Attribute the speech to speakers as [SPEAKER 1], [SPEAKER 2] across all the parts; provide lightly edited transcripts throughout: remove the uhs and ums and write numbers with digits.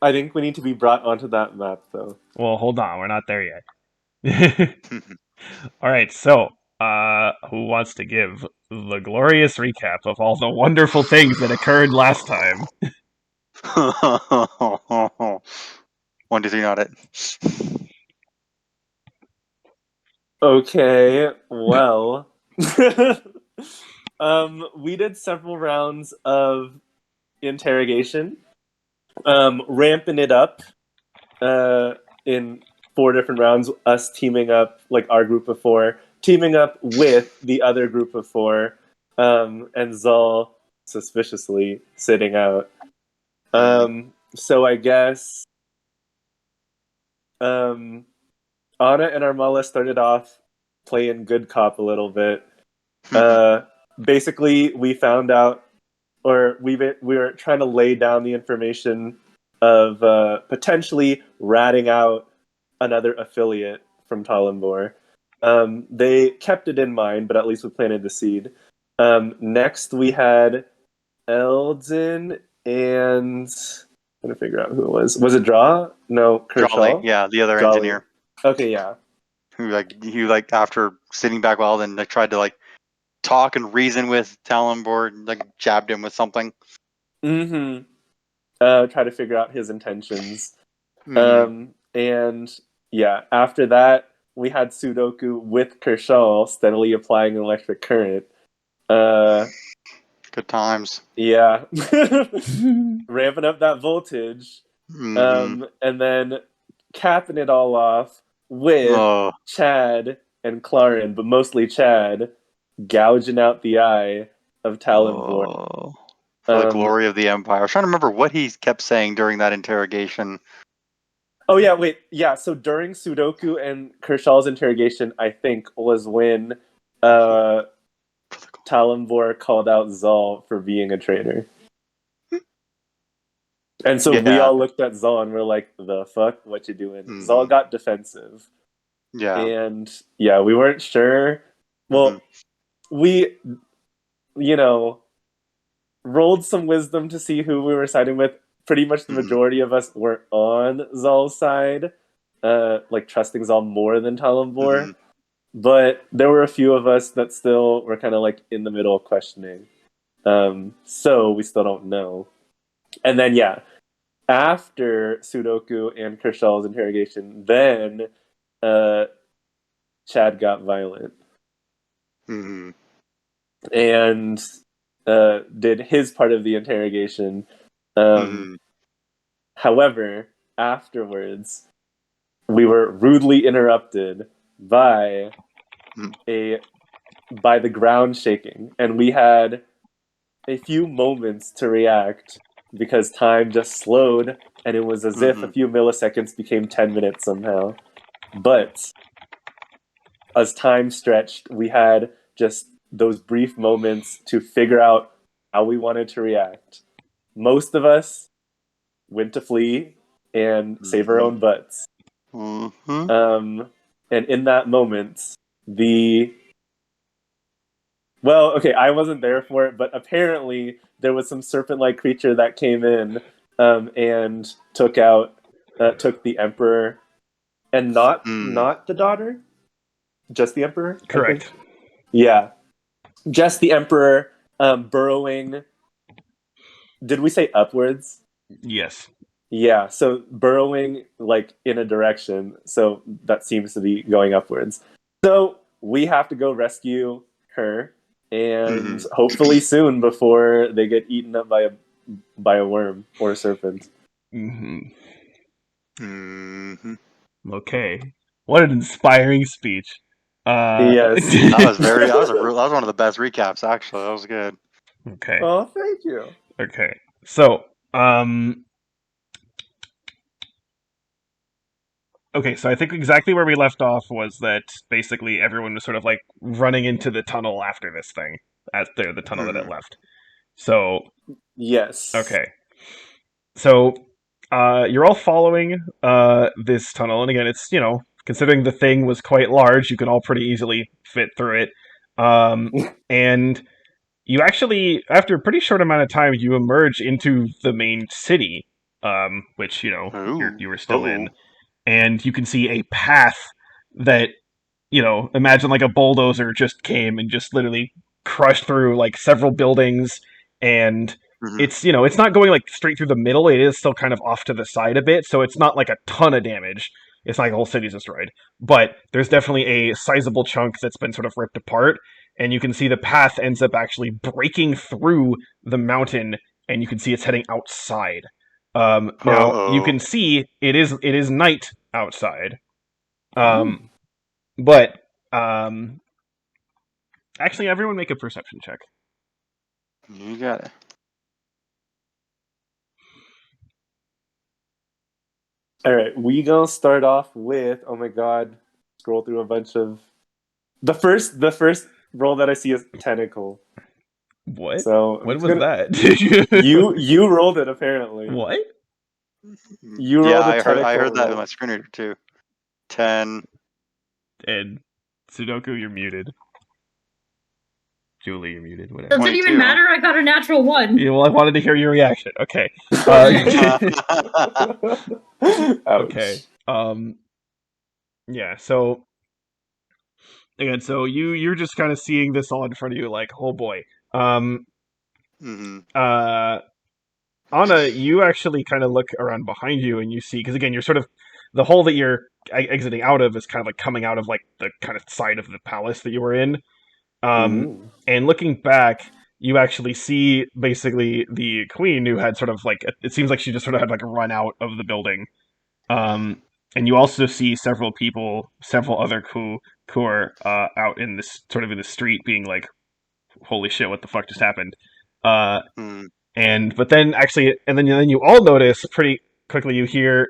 [SPEAKER 1] I think we need to be brought onto that map, though.
[SPEAKER 2] Well, hold on, we're not there yet. All right, so who wants to give the glorious recap of all the wonderful things that occurred last time?
[SPEAKER 3] 1, 2, 3, not it.
[SPEAKER 1] Okay, well, we did several rounds of interrogation, ramping it up in 4 different rounds. Us teaming up, like our group of four, teaming up with the other group of four, and Zal suspiciously sitting out. So I guess um, Anna and Armala started off playing good cop a little bit. Uh, Basically, we found out, or we were trying to lay down the information of potentially ratting out another affiliate from Talambor. They kept it in mind, but at least we planted the seed. Next, we had Eldon and I'm trying to figure out who it was. Was it Draw? No,
[SPEAKER 3] Jolly,
[SPEAKER 1] Kershaw.
[SPEAKER 3] yeah, the other
[SPEAKER 1] Jolly.
[SPEAKER 3] engineer
[SPEAKER 1] Okay, yeah.
[SPEAKER 3] who after sitting back well, then tried to talk and reason with Talonboard, jabbed him with something.
[SPEAKER 1] Mm-hmm. Try to figure out his intentions. And yeah, after that, we had Sudoku with Kershaw steadily applying an electric current.
[SPEAKER 3] Good times.
[SPEAKER 1] Yeah. Ramping up that voltage. And then capping it all off with Chad and Clarin, but mostly Chad, gouging out the eye of Talonvor.
[SPEAKER 3] For the glory of the Empire. I was trying to remember what he kept saying during that interrogation.
[SPEAKER 1] Oh yeah, wait, yeah. So during Sudoku and Kershaw's interrogation, I think was when Talonvor called out Zal for being a traitor. And so we all looked at Zal and we're like, the fuck? What you doing? Zal got defensive.
[SPEAKER 3] Yeah.
[SPEAKER 1] And yeah, we weren't sure. Well, we, rolled some wisdom to see who we were siding with. Pretty much the majority of us were on Zal's side, trusting Zal more than Talonvor. But there were a few of us that still were kind of in the middle questioning. So we still don't know. And then, yeah, after Sudoku and Kershaw's interrogation, then Chad got violent. And did his part of the interrogation. However, afterwards, we were rudely interrupted by the ground shaking, and we had a few moments to react because time just slowed, and it was as if a few milliseconds became 10 minutes somehow. But as time stretched, we had just those brief moments to figure out how we wanted to react. Most of us went to flee and save our own butts. And in that moment, I wasn't there for it, but apparently there was some serpent-like creature that came in and took the emperor, and not the daughter, just the emperor.
[SPEAKER 2] Correct.
[SPEAKER 1] Yeah, just the emperor, burrowing. Did we say upwards?
[SPEAKER 2] Yes.
[SPEAKER 1] Yeah, so burrowing in a direction, so that seems to be going upwards. So we have to go rescue her, and hopefully soon before they get eaten up by a worm or a serpent.
[SPEAKER 2] Okay, what an inspiring speech.
[SPEAKER 1] Yes,
[SPEAKER 3] that was one of the best recaps. Actually, that was good.
[SPEAKER 2] Okay.
[SPEAKER 1] Oh, thank you.
[SPEAKER 2] Okay, so okay, so I think exactly where we left off was that basically everyone was sort of running into the tunnel after this thing, after the tunnel that it left. So
[SPEAKER 1] yes,
[SPEAKER 2] okay, so you're all following this tunnel, and again, it's considering the thing was quite large, you can all pretty easily fit through it, and you actually, after a pretty short amount of time, you emerge into the main city. which
[SPEAKER 3] Ooh.
[SPEAKER 2] you were still
[SPEAKER 3] Uh-oh.
[SPEAKER 2] in, and you can see a path that imagine like a bulldozer just came and just literally crushed through like several buildings, and
[SPEAKER 3] Mhm.
[SPEAKER 2] it's not going like straight through the middle. It is still kind of off to the side a bit, so it's not like a ton of damage. It's not like the whole city's destroyed, but there's definitely a sizable chunk that's been sort of ripped apart, and you can see the path ends up actually breaking through the mountain, and you can see it's heading outside. Now you
[SPEAKER 3] Uh-oh.
[SPEAKER 2] can see it is night outside.
[SPEAKER 1] Ooh.
[SPEAKER 2] Um, but actually, everyone make a perception check.
[SPEAKER 3] You got it.
[SPEAKER 1] All right, we gonna start off with, oh my god, scroll through a bunch of the first roll that I see is tentacle.
[SPEAKER 2] What?
[SPEAKER 1] So I'm
[SPEAKER 2] What
[SPEAKER 1] just
[SPEAKER 2] was
[SPEAKER 1] gonna
[SPEAKER 2] that?
[SPEAKER 1] you rolled it apparently.
[SPEAKER 2] What?
[SPEAKER 1] You
[SPEAKER 3] Yeah,
[SPEAKER 1] rolled a
[SPEAKER 3] I
[SPEAKER 1] tentacle
[SPEAKER 3] heard that with
[SPEAKER 1] roll.
[SPEAKER 3] my screen reader too. 10.
[SPEAKER 2] And Sudoku, you're muted. Julie, you're muted. Whatever.
[SPEAKER 4] Does it
[SPEAKER 3] 22,
[SPEAKER 4] even matter? I got a natural one.
[SPEAKER 2] Yeah, well, I wanted to hear your reaction. Okay.
[SPEAKER 1] Okay. Ouch.
[SPEAKER 2] Okay. Yeah. So again, so you're just kind of seeing this all in front of you, like, oh boy.
[SPEAKER 3] Mhm.
[SPEAKER 2] Anna, you actually kind of look around behind you and you see, because again, you're sort of the hole that you're exiting out of is kind of like coming out of like the kind of side of the palace that you were in.
[SPEAKER 1] Ooh.
[SPEAKER 2] And looking back, you actually see basically the queen who had sort of like it seems like she just sort of had like a run out of the building. And you also see several people, several other who are out in this sort of in the street, being like, "Holy shit, what the fuck just happened?" Uh,
[SPEAKER 3] Mm.
[SPEAKER 2] but then actually, and then you all notice pretty quickly. You hear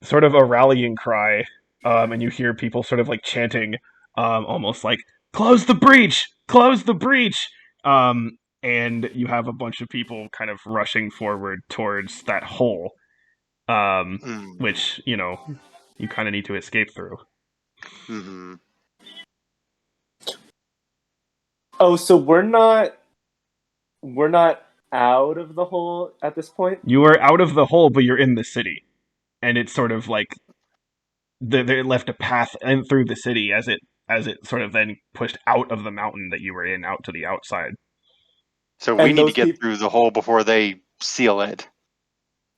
[SPEAKER 2] sort of a rallying cry, and you hear people sort of like chanting, almost like "Close the breach! Close the breach!" And you have a bunch of people kind of rushing forward towards that hole,
[SPEAKER 3] Mm.
[SPEAKER 2] which you kind of need to escape through.
[SPEAKER 3] Mhm.
[SPEAKER 1] Oh, so we're not out of the hole at this point?
[SPEAKER 2] You are out of the hole, but you're in the city, and it's sort of like they left a path in through the city as it sort of then pushed out of the mountain that you were in out to the outside.
[SPEAKER 3] So we
[SPEAKER 1] And
[SPEAKER 3] need to
[SPEAKER 1] those
[SPEAKER 3] get
[SPEAKER 1] people,
[SPEAKER 3] through the hole before they seal it.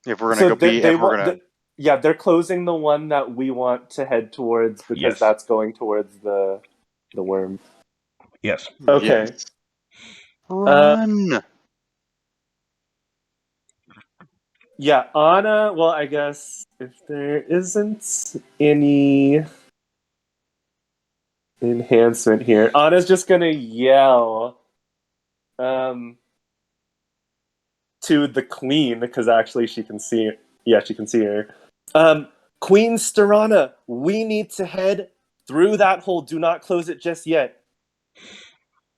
[SPEAKER 3] If we're gonna
[SPEAKER 1] so
[SPEAKER 3] go be,
[SPEAKER 1] they
[SPEAKER 3] if we're
[SPEAKER 1] want,
[SPEAKER 3] gonna,
[SPEAKER 1] yeah, they're closing the one that we want to head towards because
[SPEAKER 2] Yes.
[SPEAKER 1] that's going towards the worm.
[SPEAKER 2] Yes.
[SPEAKER 1] Okay.
[SPEAKER 3] yes. Run.
[SPEAKER 1] Yeah, Anna. Well, I guess if there isn't any enhancement here, Anna's just gonna yell to the queen because actually she can see. Yeah, she can see her. Queen Stirana, we need to head through that hole. Do not close it just yet.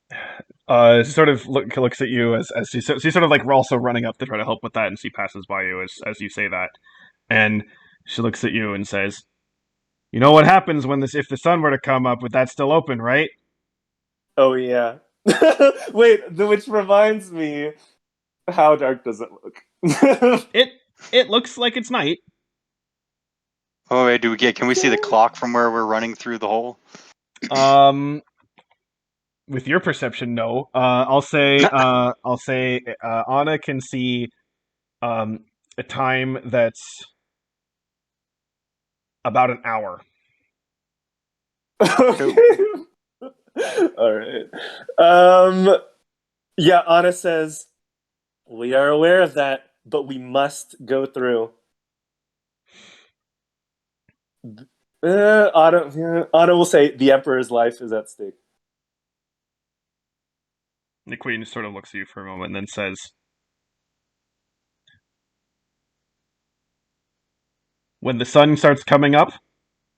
[SPEAKER 2] She sort of looks at you as she's sort of like also running up to try to help with that, and she passes by you as you say that, and she looks at you and says, "You know what happens when this if the sun were to come up with that still open, right?"
[SPEAKER 1] Oh yeah. Wait, which reminds me, how dark does it look?
[SPEAKER 2] It looks like it's night.
[SPEAKER 3] Oh wait, can we see the clock from where we're running through the hole?
[SPEAKER 2] With your perception, no. I'll say Anna can see a time that's about an hour.
[SPEAKER 1] Okay. All right. Yeah, Anna says, we are aware of that, but we must go through. Anna will say, the Emperor's life is at stake.
[SPEAKER 2] The queen sort of looks at you for a moment and then says, "When the sun starts coming up,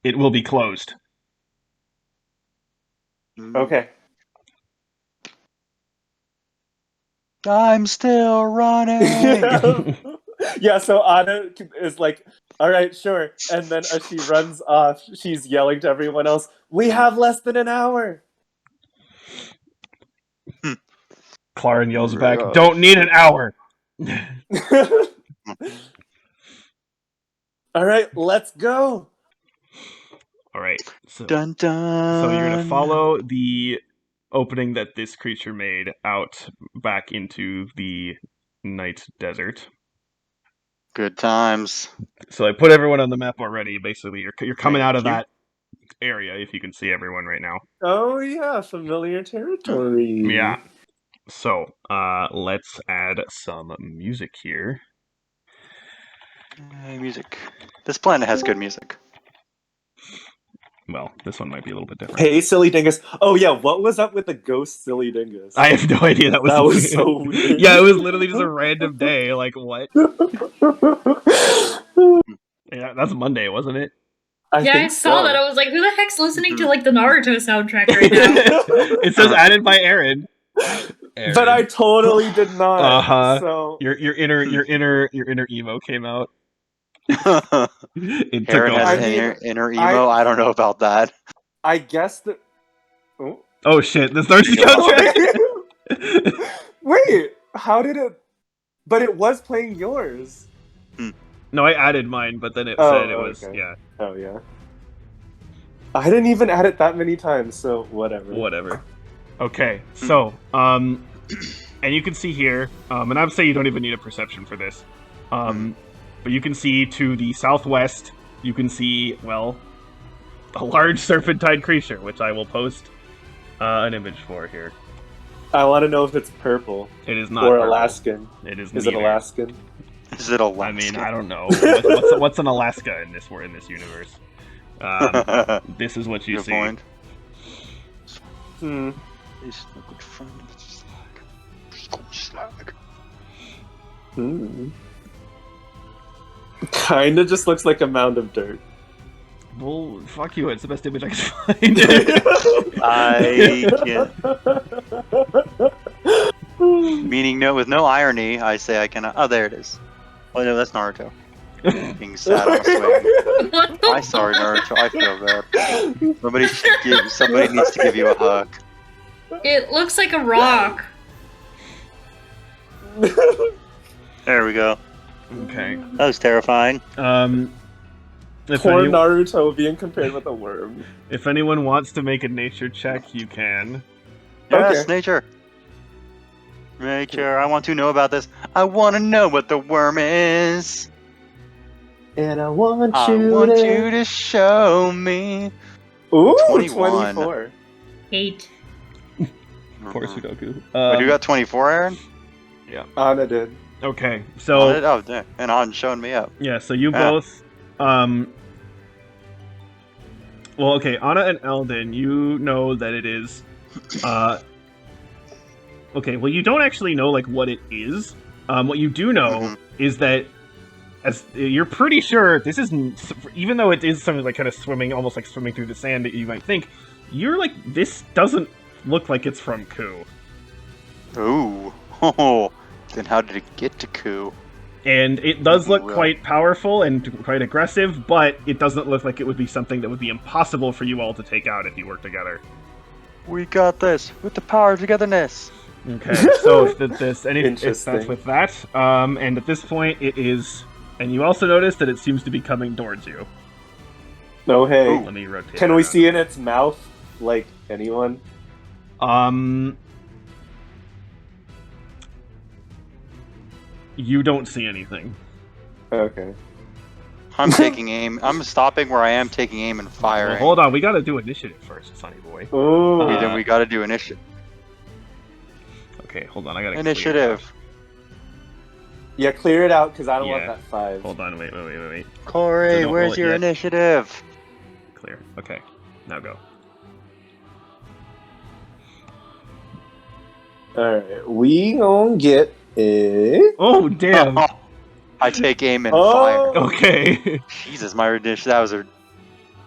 [SPEAKER 2] it will be closed."
[SPEAKER 1] Okay.
[SPEAKER 3] I'm still running.
[SPEAKER 1] Yeah, so Anna is like, all right, sure. And then as she runs off, she's yelling to everyone else, we have less than an hour.
[SPEAKER 2] Clarin yells
[SPEAKER 3] Right
[SPEAKER 2] back,
[SPEAKER 3] off.
[SPEAKER 2] "Don't need an hour.
[SPEAKER 1] All right, let's go.
[SPEAKER 2] All right. So,
[SPEAKER 3] Dun dun.
[SPEAKER 2] so you're gonna follow the opening that this creature made out back into the night desert.
[SPEAKER 3] Good times.
[SPEAKER 2] So I put everyone on the map already. Basically, you're coming out of
[SPEAKER 3] Thank you.
[SPEAKER 2] that area if you can see everyone right now.
[SPEAKER 1] Oh yeah, familiar territory.
[SPEAKER 2] Yeah. So, let's add some music here.
[SPEAKER 3] Music. This planet has good music.
[SPEAKER 2] Well, this one might be a little bit different.
[SPEAKER 1] Hey, silly dingus. Oh yeah, what was up with the ghost silly dingus?
[SPEAKER 2] I have no idea. That
[SPEAKER 1] was so weird.
[SPEAKER 2] Yeah, it was literally just a random day. Like what? Yeah, that's Monday, wasn't it?
[SPEAKER 4] I saw that. I was like, who the heck's listening to like the Naruto soundtrack right now?
[SPEAKER 2] It says added by Aaron.
[SPEAKER 1] But I totally did not.
[SPEAKER 2] Uh-huh.
[SPEAKER 1] So
[SPEAKER 2] Your inner emo came out. It took
[SPEAKER 3] Aaron
[SPEAKER 2] over.
[SPEAKER 3] has inner emo. I don't know about that.
[SPEAKER 1] I guess that.
[SPEAKER 2] Oh shit! The Naruto soundtrack.
[SPEAKER 1] Wait, how did it? But it was playing yours.
[SPEAKER 2] No, I added mine, but then it said it was yeah.
[SPEAKER 1] Oh yeah. I didn't even add it that many times, so whatever.
[SPEAKER 2] Whatever. Okay, so and you can see here, and I would say you don't even need a perception for this, but you can see to the southwest, you can see a large serpentine creature, which I will post an image for here.
[SPEAKER 1] I want to know if it's purple.
[SPEAKER 2] It is not.
[SPEAKER 1] Or
[SPEAKER 2] purple.
[SPEAKER 1] Alaskan.
[SPEAKER 2] It is.
[SPEAKER 1] Is it Alaskan?
[SPEAKER 3] Is it Alaska?
[SPEAKER 2] I mean, I don't know. What's an Alaska in this universe? This is what you
[SPEAKER 3] Good
[SPEAKER 2] see.
[SPEAKER 3] point.
[SPEAKER 1] It's
[SPEAKER 3] a good friend.
[SPEAKER 1] Kinda just looks like a mound of dirt.
[SPEAKER 2] Well, fuck you, it's the best image I can find.
[SPEAKER 3] Meaning with no irony, I say I cannot. Oh, there it is. Oh no, that's Naruto. Being sad on a swing. I'm sorry, Naruto. I feel bad. Somebody needs to give you a hug.
[SPEAKER 4] It looks like a rock.
[SPEAKER 3] There we go.
[SPEAKER 2] Okay.
[SPEAKER 3] That was terrifying.
[SPEAKER 1] Poor Naruto being compared with a worm.
[SPEAKER 2] If anyone wants to make a nature check, you can.
[SPEAKER 3] Yes,
[SPEAKER 1] Okay.
[SPEAKER 3] nature. Nature, I want to know about this. I want to know what the worm is.
[SPEAKER 1] And I want
[SPEAKER 3] you to show me.
[SPEAKER 1] Ooh,
[SPEAKER 3] 21.
[SPEAKER 1] 24.
[SPEAKER 4] 8.
[SPEAKER 2] Poor Sudoku.
[SPEAKER 3] You got 24, Aaron?
[SPEAKER 2] Yeah.
[SPEAKER 1] Anna did.
[SPEAKER 2] Okay, so
[SPEAKER 3] and An's showing me up.
[SPEAKER 2] yeah, so you both. Well, okay, Anna and Eldon, you know that it is. Okay, well, you don't actually know like what it is. What you do know is that, as you're pretty sure this isn't, even though it is something like kind of swimming, almost like swimming through the sand that you might think, you're like, this doesn't look like it's from Ku.
[SPEAKER 3] Ooh. Oh. Then how did it get to Ku?
[SPEAKER 2] And it does look quite powerful and quite aggressive, but it doesn't look like it would be something that would be impossible for you all to take out if you work together.
[SPEAKER 3] We got this with the power of togetherness.
[SPEAKER 2] Okay, so if that's
[SPEAKER 1] Interesting.
[SPEAKER 2] with that, and at this point it is, and you also notice that it seems to be coming towards you.
[SPEAKER 1] No, hey.
[SPEAKER 2] Let me rotate.
[SPEAKER 1] Can we see in its mouth, like anyone?
[SPEAKER 2] You don't see anything.
[SPEAKER 1] Okay.
[SPEAKER 3] I'm taking aim. I'm stopping where I am, taking aim and firing.
[SPEAKER 2] Well, hold on, we gotta do initiative first, Sonny boy.
[SPEAKER 1] Ooh.
[SPEAKER 3] Okay, then we gotta do initiative.
[SPEAKER 2] Okay, hold on, I gotta
[SPEAKER 3] Initiative.
[SPEAKER 1] Yeah, clear it out because I don't want that 5.
[SPEAKER 2] Hold on, wait.
[SPEAKER 3] Corey,
[SPEAKER 2] Don't
[SPEAKER 3] where's
[SPEAKER 2] roll it
[SPEAKER 3] your
[SPEAKER 2] yet.
[SPEAKER 3] initiative?
[SPEAKER 2] Clear. Okay, now go.
[SPEAKER 1] Alright, we gonna get it.
[SPEAKER 2] Oh damn.
[SPEAKER 3] I take aim and fire.
[SPEAKER 2] Okay.
[SPEAKER 3] Jesus, my initiative.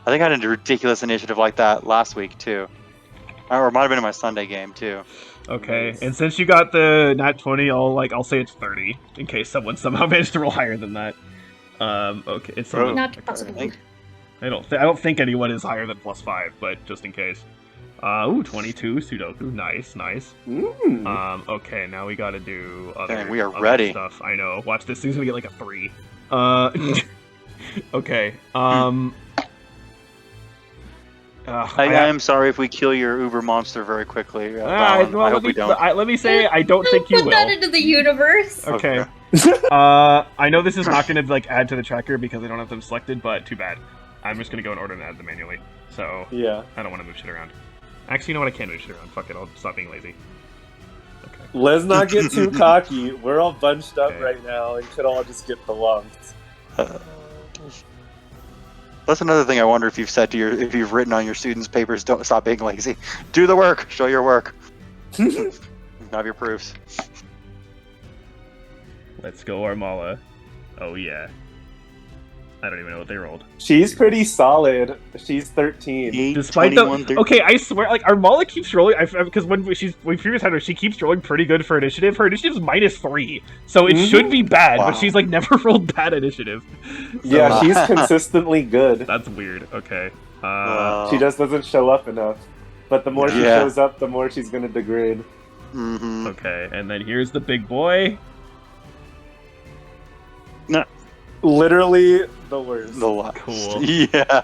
[SPEAKER 3] I think I did a ridiculous initiative like that last week too. Or it might have been in my Sunday game too.
[SPEAKER 2] Okay,
[SPEAKER 1] Nice.
[SPEAKER 2] and since you got the nat 20, I'll say it's 30 in case someone somehow managed to roll higher than that. Okay, it's
[SPEAKER 4] Not possible.
[SPEAKER 2] I don't think anyone is higher than +5, but just in case. Ooh, 22 Sudoku. Nice, nice. Okay, now we gotta do other,
[SPEAKER 3] Dang, we are
[SPEAKER 2] other
[SPEAKER 3] ready.
[SPEAKER 2] stuff. I know. Watch this. This is gonna get like a 3. Okay.
[SPEAKER 3] I am sorry if we kill your Uber monster very quickly, Valon.
[SPEAKER 2] well,
[SPEAKER 3] I hope we don't.
[SPEAKER 2] let me say I don't think you
[SPEAKER 4] Put
[SPEAKER 2] will.
[SPEAKER 4] that into the universe.
[SPEAKER 2] Okay. I know this is not going to like add to the tracker because I don't have them selected, but too bad. I'm just going to go in order and add them manually. So
[SPEAKER 1] Yeah.
[SPEAKER 2] I don't want to move shit around. Actually, you know what? I can move shit around. Fuck it. I'll stop being lazy. Okay.
[SPEAKER 1] Let's not get too cocky. We're all bunched up
[SPEAKER 2] Okay.
[SPEAKER 1] right now and could all just get belumped.
[SPEAKER 3] That's another thing I wonder if you've said to if you've written on your students' papers, don't stop being lazy. Do the work. Show your work. Have your proofs.
[SPEAKER 2] Let's go, Armala. Oh, yeah. I don't even know what they rolled.
[SPEAKER 1] She's pretty solid. She's 13.
[SPEAKER 2] Despite okay, I swear, like Armala keeps rolling. Because when we previous had her, she keeps rolling pretty good for initiative. Her initiative's -3, so it should be bad.
[SPEAKER 3] Wow.
[SPEAKER 2] But she's like never rolled bad initiative. So,
[SPEAKER 1] Yeah, she's consistently good.
[SPEAKER 2] that's weird. Okay.
[SPEAKER 1] She just doesn't show up enough. But the more she
[SPEAKER 3] Yeah.
[SPEAKER 1] shows up, the more she's gonna degrade.
[SPEAKER 3] Mm-hmm.
[SPEAKER 2] Okay, and then here's the big boy.
[SPEAKER 1] Literally the worst.
[SPEAKER 2] Cool.
[SPEAKER 3] Yeah.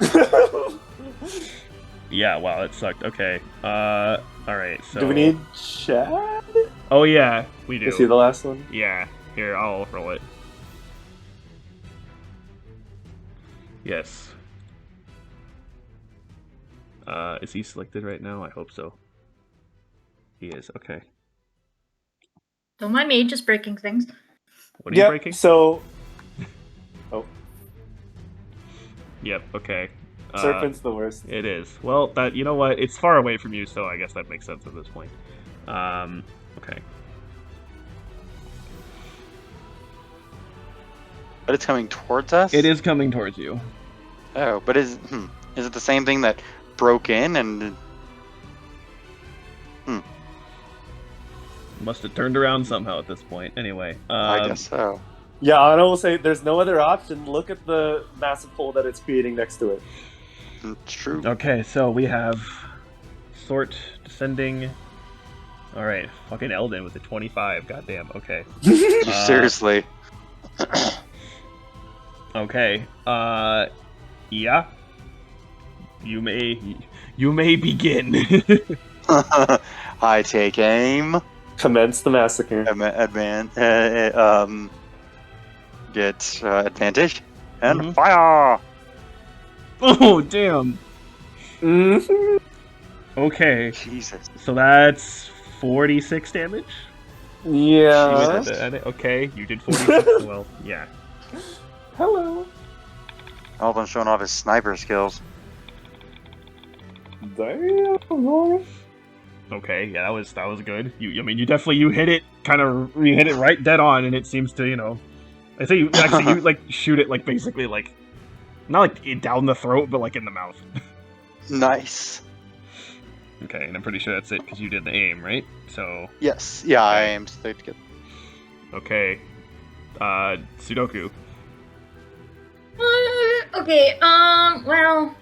[SPEAKER 2] Yeah. Wow, that sucked. Okay. All right. So.
[SPEAKER 1] Do we need Chad?
[SPEAKER 2] Oh yeah, we do.
[SPEAKER 1] You see the last one?
[SPEAKER 2] Yeah. Here, I'll roll it. Yes. Is he selected right now? I hope so. He is. Okay.
[SPEAKER 4] Don't mind me, just breaking things.
[SPEAKER 2] What are you breaking?
[SPEAKER 1] So
[SPEAKER 2] Yep. Okay.
[SPEAKER 1] Serpent's the worst.
[SPEAKER 2] It is. Well, that you know what? It's far away from you, so I guess that makes sense at this point. Okay.
[SPEAKER 3] But it's coming towards us?
[SPEAKER 2] It is coming towards you.
[SPEAKER 3] Oh, but is it the same thing that broke in and...
[SPEAKER 2] Must have turned around somehow at this point. Anyway.
[SPEAKER 3] I guess so.
[SPEAKER 1] Yeah, I will say there's no other option. Look at the massive hole that it's creating next to it.
[SPEAKER 3] It's true.
[SPEAKER 2] Okay, so we have Sort descending. All right, fucking Eldon with a 25. Goddamn. Okay.
[SPEAKER 3] Seriously.
[SPEAKER 2] Okay. Yeah. You may begin.
[SPEAKER 3] I take aim.
[SPEAKER 1] Commence the massacre.
[SPEAKER 3] Get advantage and
[SPEAKER 2] Mhm.
[SPEAKER 3] fire.
[SPEAKER 2] Oh damn.
[SPEAKER 1] Mhm.
[SPEAKER 2] Okay,
[SPEAKER 3] Jesus.
[SPEAKER 2] so that's 46 damage.
[SPEAKER 1] Yeah.
[SPEAKER 2] Okay, you did 46. Well, yeah.
[SPEAKER 1] Hello.
[SPEAKER 3] Alvin showing off his sniper skills.
[SPEAKER 1] Damn, boy.
[SPEAKER 2] Okay, yeah, that was good. You hit it you hit it right dead on, and it seems to I say you like shoot it like basically like not like down the throat, but like in the mouth.
[SPEAKER 3] Nice.
[SPEAKER 2] Okay, and I'm pretty sure that's it because you did the aim, right? So
[SPEAKER 3] Yes. Yeah, I aimed straight to get.
[SPEAKER 2] okay, Sudoku.
[SPEAKER 4] Okay, well...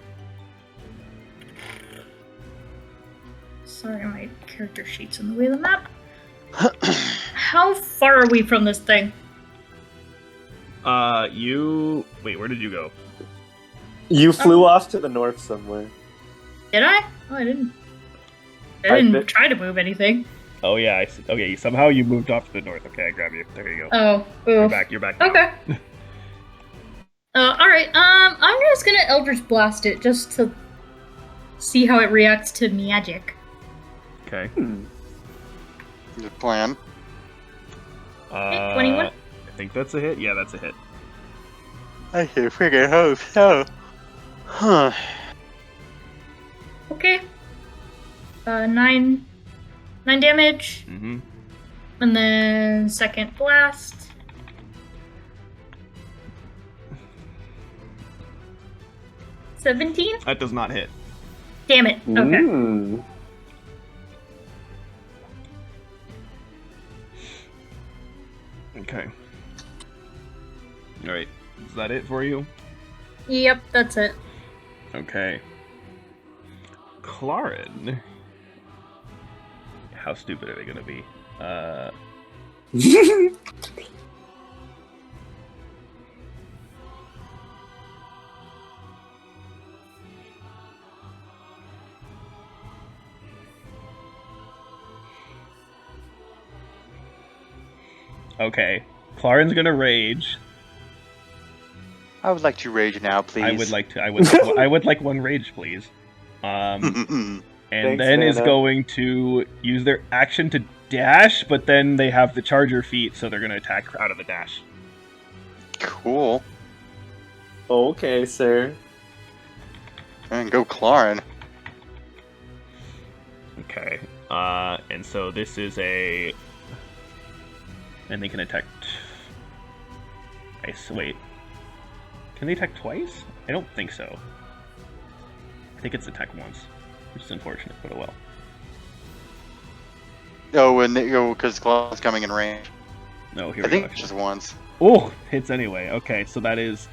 [SPEAKER 4] Sorry, my character sheet's in the way of the map. How far are we from this thing?
[SPEAKER 2] Wait, where did you go?
[SPEAKER 1] You flew off to the north somewhere.
[SPEAKER 4] Did I? Oh, I didn't. I
[SPEAKER 1] I
[SPEAKER 4] didn't
[SPEAKER 1] bet-
[SPEAKER 4] try to move anything.
[SPEAKER 2] Oh yeah, okay. Somehow you moved off to the north. Okay, I grab you. There you go.
[SPEAKER 4] Oh,
[SPEAKER 2] You're
[SPEAKER 4] oof.
[SPEAKER 2] back. You're back. Now.
[SPEAKER 4] Okay. Alright, I'm just gonna Eldritch Blast it just to see how it reacts to magic.
[SPEAKER 2] Okay.
[SPEAKER 3] Good plan.
[SPEAKER 4] 21?
[SPEAKER 2] I think that's a hit. Yeah, that's a hit.
[SPEAKER 3] I should figure hope so. Huh.
[SPEAKER 4] Okay. 9 damage,
[SPEAKER 2] Mm-hmm.
[SPEAKER 4] and then second blast. $17?
[SPEAKER 2] That does not hit.
[SPEAKER 4] Damn it. Okay.
[SPEAKER 1] Mm.
[SPEAKER 2] Okay. All right. Is that it for you?
[SPEAKER 4] Yep, that's it.
[SPEAKER 2] Okay. Clarin. How stupid are they gonna be? Okay, Claren's gonna rage.
[SPEAKER 3] I would like to rage now, please.
[SPEAKER 2] I would like one rage, please. And
[SPEAKER 1] Thanks,
[SPEAKER 2] then is
[SPEAKER 1] Nana.
[SPEAKER 2] going to use their action to dash, but then they have the charger feat, so they're gonna attack out of the dash.
[SPEAKER 3] Cool.
[SPEAKER 1] Okay, sir.
[SPEAKER 3] And go Claren.
[SPEAKER 2] Okay. And so this is a... And they can attack... Wait. Can they attack twice? I don't think so. I think it's attack once, which is unfortunate, but oh well.
[SPEAKER 3] Oh, and because Claw's coming in range.
[SPEAKER 2] No, here
[SPEAKER 3] I
[SPEAKER 2] we go.
[SPEAKER 3] think just once.
[SPEAKER 2] Oh, hits anyway. Okay, so that is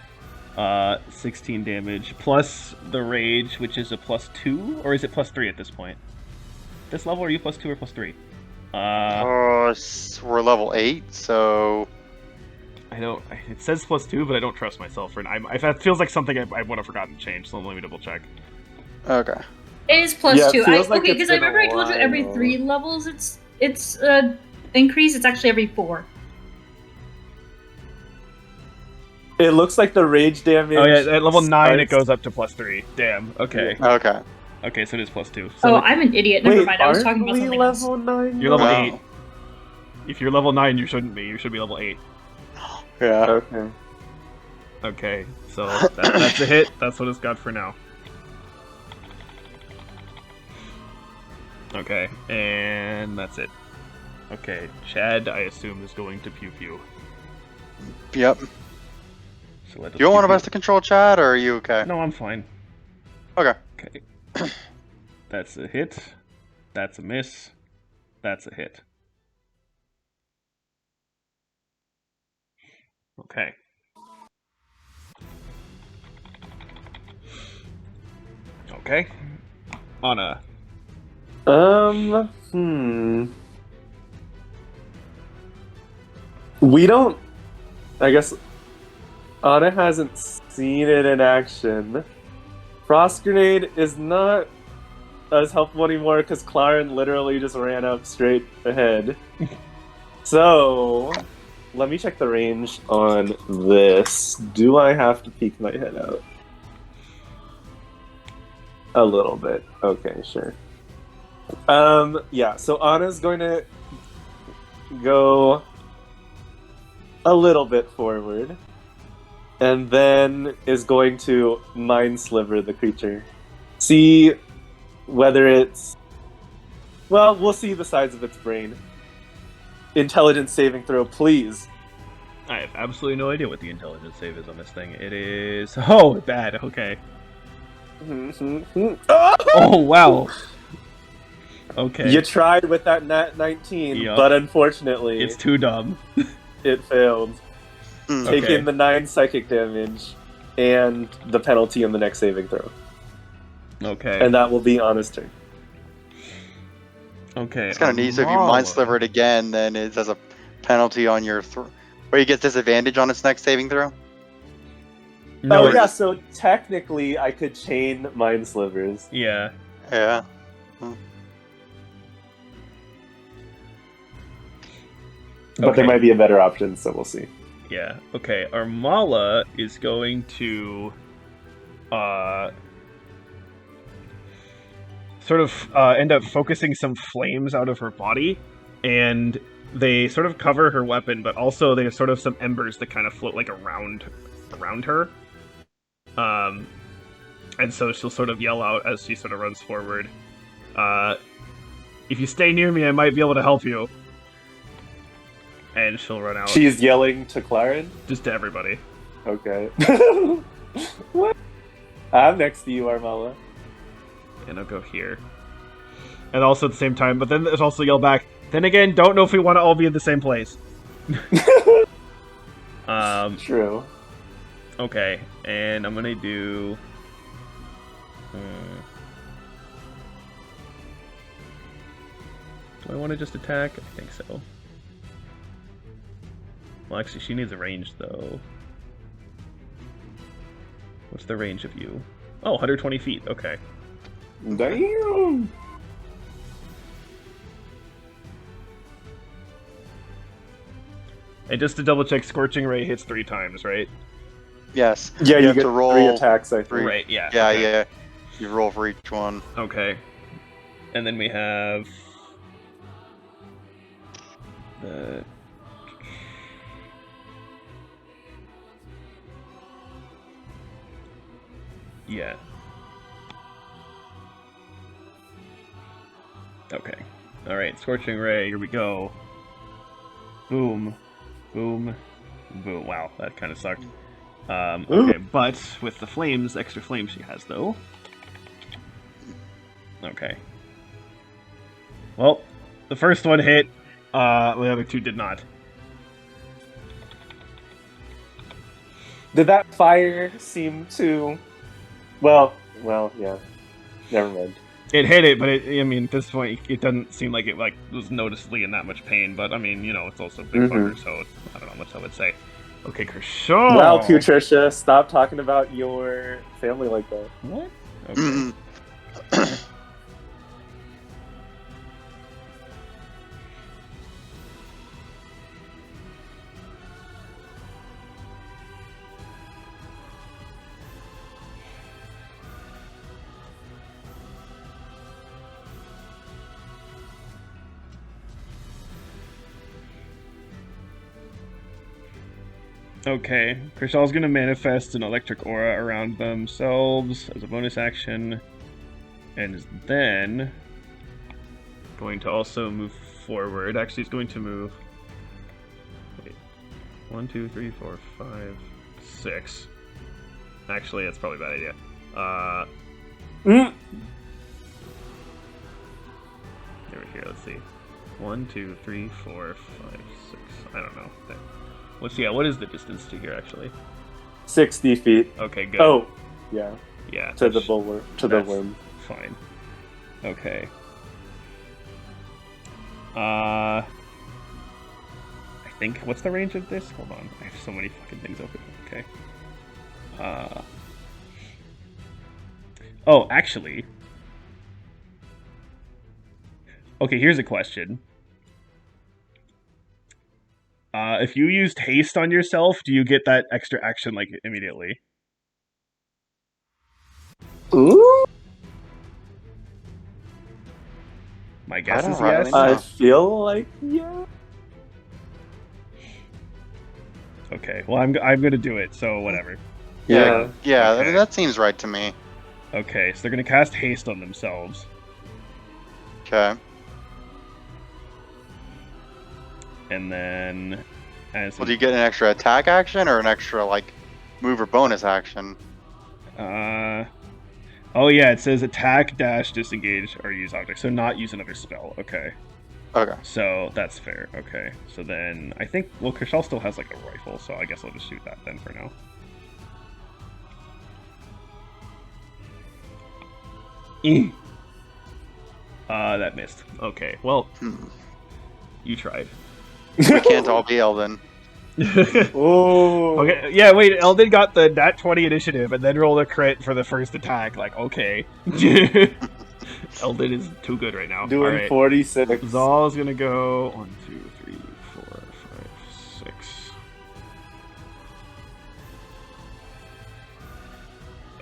[SPEAKER 2] 16 damage plus the rage, which is a +2, or is it +3 at this point? This level, are you +2 or +3?
[SPEAKER 3] We're level 8, so
[SPEAKER 2] I don't. It says +2, but I don't trust myself. It feels like something I would have forgotten to change. So let me double check.
[SPEAKER 3] okay.
[SPEAKER 4] It is +2.
[SPEAKER 1] Yeah, it feels like
[SPEAKER 4] okay,
[SPEAKER 1] it's
[SPEAKER 4] because I
[SPEAKER 1] been a
[SPEAKER 4] remember I told you every
[SPEAKER 1] while.
[SPEAKER 4] 3 levels it's increase. It's actually every 4.
[SPEAKER 1] It looks like the rage damage.
[SPEAKER 2] Oh yeah, at level 9 it
[SPEAKER 1] starts-
[SPEAKER 2] goes up to +3. Damn. Okay.
[SPEAKER 3] Okay.
[SPEAKER 2] Okay, so it is +2.
[SPEAKER 4] Oh,
[SPEAKER 2] So
[SPEAKER 4] I'm an idiot. Never
[SPEAKER 1] Wait,
[SPEAKER 4] mind. I was
[SPEAKER 1] aren't
[SPEAKER 4] talking about
[SPEAKER 1] we
[SPEAKER 4] something else.
[SPEAKER 1] level 9?
[SPEAKER 2] You're level
[SPEAKER 3] Wow.
[SPEAKER 2] 8. If you're level 9, you shouldn't be. You should be level 8.
[SPEAKER 3] Yeah.
[SPEAKER 1] Okay.
[SPEAKER 2] Okay, so that's a hit. That's what it's got for now. Okay, and that's it. Okay, Chad, I assume, is going to pew pew.
[SPEAKER 3] Yep.
[SPEAKER 2] So let us
[SPEAKER 3] Do you want one of
[SPEAKER 2] pew
[SPEAKER 3] us to control Chad, or are you okay?
[SPEAKER 2] pew. No, I'm fine.
[SPEAKER 3] Okay.
[SPEAKER 2] Okay. That's a hit. That's a miss. That's a hit. Okay. Okay. Anna.
[SPEAKER 1] We don't. I guess Anna hasn't seen it in action. Frost Grenade is not as helpful anymore because Claren literally just ran up straight ahead. So, let me check the range on this. Do I have to peek my head out? A little bit. Okay, sure. Yeah, so Anna's going to go a little bit forward, and then is going to Mind Sliver the creature. See whether it's... Well, we'll see the size of its brain. Intelligence saving throw, please.
[SPEAKER 2] I have absolutely no idea what the intelligence save is on this thing. It is... Oh, bad. Okay. Oh, wow. Okay.
[SPEAKER 1] You tried with that nat 19,
[SPEAKER 2] Yup.
[SPEAKER 1] but unfortunately,
[SPEAKER 2] It's too dumb.
[SPEAKER 1] it failed.
[SPEAKER 3] Hmm.
[SPEAKER 2] Okay.
[SPEAKER 1] Taking the 9 psychic damage and the penalty on the next saving throw.
[SPEAKER 2] Okay.
[SPEAKER 1] And that will be on his turn.
[SPEAKER 2] Okay.
[SPEAKER 3] It's kind of neat. So if you mind sliver it again, then it has a penalty on your where you get disadvantage on its next saving throw.
[SPEAKER 2] No,
[SPEAKER 1] Oh yeah, so technically I could chain Mind Slivers.
[SPEAKER 2] Yeah.
[SPEAKER 3] Yeah.
[SPEAKER 1] But
[SPEAKER 2] Okay.
[SPEAKER 1] there might be a better option, so we'll see.
[SPEAKER 2] Yeah. Okay. Armala is going to sort of end up focusing some flames out of her body, and they sort of cover her weapon, but also there's sort of some embers that kind of float like around her. And so she'll sort of yell out as she sort of runs forward. If you stay near me, I might be able to help you. And she'll run out.
[SPEAKER 1] She's yelling to Claren?
[SPEAKER 2] Just to everybody.
[SPEAKER 1] Okay. What? I'm next to you, Armala.
[SPEAKER 2] And I'll go here. And also at the same time, but then there's also yell back, then again, don't know if we want to all be in the same place.
[SPEAKER 1] True.
[SPEAKER 2] Okay, and I'm gonna do... Do I want to just attack? I think so. Well, actually, she needs a range, though. What's the range of you? Oh, 120 feet. Okay.
[SPEAKER 1] Damn.
[SPEAKER 2] And just to double check, Scorching Ray hits 3 times, right?
[SPEAKER 3] Yes.
[SPEAKER 1] Yeah, you
[SPEAKER 3] have
[SPEAKER 1] get
[SPEAKER 3] to roll
[SPEAKER 1] 3 attacks, I think.
[SPEAKER 3] three.
[SPEAKER 2] Right, yeah.
[SPEAKER 3] Yeah,
[SPEAKER 2] okay.
[SPEAKER 3] yeah. You roll for each one.
[SPEAKER 2] Okay. And then we have the yeah. Okay. All right, Scorching Ray. Here we go. Boom, boom, boom. Wow, that kind of sucked. Okay, but with the flames, extra flames she has though. Okay. Well, the first one hit. The other 2 did not.
[SPEAKER 1] Did that fire seem to... Well, yeah. Never mind.
[SPEAKER 2] It hit it, but I mean, at this point, it doesn't seem like it was noticeably in that much pain. But I mean, it's also a big fucker, so I don't know what I would say. Okay, Kershaw.
[SPEAKER 1] Wow, Patricia, stop talking about your family like that.
[SPEAKER 2] What? Okay. Okay, Kershaw's gonna manifest an electric aura around themselves as a bonus action, and is then going to also move forward. Actually, he's going to move. Wait, 1, 2, 3, 4, 5, 6. Actually, that's probably a bad idea. Here, let's see. 1, 2, 3, 4, 5, 6. I don't know. What is the distance to here, actually?
[SPEAKER 1] 60 feet.
[SPEAKER 2] Okay, good.
[SPEAKER 1] Oh, yeah.
[SPEAKER 2] Yeah.
[SPEAKER 1] To the bulwark. To the limb.
[SPEAKER 2] Fine. Okay. I think... What's the range of this? Hold on. I have so many fucking things open. Okay. Oh, actually... Okay, here's a question. If you used haste on yourself, do you get that extra action, like, immediately?
[SPEAKER 1] Ooh.
[SPEAKER 2] My guess
[SPEAKER 3] I
[SPEAKER 2] is
[SPEAKER 3] don't really
[SPEAKER 2] yes.
[SPEAKER 3] know.
[SPEAKER 1] I feel like, yeah.
[SPEAKER 2] Okay, well, I'm gonna do it, so whatever.
[SPEAKER 1] Yeah.
[SPEAKER 3] Yeah,
[SPEAKER 2] Okay.
[SPEAKER 3] that seems right to me.
[SPEAKER 2] Okay, so they're gonna cast haste on themselves.
[SPEAKER 3] Okay.
[SPEAKER 2] And then... As
[SPEAKER 3] Well, do you get an extra attack action or an extra, like, move or bonus action?
[SPEAKER 2] Oh yeah, it says attack, dash, disengage, or use object. So not use another spell. Okay.
[SPEAKER 3] Okay.
[SPEAKER 2] So that's fair. Okay. So then I think, well, Kershaw still has like a rifle, so I guess I'll just shoot that then for now. That missed. Okay. Well, you tried.
[SPEAKER 3] We can't all be Elden.
[SPEAKER 1] Oh.
[SPEAKER 2] Okay, yeah, wait, Eldon got the nat 20 initiative and then rolled a crit for the first attack. Like, okay. Eldon is too good right now.
[SPEAKER 1] Doing
[SPEAKER 2] Alright.
[SPEAKER 1] 46.
[SPEAKER 2] Zal's gonna go 1, 2, 3, 4, 5, 6.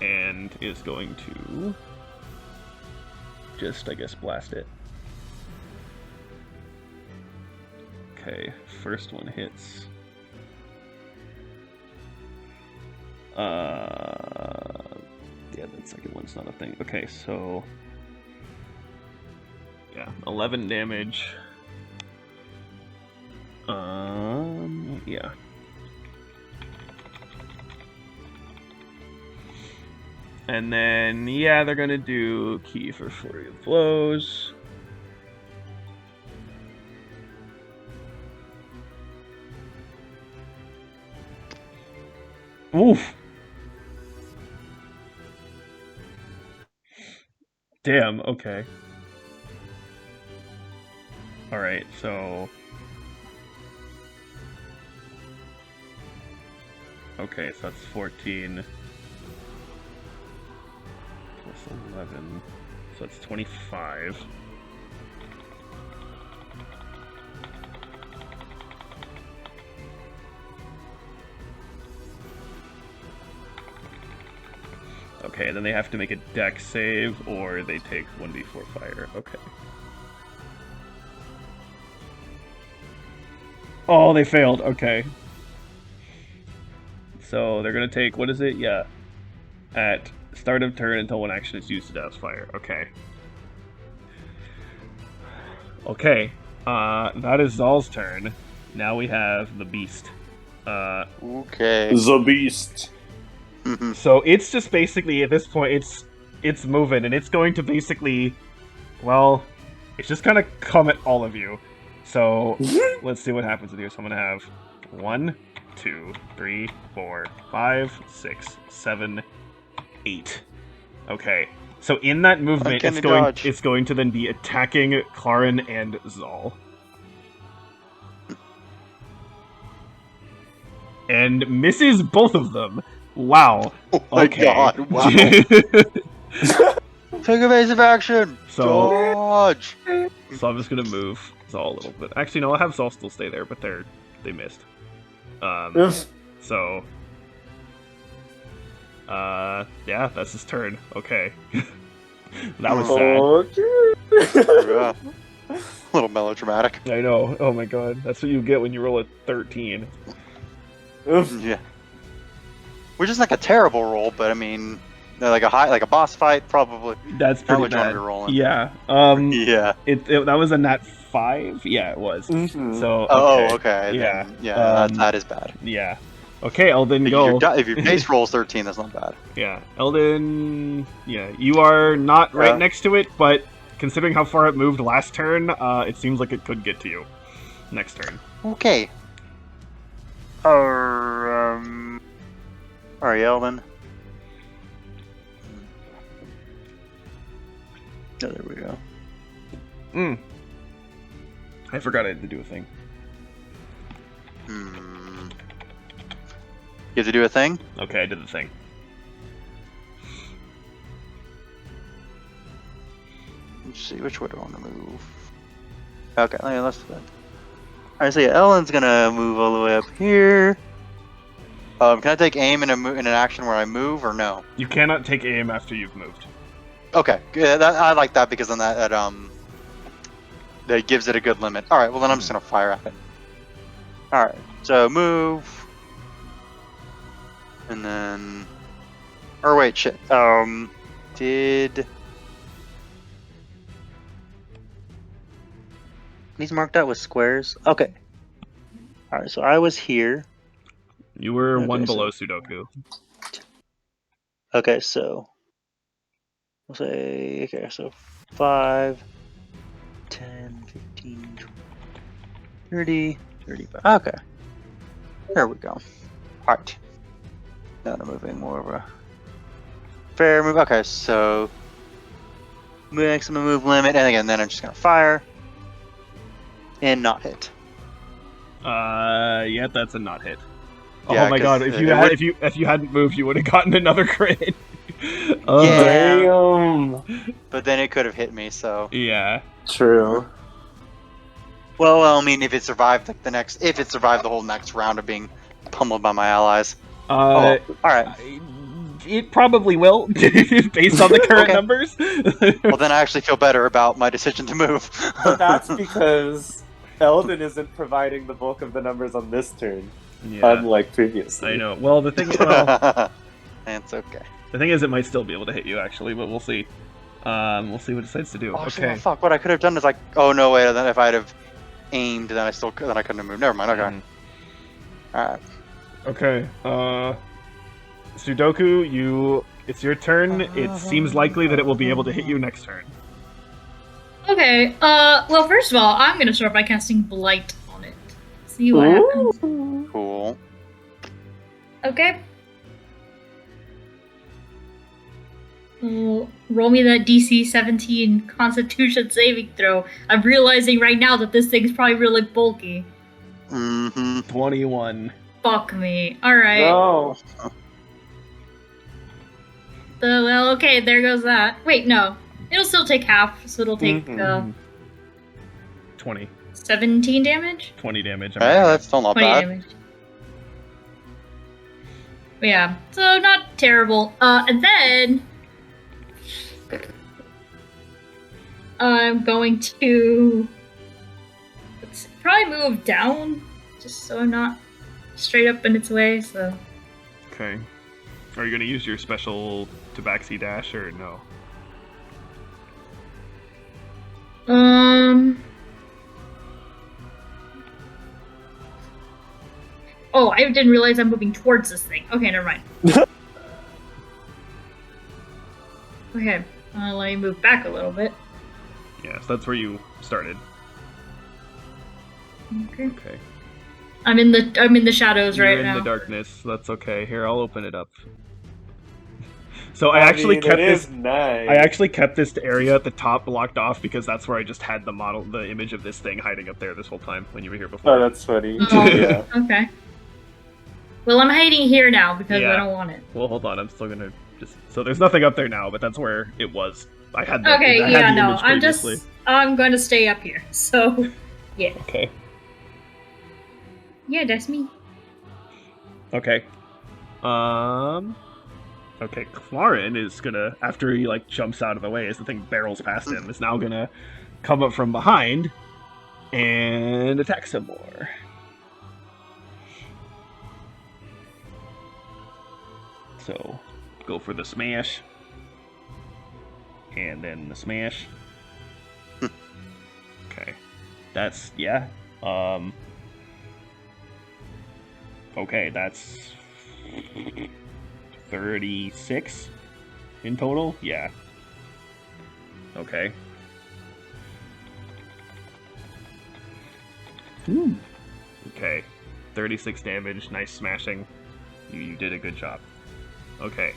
[SPEAKER 2] And is going to just, I guess, blast it. Okay, first one hits. Yeah, that second one's not a thing. Okay, so yeah, 11 damage. Yeah. And then, yeah, they're gonna do key for Flurry of Blows. Oof. Damn, okay. Alright, so... Okay, so that's 14 plus 11, so that's 25. Okay, then they have to make a dex save, or they take 1d4 fire. Okay. Oh, they failed. Okay. So they're gonna take, what is it? Yeah. At start of turn until one action is used to douse fire. Okay. Okay. That is Zal's turn. Now we have the beast.
[SPEAKER 3] Okay.
[SPEAKER 1] The beast.
[SPEAKER 2] So it's just basically, at this point, it's moving, and it's going to basically, well, it's just gonna come at all of you. So let's see what happens with you. So I'm gonna have 1, 2, 3, 4, 5, 6, 7, 8. Okay. So in that movement, it's going to then be attacking Karin and Zal. And misses both of them. Wow.
[SPEAKER 3] Oh my god, wow. Take evasive action!
[SPEAKER 2] So,
[SPEAKER 3] Dodge!
[SPEAKER 2] So I'm just gonna move Zal a little bit. Actually, no, I'll have Zal still stay there, but they missed. So... yeah, that's his turn. Okay. That was sad.
[SPEAKER 3] Yeah. A little melodramatic.
[SPEAKER 2] I know. Oh my god. That's what you get when you roll a 13.
[SPEAKER 3] Yeah. Which is like a terrible roll, but I mean, like a boss fight, probably.
[SPEAKER 2] That's pretty bad.
[SPEAKER 3] You're rolling.
[SPEAKER 2] Yeah.
[SPEAKER 3] Yeah.
[SPEAKER 2] That was a nat 5? Yeah, it was.
[SPEAKER 1] Mm-hmm.
[SPEAKER 2] So, okay.
[SPEAKER 3] Oh, okay.
[SPEAKER 2] Yeah.
[SPEAKER 3] Then, yeah, that is bad.
[SPEAKER 2] Yeah. Okay, Eldon, go.
[SPEAKER 3] If your base rolls 13, that's not bad.
[SPEAKER 2] Yeah. Eldon, yeah, you are not right next to it, but considering how far it moved last turn, it seems like it could get to you next turn.
[SPEAKER 3] Okay. Alright, Eldon. Oh, there we go.
[SPEAKER 2] I forgot I had to do a thing.
[SPEAKER 3] You have to do a thing?
[SPEAKER 2] Okay, I did the thing.
[SPEAKER 3] Let's see, which way do I want to move? Okay, let's do that. Alright, so yeah, Ellen's gonna move all the way up here. Can I take aim in an action where I move, or no?
[SPEAKER 2] You cannot take aim after you've moved.
[SPEAKER 3] Okay, good. I like that because then that gives it a good limit. Alright, well then I'm just gonna fire at it. Alright, so move. And then... Or wait, shit. Did... These marked out with squares? Okay. Alright, so I was here.
[SPEAKER 2] You were one below Sudoku.
[SPEAKER 3] Okay, so... We'll say... Okay, so 5, 10, 15, 20, 30, 35. Okay. There we go. Alright. Now I'm moving more of a fair move. Okay, so maximum move limit, and again, then I'm just gonna fire and not hit.
[SPEAKER 2] Yeah, that's a not hit.
[SPEAKER 3] Yeah,
[SPEAKER 2] oh my god! If you hadn't moved, you would have gotten another crit.
[SPEAKER 3] Damn. But then it could have hit me. So
[SPEAKER 2] yeah,
[SPEAKER 1] true.
[SPEAKER 3] Well, I mean, if it survived the whole next round of being pummeled by my allies. All right.
[SPEAKER 2] It probably will, based on the current numbers.
[SPEAKER 3] Well, then I actually feel better about my decision to move.
[SPEAKER 1] But that's because Eldon isn't providing the bulk of the numbers on this turn, unlike previously.
[SPEAKER 2] I know. Well, the thing is,
[SPEAKER 3] it's okay.
[SPEAKER 2] The thing is, it might still be able to hit you, actually, but we'll see. We'll see what it decides to do.
[SPEAKER 3] Okay. Oh, fuck! What I could have done is like, oh no, wait. Then if I'd have aimed, then I couldn't have moved. Never mind. Okay. All right.
[SPEAKER 2] Okay, Sudoku, it's your turn. It seems likely that it will be able to hit you next turn.
[SPEAKER 4] Okay, well, first of all, I'm gonna start by casting Blight on it. See what happens.
[SPEAKER 3] Cool.
[SPEAKER 4] Okay. roll me that DC 17 Constitution saving throw. I'm realizing right now that this thing's probably really bulky.
[SPEAKER 2] 21.
[SPEAKER 4] Fuck me. Alright.
[SPEAKER 1] No.
[SPEAKER 4] Well, okay, there goes that. Wait, no. It'll still take half, so it'll take
[SPEAKER 2] 20.
[SPEAKER 4] 17 damage?
[SPEAKER 2] 20 damage.
[SPEAKER 3] Yeah, that's still not
[SPEAKER 4] 20
[SPEAKER 3] bad.
[SPEAKER 4] damage. Yeah, so not terrible. And then I'm going to probably move down, just so I'm not straight up in its way. So
[SPEAKER 2] Okay. Are you going to use your special Tabaxi dash or no?
[SPEAKER 4] Oh, I didn't realize I'm moving towards this thing. Okay, never mind. Okay, let me move back a little bit.
[SPEAKER 2] Yes, that's where you started.
[SPEAKER 4] Okay.
[SPEAKER 2] Okay.
[SPEAKER 4] I'm in the shadows
[SPEAKER 2] You're
[SPEAKER 4] right
[SPEAKER 2] in
[SPEAKER 4] now.
[SPEAKER 2] the darkness. That's okay. Here, I'll open it up. So I actually kept
[SPEAKER 1] it
[SPEAKER 2] this.
[SPEAKER 1] is nice.
[SPEAKER 2] I actually kept this area at the top blocked off because that's where I just had the image of this thing hiding up there this whole time when you were here before.
[SPEAKER 1] Oh, that's funny.
[SPEAKER 4] Oh,
[SPEAKER 1] Yeah.
[SPEAKER 4] okay. Well, I'm hiding here now because
[SPEAKER 2] Yeah.
[SPEAKER 4] I don't want it.
[SPEAKER 2] Well, hold on. I'm still gonna just. So there's nothing up there now, but that's where it was. I had the.
[SPEAKER 4] Okay,
[SPEAKER 2] I had
[SPEAKER 4] yeah,
[SPEAKER 2] the
[SPEAKER 4] no,
[SPEAKER 2] image
[SPEAKER 4] I'm
[SPEAKER 2] previously.
[SPEAKER 4] I'm going to stay up here. So, yeah.
[SPEAKER 2] Okay.
[SPEAKER 4] Yeah, that's me.
[SPEAKER 2] Okay. Okay, Clarin is gonna, after he like jumps out of the way as the thing barrels past him, is now gonna come up from behind and attack some more. So, go for the smash. And then the smash. Okay. That's, yeah. Okay, that's 36 in total? Yeah. Okay. Okay. 36 damage, nice smashing. You did a good job. Okay.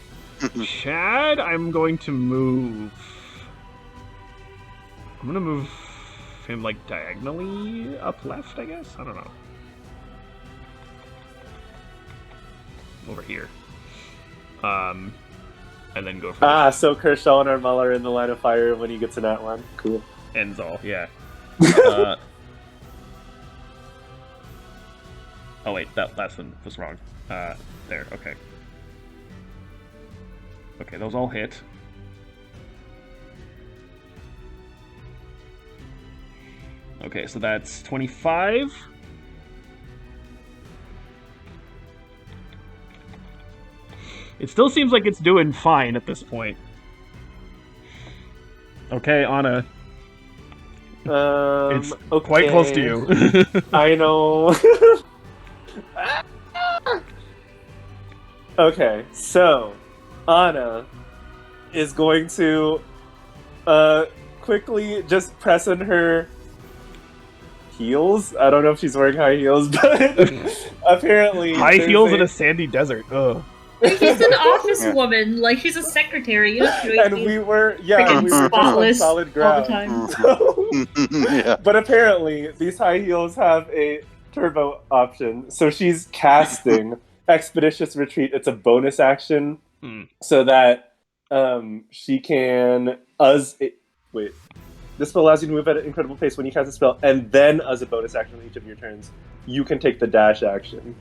[SPEAKER 2] Chad, I'm going to move... I'm gonna move him, like, diagonally up left, I guess? I don't know. Over here. And then go for
[SPEAKER 1] So Kershaw and Armella are in the line of fire when he gets in that one. Cool.
[SPEAKER 2] Enzal, yeah. Oh wait, that last one was wrong. There, okay. Okay, those all hit. Okay, so that's 25. It still seems like it's doing fine at this point. Okay, Anna. It's
[SPEAKER 1] okay.
[SPEAKER 2] quite close to you.
[SPEAKER 1] I know. Okay, so Anna is going to quickly just press in her heels. I don't know if she's wearing high heels, but apparently
[SPEAKER 2] High
[SPEAKER 1] there's
[SPEAKER 2] heels in a sandy desert. Ugh.
[SPEAKER 4] She's an office woman, like she's a secretary. You know,
[SPEAKER 1] and we were
[SPEAKER 4] freaking
[SPEAKER 1] we were just on
[SPEAKER 4] spotless
[SPEAKER 1] solid
[SPEAKER 4] all
[SPEAKER 1] ground.
[SPEAKER 4] the time.
[SPEAKER 1] So,
[SPEAKER 3] Yeah.
[SPEAKER 1] but apparently these high heels have a turbo option, so she's casting Expeditious Retreat. It's a bonus action, so that she can wait. This spell allows you to move at an incredible pace when you cast a spell, and then as a bonus action on each of your turns, you can take the dash action.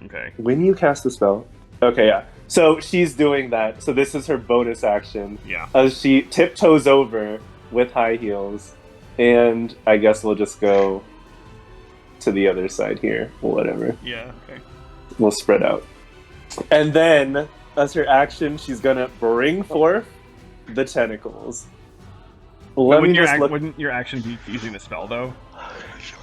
[SPEAKER 2] Okay.
[SPEAKER 1] When you cast the spell. Okay, yeah. So she's doing that. So this is her bonus action.
[SPEAKER 2] Yeah.
[SPEAKER 1] As she tiptoes over with high heels. And I guess we'll just go to the other side here. Whatever.
[SPEAKER 2] Yeah, okay.
[SPEAKER 1] We'll spread out. And then, as her action, she's gonna bring forth the tentacles.
[SPEAKER 2] Wouldn't your action be using the spell, though?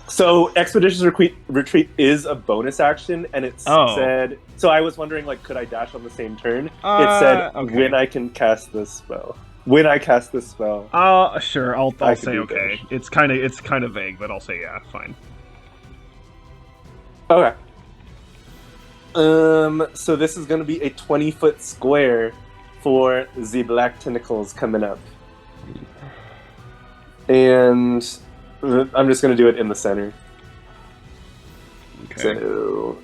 [SPEAKER 1] So, Expeditious Retreat is a bonus action, and it said... So I was wondering, like, could I dash on the same turn? It said,
[SPEAKER 2] okay.
[SPEAKER 1] when I can cast this spell. When I cast this spell.
[SPEAKER 2] Sure, I'll
[SPEAKER 1] I
[SPEAKER 2] say
[SPEAKER 1] can do
[SPEAKER 2] okay.
[SPEAKER 1] dash.
[SPEAKER 2] It's kind of vague, but I'll say yeah, fine.
[SPEAKER 1] Okay. So this is going to be a 20-foot square for the black tentacles coming up. And I'm just going to do it in the center.
[SPEAKER 2] Okay.
[SPEAKER 1] So,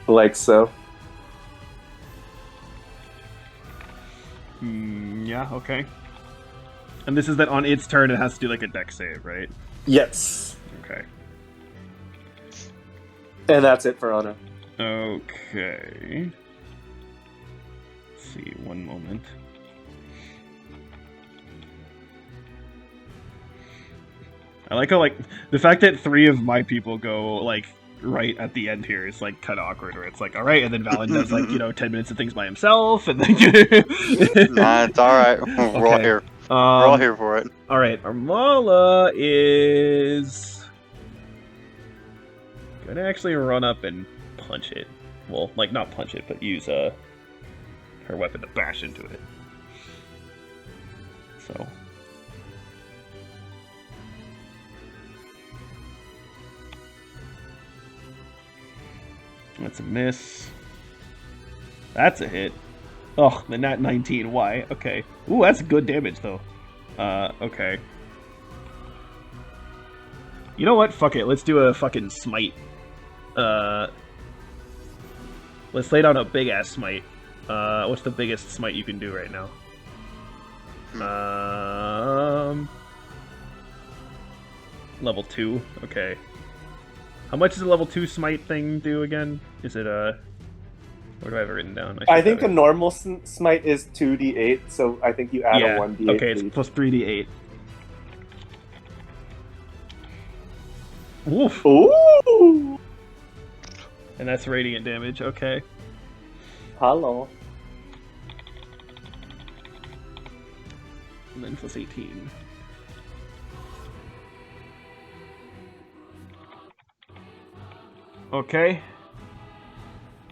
[SPEAKER 1] like so.
[SPEAKER 2] Yeah, okay. And this is that on its turn it has to do like a deck save, right?
[SPEAKER 1] Yes.
[SPEAKER 2] Okay.
[SPEAKER 1] And that's it for Anna.
[SPEAKER 2] Okay. Let's see, one moment. I like how, like, the fact that 3 of my people go, like, right at the end here is, like, kind of awkward, where it's like, alright, and then Valon does, like, 10 minutes of things by himself, and then...
[SPEAKER 3] Nah, it's alright. We're all here. We're all here for it.
[SPEAKER 2] Alright, Armala is... gonna actually run up and punch it. Well, like, not punch it, but use, her weapon to bash into it. So... that's a miss. That's a hit. Oh, the nat 19. Why? Okay. Ooh, that's good damage, though. Okay. You know what? Fuck it. Let's do a fucking smite. Let's lay down a big-ass smite. What's the biggest smite you can do right now? Level 2. Okay. How much does a level 2 smite thing do again? Is it where do I have it written down?
[SPEAKER 1] I think a normal smite is 2d8, so I think you add a 1d8.
[SPEAKER 2] Okay, it's plus 3d8. Woof!
[SPEAKER 1] Ooh!
[SPEAKER 2] And that's radiant damage, okay.
[SPEAKER 1] Hello.
[SPEAKER 2] And then plus 18. Okay.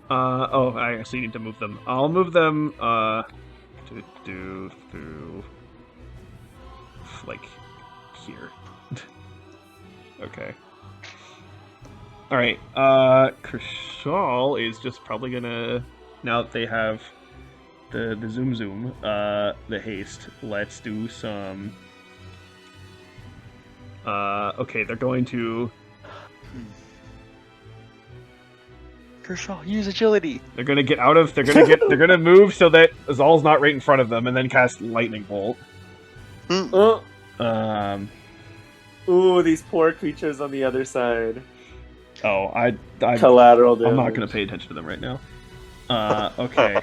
[SPEAKER 2] Oh, I actually need to move them. I'll move them, through, like, here. Okay. Alright, Kershal is just probably gonna, now that they have the zoom, the haste, let's do some, okay, they're going to...
[SPEAKER 3] Kershaw, use agility.
[SPEAKER 2] They're gonna get out of. They're gonna move so that Zal's not right in front of them, and then cast lightning bolt.
[SPEAKER 1] Ooh, these poor creatures on the other side.
[SPEAKER 2] Oh, I
[SPEAKER 1] collateral damage.
[SPEAKER 2] I'm not gonna pay attention to them right now. Okay.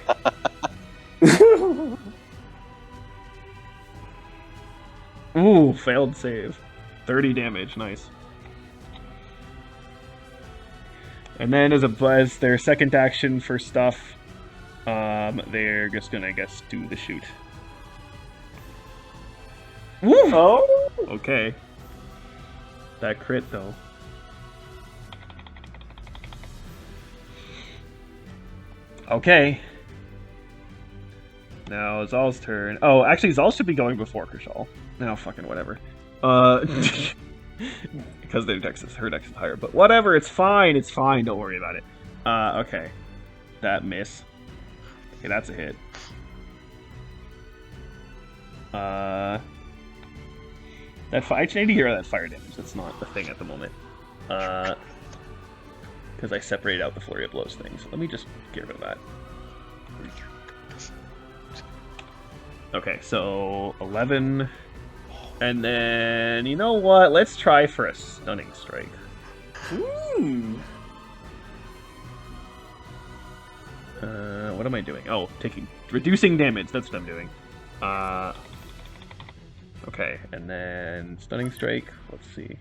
[SPEAKER 2] Ooh, failed save. 30 damage. Nice. And then as their second action for stuff, they're just gonna, I guess, do the shoot. Woo!
[SPEAKER 1] Oh!
[SPEAKER 2] Okay. That crit, though. Okay. Now Zal's turn. Oh, actually, Zal should be going before Kershal. No, fucking whatever. Because her dex is higher, but whatever, it's fine, don't worry about it. Okay. That miss. Okay, that's a hit. I actually need to hear that fire damage, that's not a thing at the moment. Because I separated out the flurry of blows thing, so let me just get rid of that. Okay, so 11... and then, you know what? Let's try for a stunning strike. What am I doing? Oh, reducing damage. That's what I'm doing. Okay, and then stunning strike. Let's see.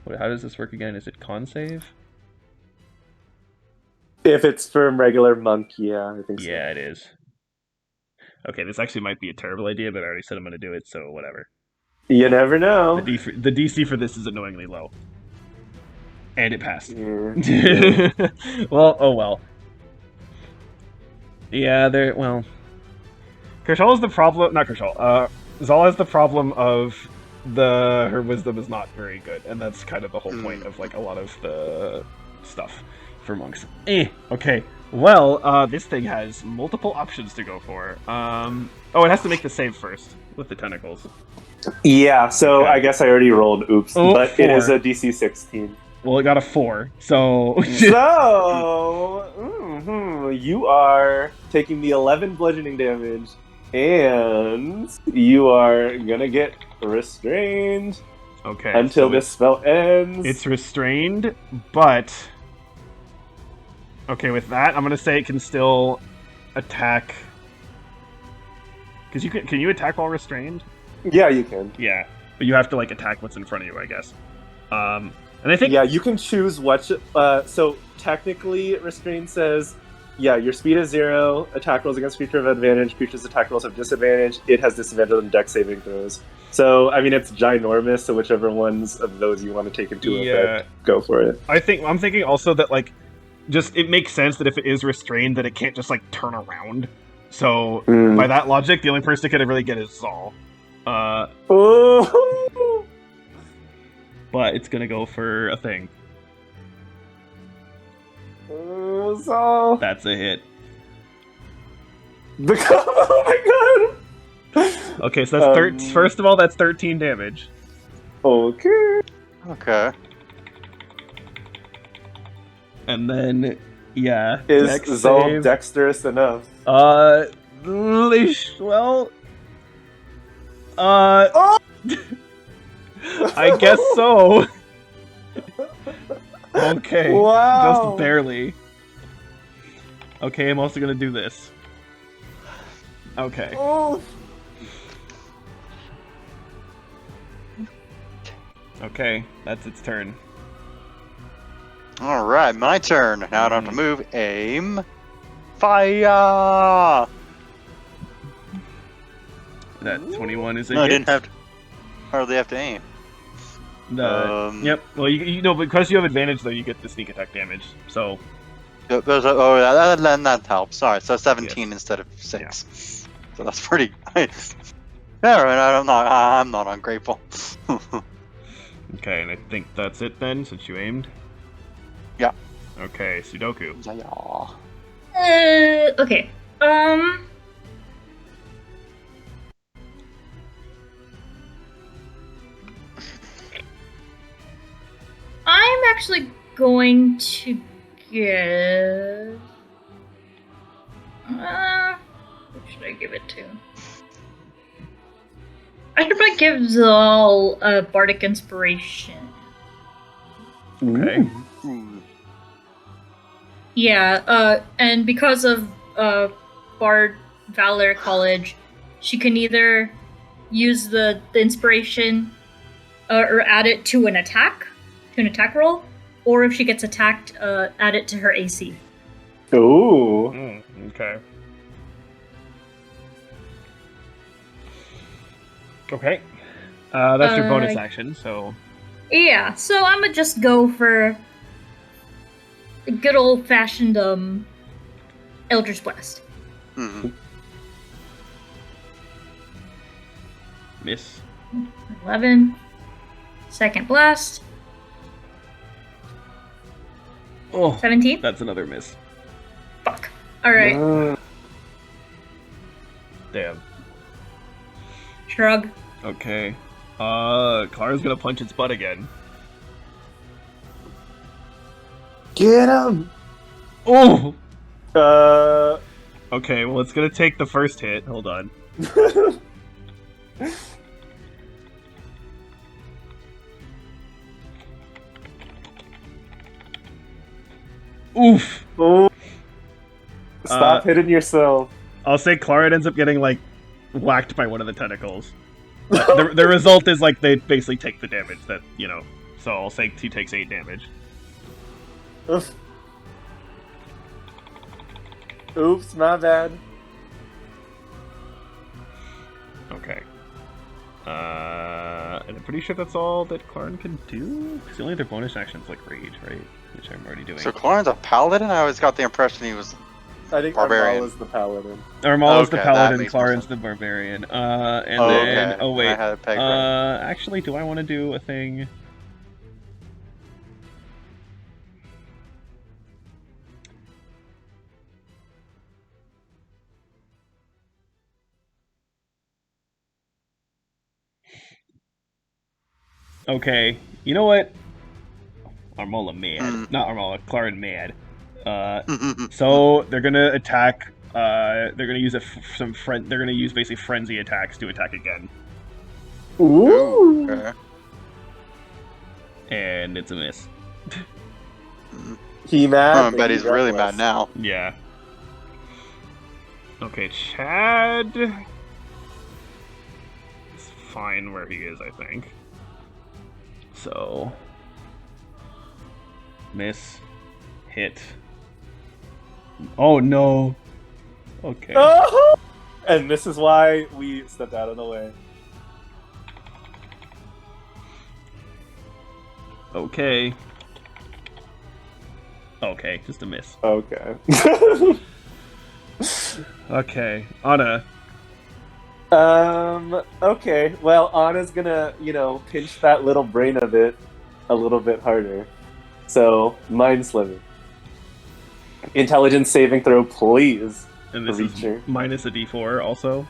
[SPEAKER 2] How does this work again? Is it con save?
[SPEAKER 1] If it's from regular monk, yeah, I think so.
[SPEAKER 2] Yeah, it is. Okay, this actually might be a terrible idea, but I already said I'm going to do it, so whatever.
[SPEAKER 1] You never know.
[SPEAKER 2] The DC for this is annoyingly low. And it passed.
[SPEAKER 1] Yeah.
[SPEAKER 2] Well, oh well. Yeah, well... Kershal is the problem... Not Kershal. Zal has the problem of her wisdom is not very good, and that's kind of the whole point of, like, a lot of the stuff for monks. Okay. Well, this thing has multiple options to go for. Oh, it has to make the save first with the tentacles.
[SPEAKER 1] Yeah, so
[SPEAKER 2] Okay.
[SPEAKER 1] I guess I already rolled. Oops,
[SPEAKER 2] Oh,
[SPEAKER 1] but it is
[SPEAKER 2] 4.
[SPEAKER 1] a DC 16.
[SPEAKER 2] Well, it got a 4, so...
[SPEAKER 1] So you are taking the 11 bludgeoning damage, and you are gonna get restrained
[SPEAKER 2] Okay,
[SPEAKER 1] until
[SPEAKER 2] so
[SPEAKER 1] this spell ends.
[SPEAKER 2] it's restrained, but... Okay, with that, I'm gonna say it can still attack... Because can you attack while restrained?
[SPEAKER 1] Yeah, you can.
[SPEAKER 2] Yeah, but you have to, like, attack what's in front of you, I guess. And I think...
[SPEAKER 1] Yeah, you can choose what. So technically, restraint says, yeah, your speed is 0. Attack rolls against creature have advantage. Creatures' attack rolls have disadvantage. It has disadvantage on dex saving throws. So I mean, it's ginormous. So whichever ones of those you want to take into effect, go for it.
[SPEAKER 2] I'm thinking also that, like, just it makes sense that if it is restrained, that it can't just, like, turn around. So by that logic, the only person that could really get is Zal.
[SPEAKER 1] Oh.
[SPEAKER 2] But it's gonna go for a thing.
[SPEAKER 1] So
[SPEAKER 2] That's a hit.
[SPEAKER 1] oh my god.
[SPEAKER 2] Okay, so that's first of all, that's 13 damage.
[SPEAKER 1] Okay.
[SPEAKER 3] Okay.
[SPEAKER 2] And then, yeah.
[SPEAKER 1] Is
[SPEAKER 2] dex
[SPEAKER 1] Zal
[SPEAKER 2] save.
[SPEAKER 1] dexterous enough?
[SPEAKER 2] Well...
[SPEAKER 1] Oh!
[SPEAKER 2] I guess so. Okay.
[SPEAKER 1] Wow.
[SPEAKER 2] Just barely. Okay, I'm also gonna do this. Okay.
[SPEAKER 1] Oh.
[SPEAKER 2] Okay, that's its turn.
[SPEAKER 3] Alright, my turn. Now I don't have to move. Aim. Fire!
[SPEAKER 2] That 21 is a
[SPEAKER 3] No,
[SPEAKER 2] hit.
[SPEAKER 3] I didn't have to. Hardly have to aim.
[SPEAKER 2] Yep. Well, you know, because you have advantage, though, you get the sneak attack damage. So.
[SPEAKER 3] That helps. Sorry, so 17 instead of 6. Yeah. So that's pretty nice. Yeah, right. I'm not ungrateful.
[SPEAKER 2] Okay, and I think that's it then, since you aimed.
[SPEAKER 3] Yeah.
[SPEAKER 2] Okay, Sudoku.
[SPEAKER 3] Yeah.
[SPEAKER 4] Okay. I'm actually going to get. Who should I give it to? I should probably give Zal a bardic inspiration.
[SPEAKER 2] Okay.
[SPEAKER 4] Yeah, and because of Bard Valor College, she can either use the inspiration or add it to an attack roll, or if she gets attacked, add it to her AC.
[SPEAKER 1] Ooh.
[SPEAKER 2] Okay. Okay. That's your bonus action, so...
[SPEAKER 4] Yeah, so I'm gonna just go for a good old-fashioned, Eldritch Blast.
[SPEAKER 3] Mm-hmm.
[SPEAKER 2] Miss.
[SPEAKER 4] 11. Second blast.
[SPEAKER 2] Oh,
[SPEAKER 4] 17?
[SPEAKER 2] that's another miss.
[SPEAKER 4] Fuck. Alright.
[SPEAKER 2] Damn.
[SPEAKER 4] Shrug.
[SPEAKER 2] Okay. Clara's gonna punch its butt again.
[SPEAKER 1] Get him!
[SPEAKER 2] Oh! Okay, well, it's gonna take the first hit. Hold on. Oof!
[SPEAKER 1] Oh. Stop hitting yourself.
[SPEAKER 2] I'll say Clara ends up getting, like, whacked by one of the tentacles. But the result is, like, they basically take the damage that, you know. So I'll say he takes 8 damage.
[SPEAKER 1] Oops, my bad.
[SPEAKER 2] Okay. And I'm pretty sure that's all that Clarn can do? Because the only other bonus action is, like, Rage, right? Which I'm already doing.
[SPEAKER 3] So Clarn's a paladin? I always got the impression he was...
[SPEAKER 1] I think
[SPEAKER 3] Barbarian.
[SPEAKER 1] Armal is the paladin.
[SPEAKER 2] Armal is the
[SPEAKER 3] Okay,
[SPEAKER 2] paladin,
[SPEAKER 3] that makes more
[SPEAKER 2] Clarn's
[SPEAKER 3] sense.
[SPEAKER 2] the barbarian. And
[SPEAKER 3] Oh,
[SPEAKER 2] then...
[SPEAKER 3] okay.
[SPEAKER 2] Oh, wait.
[SPEAKER 3] I had it pegged right.
[SPEAKER 2] Actually, do I want to do a thing? Okay, you know what? Armala mad.
[SPEAKER 3] Mm.
[SPEAKER 2] Not Armala, Clarin mad. So they're gonna attack. They're gonna use They're gonna use basically frenzy attacks to attack again,
[SPEAKER 1] Ooh.
[SPEAKER 3] Okay.
[SPEAKER 2] and it's a miss.
[SPEAKER 1] He mad.
[SPEAKER 3] I bet he's really mad now.
[SPEAKER 2] Yeah. Okay, Chad is fine where he is, I think. So, miss, hit. Oh no. Okay.
[SPEAKER 1] Oh! And this is why we stepped out of the way.
[SPEAKER 2] Okay. Okay, just a miss.
[SPEAKER 1] Okay.
[SPEAKER 2] Okay, Anna.
[SPEAKER 1] Okay. Well, Anna's gonna, pinch that little brain of it a little bit harder. So, mind sliver. Intelligence saving throw, please.
[SPEAKER 2] And this
[SPEAKER 1] Reacher.
[SPEAKER 2] is minus a d4 also.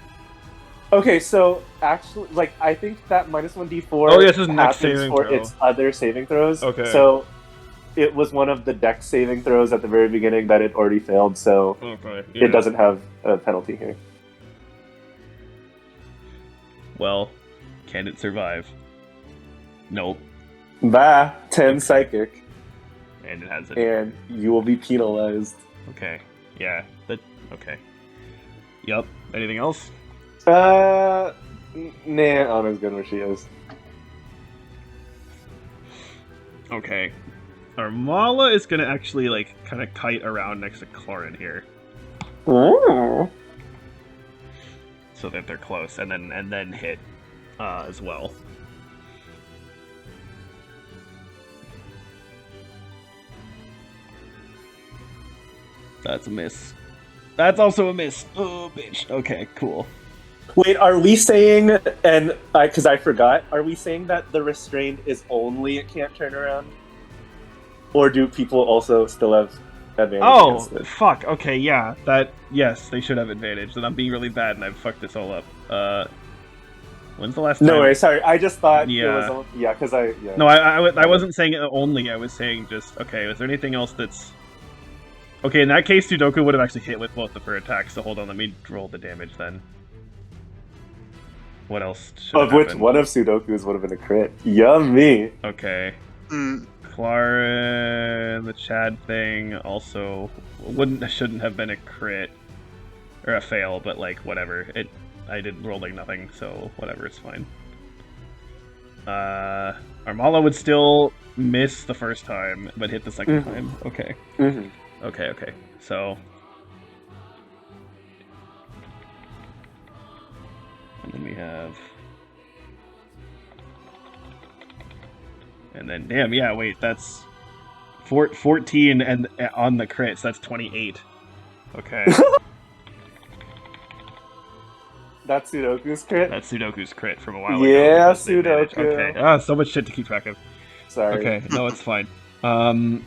[SPEAKER 1] Okay, so actually, I think that minus 1d4
[SPEAKER 2] Oh, yes, this is next
[SPEAKER 1] happens
[SPEAKER 2] saving
[SPEAKER 1] for
[SPEAKER 2] throw.
[SPEAKER 1] its other saving throws.
[SPEAKER 2] Okay.
[SPEAKER 1] So it was one of the dex saving throws at the very beginning that it already failed, so
[SPEAKER 2] Okay.
[SPEAKER 1] it doesn't have a penalty here.
[SPEAKER 2] Well, can it survive? Nope.
[SPEAKER 1] Bah, 10 psychic,
[SPEAKER 2] And it has it.
[SPEAKER 1] and you will be penalized.
[SPEAKER 2] Okay. Yeah. Okay. Yup. Anything else?
[SPEAKER 1] Nah, Anna's good where she is.
[SPEAKER 2] Okay. Armala is gonna actually kind of kite around next to Clarin here,
[SPEAKER 1] Ooh.
[SPEAKER 2] so that they're close, and then hit as well. That's a miss. That's also a miss. Oh, bitch. Okay, cool.
[SPEAKER 1] Wait, are we saying, and because I forgot, are we saying that the restrained is only it can't turn around? Or do people also still have advantage
[SPEAKER 2] Oh,
[SPEAKER 1] against it?
[SPEAKER 2] fuck. Okay, yeah. Yes, they should have advantage. And I'm being really bad, and I've fucked this all up. When's the last time?
[SPEAKER 1] No worries, sorry, I just thought
[SPEAKER 2] Yeah.
[SPEAKER 1] it was, because yeah.
[SPEAKER 2] No, I wasn't saying it only. I was saying just, okay, is there anything else that's... Okay, in that case, Sudoku would have actually hit with both of her attacks, so hold on, let me roll the damage then. What else should
[SPEAKER 1] Of
[SPEAKER 2] have
[SPEAKER 1] which
[SPEAKER 2] happened?
[SPEAKER 1] one of Sudoku's would have been a crit. Yummy!
[SPEAKER 2] Okay.
[SPEAKER 3] Mm.
[SPEAKER 2] Clarin, the Chad thing also shouldn't have been a crit. Or a fail, but whatever. I did roll nothing, so whatever, it's fine. Armala would still miss the first time, but hit the second time. Okay.
[SPEAKER 1] Mm-hmm.
[SPEAKER 2] Okay. So... And then we have... And then, damn, yeah, wait, that's... 14 and on the crits, that's 28. Okay.
[SPEAKER 1] That's Sudoku's crit?
[SPEAKER 2] That's Sudoku's crit from a while ago.
[SPEAKER 1] Yeah,
[SPEAKER 2] because they managed-
[SPEAKER 1] Sudoku.
[SPEAKER 2] Okay. So much shit to keep track of.
[SPEAKER 1] Sorry.
[SPEAKER 2] Okay, no, it's fine. And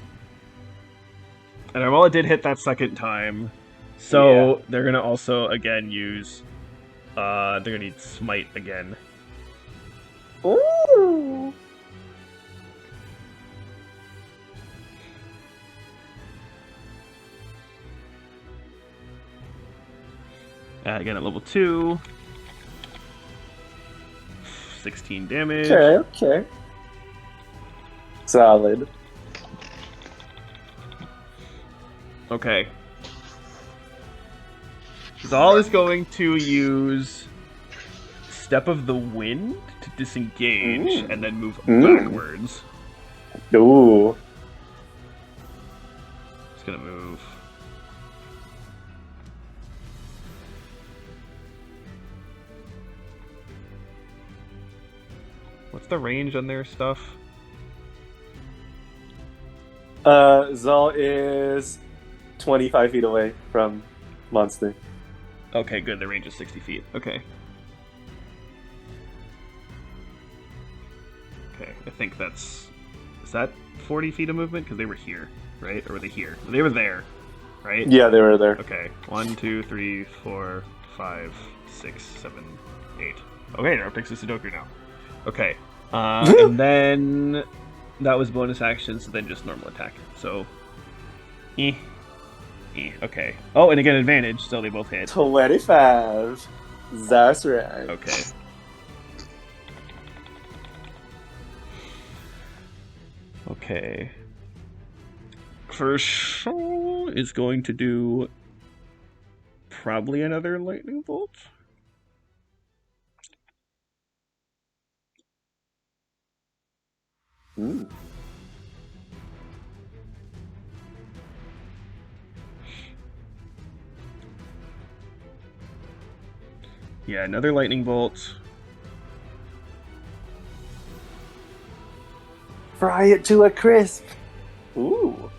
[SPEAKER 2] Armala did hit that second time, so
[SPEAKER 1] Yeah.
[SPEAKER 2] they're gonna also again use. They're gonna need smite again.
[SPEAKER 1] Ooh!
[SPEAKER 2] Again at level 2. 16 damage.
[SPEAKER 1] Okay. Solid.
[SPEAKER 2] Okay. Zal is going to use Step of the Wind to disengage and then move backwards.
[SPEAKER 1] Ooh.
[SPEAKER 2] It's gonna move. What's the range on their stuff?
[SPEAKER 1] Zal is 25 feet away from monster.
[SPEAKER 2] Okay, good. The range is 60 feet. Okay. Okay, I think that's... Is that 40 feet of movement? Because they were here, right? Or were they here? They were there, right?
[SPEAKER 1] Yeah, they were there.
[SPEAKER 2] Okay. 1, 2, 3, 4, 5, 6, 7, 8. Okay, they're up next to Sudoku now. Okay. And then that was bonus action, so then just normal attack. So, okay. Oh, and again advantage, so they both hit.
[SPEAKER 1] 25. That's right.
[SPEAKER 2] Okay. Okay. Kershaw is going to do probably another lightning bolt.
[SPEAKER 1] Ooh.
[SPEAKER 2] Yeah, another lightning bolt.
[SPEAKER 1] Fry it to a crisp. Ooh.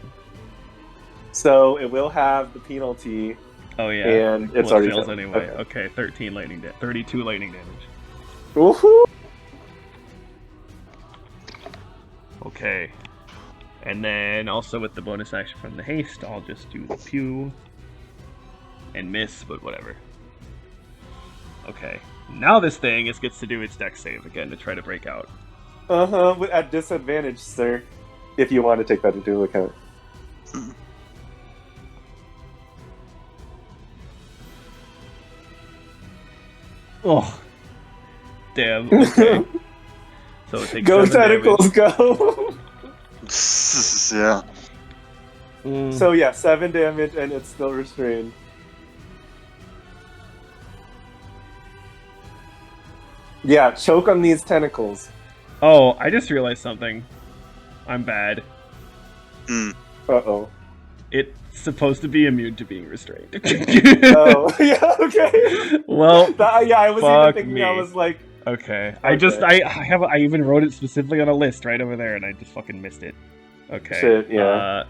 [SPEAKER 1] So it will have the penalty,
[SPEAKER 2] Oh yeah.
[SPEAKER 1] and it's
[SPEAKER 2] Well, it
[SPEAKER 1] already
[SPEAKER 2] fails
[SPEAKER 1] failed.
[SPEAKER 2] anyway. Okay, 13 lightning 32 lightning damage.
[SPEAKER 1] Woohoo!
[SPEAKER 2] Okay. And then also with the bonus action from the haste, I'll just do the pew and miss, but whatever. Okay. Now this thing gets to do its dex save again to try to break out.
[SPEAKER 1] At disadvantage, sir. If you want to take that into account.
[SPEAKER 2] Oh. Damn. Okay. So it takes
[SPEAKER 1] Go
[SPEAKER 2] 7
[SPEAKER 1] tentacles,
[SPEAKER 2] damage.
[SPEAKER 1] go!
[SPEAKER 3] Yeah.
[SPEAKER 1] So yeah, 7 damage, and it's still restrained. Yeah, choke on these tentacles.
[SPEAKER 2] Oh, I just realized something. I'm bad.
[SPEAKER 1] Uh-oh.
[SPEAKER 2] It's supposed to be immune to being restrained.
[SPEAKER 1] Oh, yeah, okay.
[SPEAKER 2] Well,
[SPEAKER 1] Yeah, I was even
[SPEAKER 2] fuck
[SPEAKER 1] thinking,
[SPEAKER 2] me.
[SPEAKER 1] I was like,
[SPEAKER 2] Okay.
[SPEAKER 1] Okay.
[SPEAKER 2] I even wrote it specifically on a list right over there, and I just fucking missed it. Okay.
[SPEAKER 1] Shit, yeah.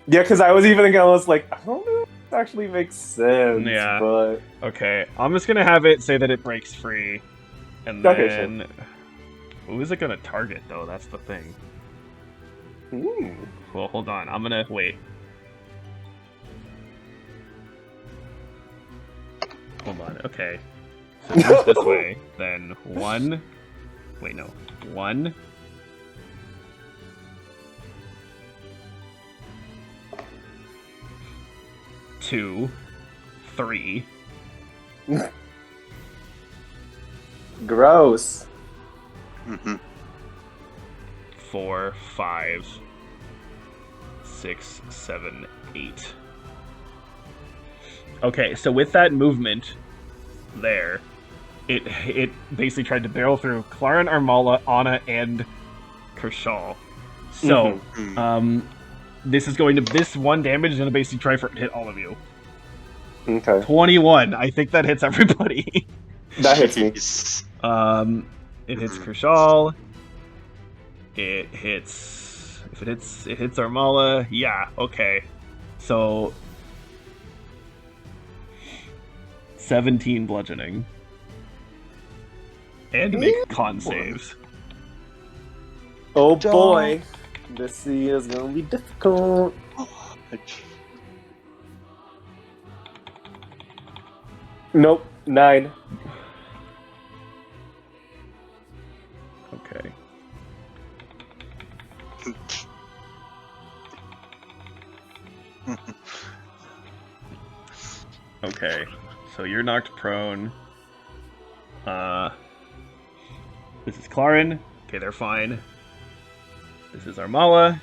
[SPEAKER 1] Yeah, because I was even thinking, I was like, I don't know if this actually makes sense,
[SPEAKER 2] Yeah.
[SPEAKER 1] but...
[SPEAKER 2] Okay. I'm just gonna have it say that it breaks free, and
[SPEAKER 1] Okay,
[SPEAKER 2] then who is it gonna target though? That's the thing. Well, hold on. I'm gonna wait. Hold on. Okay. So it moves this way. Then 1. Wait, no. 1. 2. 3.
[SPEAKER 1] Gross.
[SPEAKER 2] 4, 5, 6, 7, 8. Okay, so with that movement there, it basically tried to barrel through Clarin, Armala, Anna, and Kershaw. So, this 1 damage is gonna basically try for hit all of you.
[SPEAKER 1] Okay.
[SPEAKER 2] 21. I think that hits everybody.
[SPEAKER 1] That hits me.
[SPEAKER 2] It hits Kershaw. It hits. If it hits Armala. Yeah. Okay. So 17 bludgeoning. And make con saves.
[SPEAKER 1] Oh boy. This is gonna be difficult. Nope. 9.
[SPEAKER 2] Okay. Okay. So you're knocked prone. This is Clarin. Okay, they're fine. This is Armala.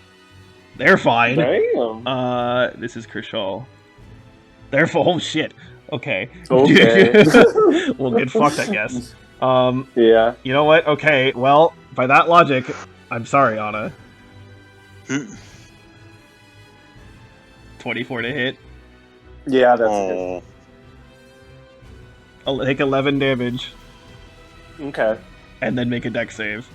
[SPEAKER 2] They're fine.
[SPEAKER 1] Damn.
[SPEAKER 2] This is Kershaw. They're oh shit. Okay.
[SPEAKER 1] Okay.
[SPEAKER 2] We'll get fucked, I guess.
[SPEAKER 1] Yeah.
[SPEAKER 2] You know what? Okay, well, by that logic, I'm sorry, Anna. 24 to hit.
[SPEAKER 1] Yeah, that's good.
[SPEAKER 2] I'll take 11 damage,
[SPEAKER 1] Okay.
[SPEAKER 2] and then make a dex save.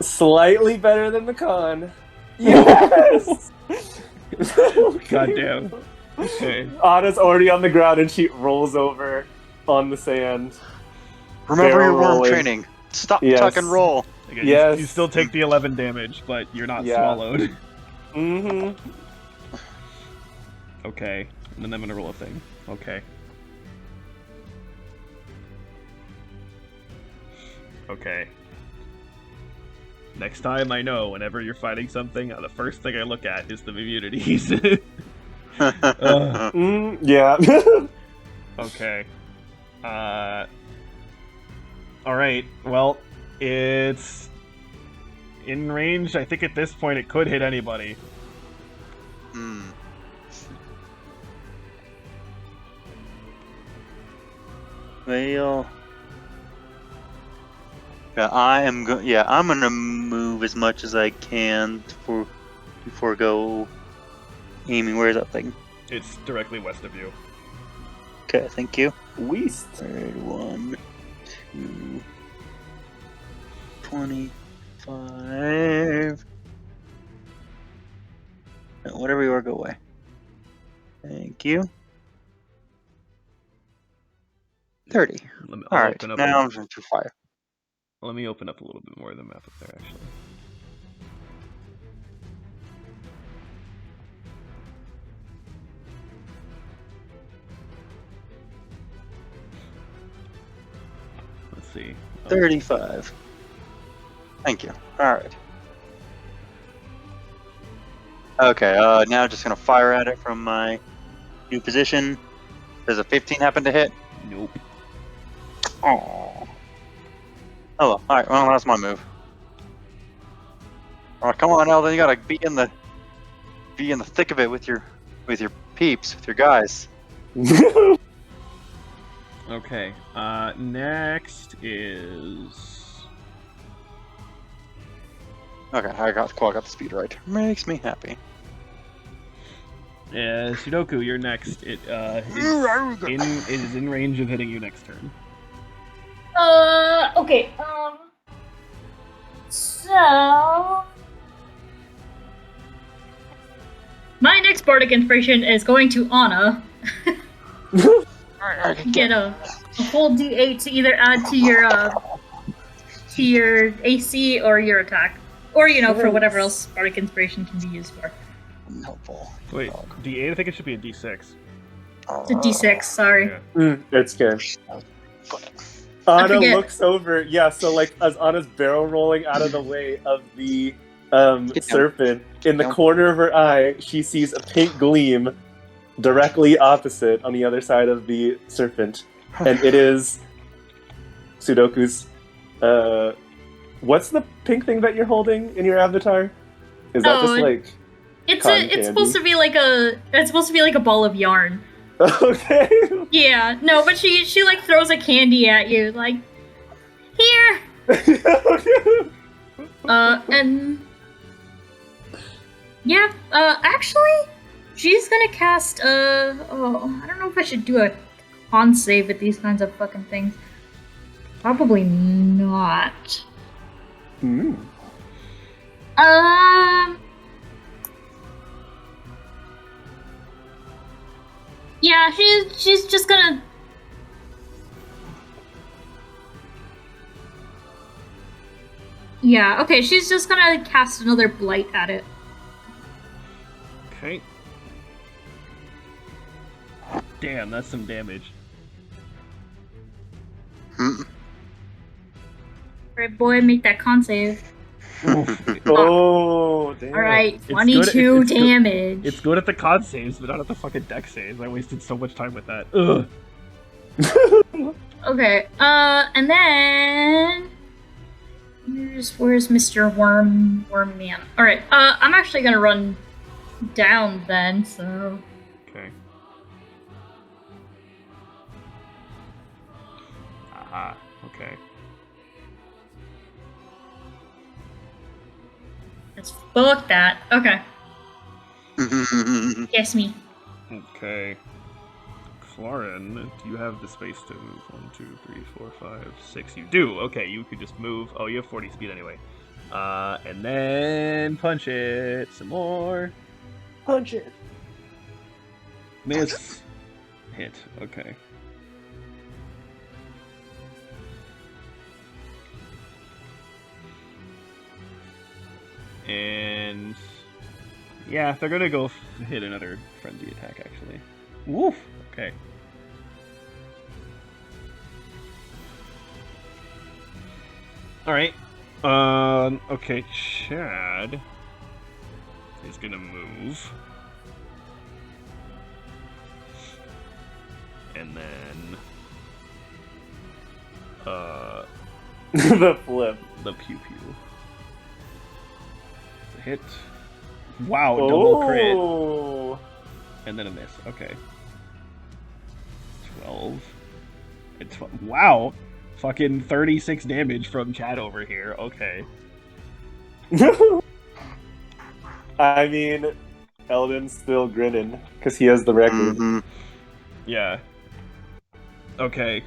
[SPEAKER 1] Slightly better than the con. Yes!
[SPEAKER 2] Goddamn. Okay.
[SPEAKER 1] Anna's already on the ground and she rolls over on the sand.
[SPEAKER 3] Remember your
[SPEAKER 1] Barrel
[SPEAKER 3] worm
[SPEAKER 1] rolling.
[SPEAKER 3] training. Stop,
[SPEAKER 1] Yes.
[SPEAKER 3] tuck, and roll.
[SPEAKER 2] Again,
[SPEAKER 1] Yes.
[SPEAKER 2] you still take the 11 damage, but you're not
[SPEAKER 1] Yeah.
[SPEAKER 2] swallowed.
[SPEAKER 1] Mm-hmm.
[SPEAKER 2] Okay, and then I'm gonna roll a thing. Okay. Okay. Next time I know, whenever you're fighting something, the first thing I look at is the immunities.
[SPEAKER 1] Yeah.
[SPEAKER 2] Okay. Alright, well, it's in range. I think at this point it could hit anybody.
[SPEAKER 3] Hmm. Well, yeah, I'm gonna move as much as I can before go aiming. Where is that thing?
[SPEAKER 2] It's directly west of you.
[SPEAKER 3] Okay, thank you.
[SPEAKER 1] Weast.
[SPEAKER 3] Alright, 1, 2, 25. Whatever you are, go away. Thank you. 30.
[SPEAKER 2] I'll
[SPEAKER 3] Alright,
[SPEAKER 2] open up
[SPEAKER 3] now I'm going to fire.
[SPEAKER 2] Let me open up a little bit more of the map up there, actually. Let's see.
[SPEAKER 3] 35. Thank you. Alright. Okay, now just gonna fire at it from my new position. Does a 15 happen to hit?
[SPEAKER 2] Nope.
[SPEAKER 3] Oh. Oh, alright, well that's my move. Alright, come on, Elden, you gotta be in the thick of it with your peeps, with your guys.
[SPEAKER 2] Okay. Next is.
[SPEAKER 3] Okay, I got the speed right. Makes me happy.
[SPEAKER 2] Yeah, Sudoku, you're next. It is in range of hitting you next turn.
[SPEAKER 4] Okay. So my next bardic inspiration is going to Anna. Get a whole D8 to either add to your AC or your attack, or for whatever else bardic inspiration can be used for.
[SPEAKER 3] Helpful.
[SPEAKER 2] Wait, D8? I think it should be a D6.
[SPEAKER 4] It's a D6. Sorry.
[SPEAKER 2] Yeah.
[SPEAKER 1] It's good. Anna looks over. Yeah, so like as Anna's barrel rolling out of the way of the serpent, in the corner of her eye, she sees a pink gleam directly opposite on the other side of the serpent, and it is Sudoku's. What's the pink thing that you're holding in your avatar? Is that just like?
[SPEAKER 4] It's supposed to be like a ball of yarn.
[SPEAKER 1] Okay.
[SPEAKER 4] Yeah, no, but she like throws a candy at you, like, here. And yeah, actually, she's gonna cast. I don't know if I should do a con save with these kinds of fucking things. Probably not. Yeah, she's just gonna. Yeah, okay, she's just gonna cast another blight at it.
[SPEAKER 2] Okay. Damn, that's some damage.
[SPEAKER 4] Alright, boy, make that con save.
[SPEAKER 1] Oh, damn.
[SPEAKER 4] Alright, 22 damage.
[SPEAKER 2] It's good at the con saves, but not at the fucking deck saves. I wasted so much time with that. Ugh.
[SPEAKER 4] Okay, and then where's Mr. Worm Man? Alright, I'm actually gonna run down then, so.
[SPEAKER 2] Okay. Aha, okay.
[SPEAKER 4] Let's fuck that. Okay. Guess me.
[SPEAKER 2] Okay. Florin, do you have the space to move? 1, 2, 3, 4, 5, 6. You do. Okay, you could just move. Oh, you have 40 speed anyway. And then punch it some more.
[SPEAKER 1] Punch it.
[SPEAKER 2] Miss. Hit. Okay. And yeah, they're gonna go hit another frenzy attack actually. Woof. Okay. All right. Okay, Chad is gonna move, and then
[SPEAKER 1] The flip.
[SPEAKER 2] the pew pew. It's a hit. Wow, double crit,
[SPEAKER 1] Oh.
[SPEAKER 2] and then a miss. Okay. 12. And wow, fucking 36 damage from Chad over here. Okay.
[SPEAKER 1] I mean, Eldon's still grinning because he has the record.
[SPEAKER 3] Mhm.
[SPEAKER 2] Yeah. Okay.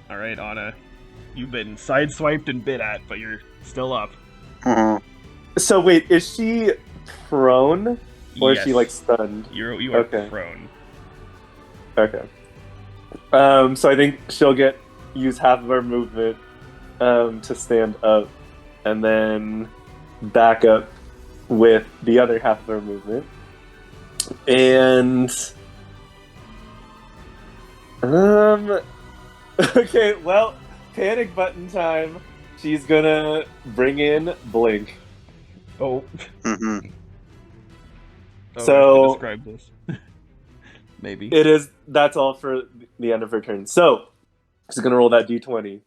[SPEAKER 2] All right, Anna. You've been sideswiped and bit at, but you're still up.
[SPEAKER 3] Mhm.
[SPEAKER 1] So wait, is she prone or is she
[SPEAKER 2] Yes.
[SPEAKER 1] like stunned?
[SPEAKER 2] You are
[SPEAKER 1] Okay.
[SPEAKER 2] prone.
[SPEAKER 1] Okay. So I think she'll use half of her movement to stand up, and then back up with the other half of her movement. And okay, well, panic button time. She's gonna bring in Blink.
[SPEAKER 2] Oh.
[SPEAKER 3] Mhm.
[SPEAKER 2] Oh,
[SPEAKER 1] So-
[SPEAKER 2] I have to describe this. Maybe.
[SPEAKER 1] That's all for the end of her turn. So she's gonna roll that d20.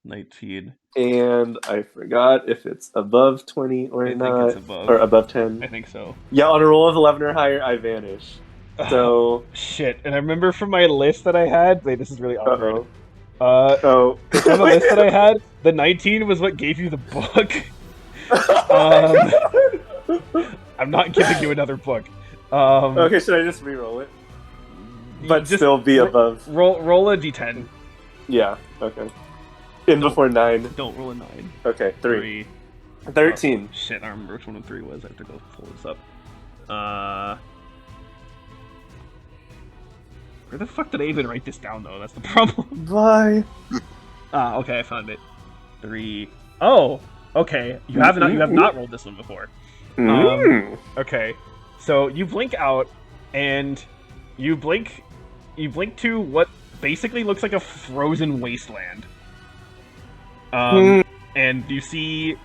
[SPEAKER 2] 19.
[SPEAKER 1] And I forgot if it's above 20 or
[SPEAKER 2] I think
[SPEAKER 1] not.
[SPEAKER 2] it's above.
[SPEAKER 1] Or above
[SPEAKER 2] I
[SPEAKER 1] 10.
[SPEAKER 2] think so.
[SPEAKER 1] Yeah, on a roll of 11 or higher, I vanish. So,
[SPEAKER 2] Shit. And I remember from my list that I had. Wait, this is really awkward.
[SPEAKER 1] uh-oh. Oh.
[SPEAKER 2] From the list that I had, the 19 was what gave you the book. I'm not giving you another book.
[SPEAKER 1] Okay, should I just re-roll it? But
[SPEAKER 2] just
[SPEAKER 1] still be above.
[SPEAKER 2] Roll a d10.
[SPEAKER 1] Yeah, okay. In before 9.
[SPEAKER 2] Don't roll a 9.
[SPEAKER 1] Okay, 3.
[SPEAKER 2] 3.
[SPEAKER 1] 13.
[SPEAKER 2] Oh, shit, I remember which one of 3 was. I have to go pull this up. Where the fuck did I even write this down, though? That's the problem.
[SPEAKER 1] Bye.
[SPEAKER 2] Okay, I found it. 3. Oh, okay. You have not rolled this one before. Okay, so you blink out, and you blink to what basically looks like a frozen wasteland. And you see,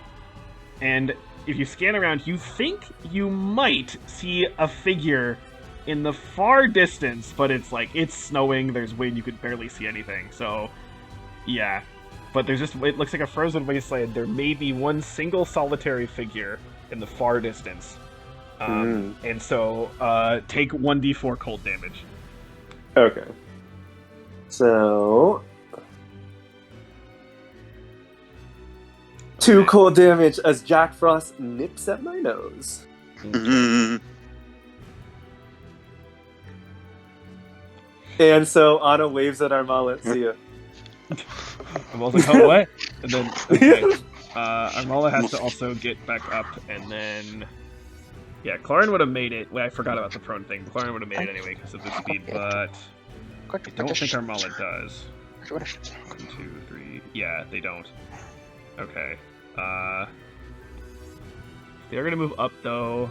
[SPEAKER 2] and if you scan around, you think you might see a figure in the far distance, but it's snowing, there's wind, you could barely see anything, so yeah. But it looks like a frozen wasteland. There may be one single solitary figure in the far distance. And so, take 1d4 cold damage.
[SPEAKER 1] Okay. So... 2 cold damage as Jack Frost nips at my nose.
[SPEAKER 3] Mhm.
[SPEAKER 1] And so Anna waves at Armala. See ya.
[SPEAKER 2] I'm also like, oh, what? And then, okay. Armala has to also get back up, and then... Yeah, Clarin would have made it. Wait, I forgot about the prone thing. Clarin would have made it anyway because of the speed, but... I don't think Armala does. 1, 2, 3... Yeah, they don't. Okay. They're gonna move up, though.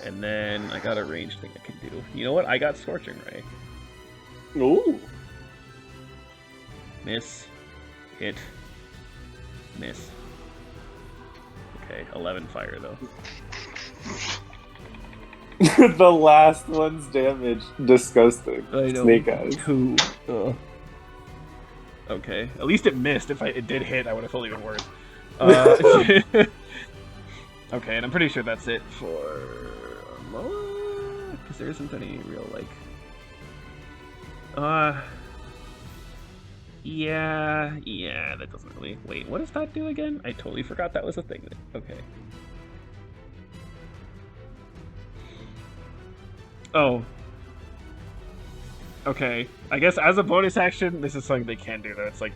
[SPEAKER 2] And then I got a range thing I can do. You know what? I got Scorching Ray.
[SPEAKER 1] Ooh.
[SPEAKER 2] Miss. Hit. Miss. Okay, 11 fire, though.
[SPEAKER 1] The last one's damage. Disgusting.
[SPEAKER 2] I know.
[SPEAKER 1] Snake eyes.
[SPEAKER 2] 2. Ugh. Okay, at least it missed. If it did hit, I would have felt even worse. Okay, and I'm pretty sure that's it for Moa, because there isn't any real, yeah, that doesn't really... Wait, what does that do again? I totally forgot that was a thing. Okay. Oh. Okay, I guess as a bonus action, this is something they can do, though. It's like,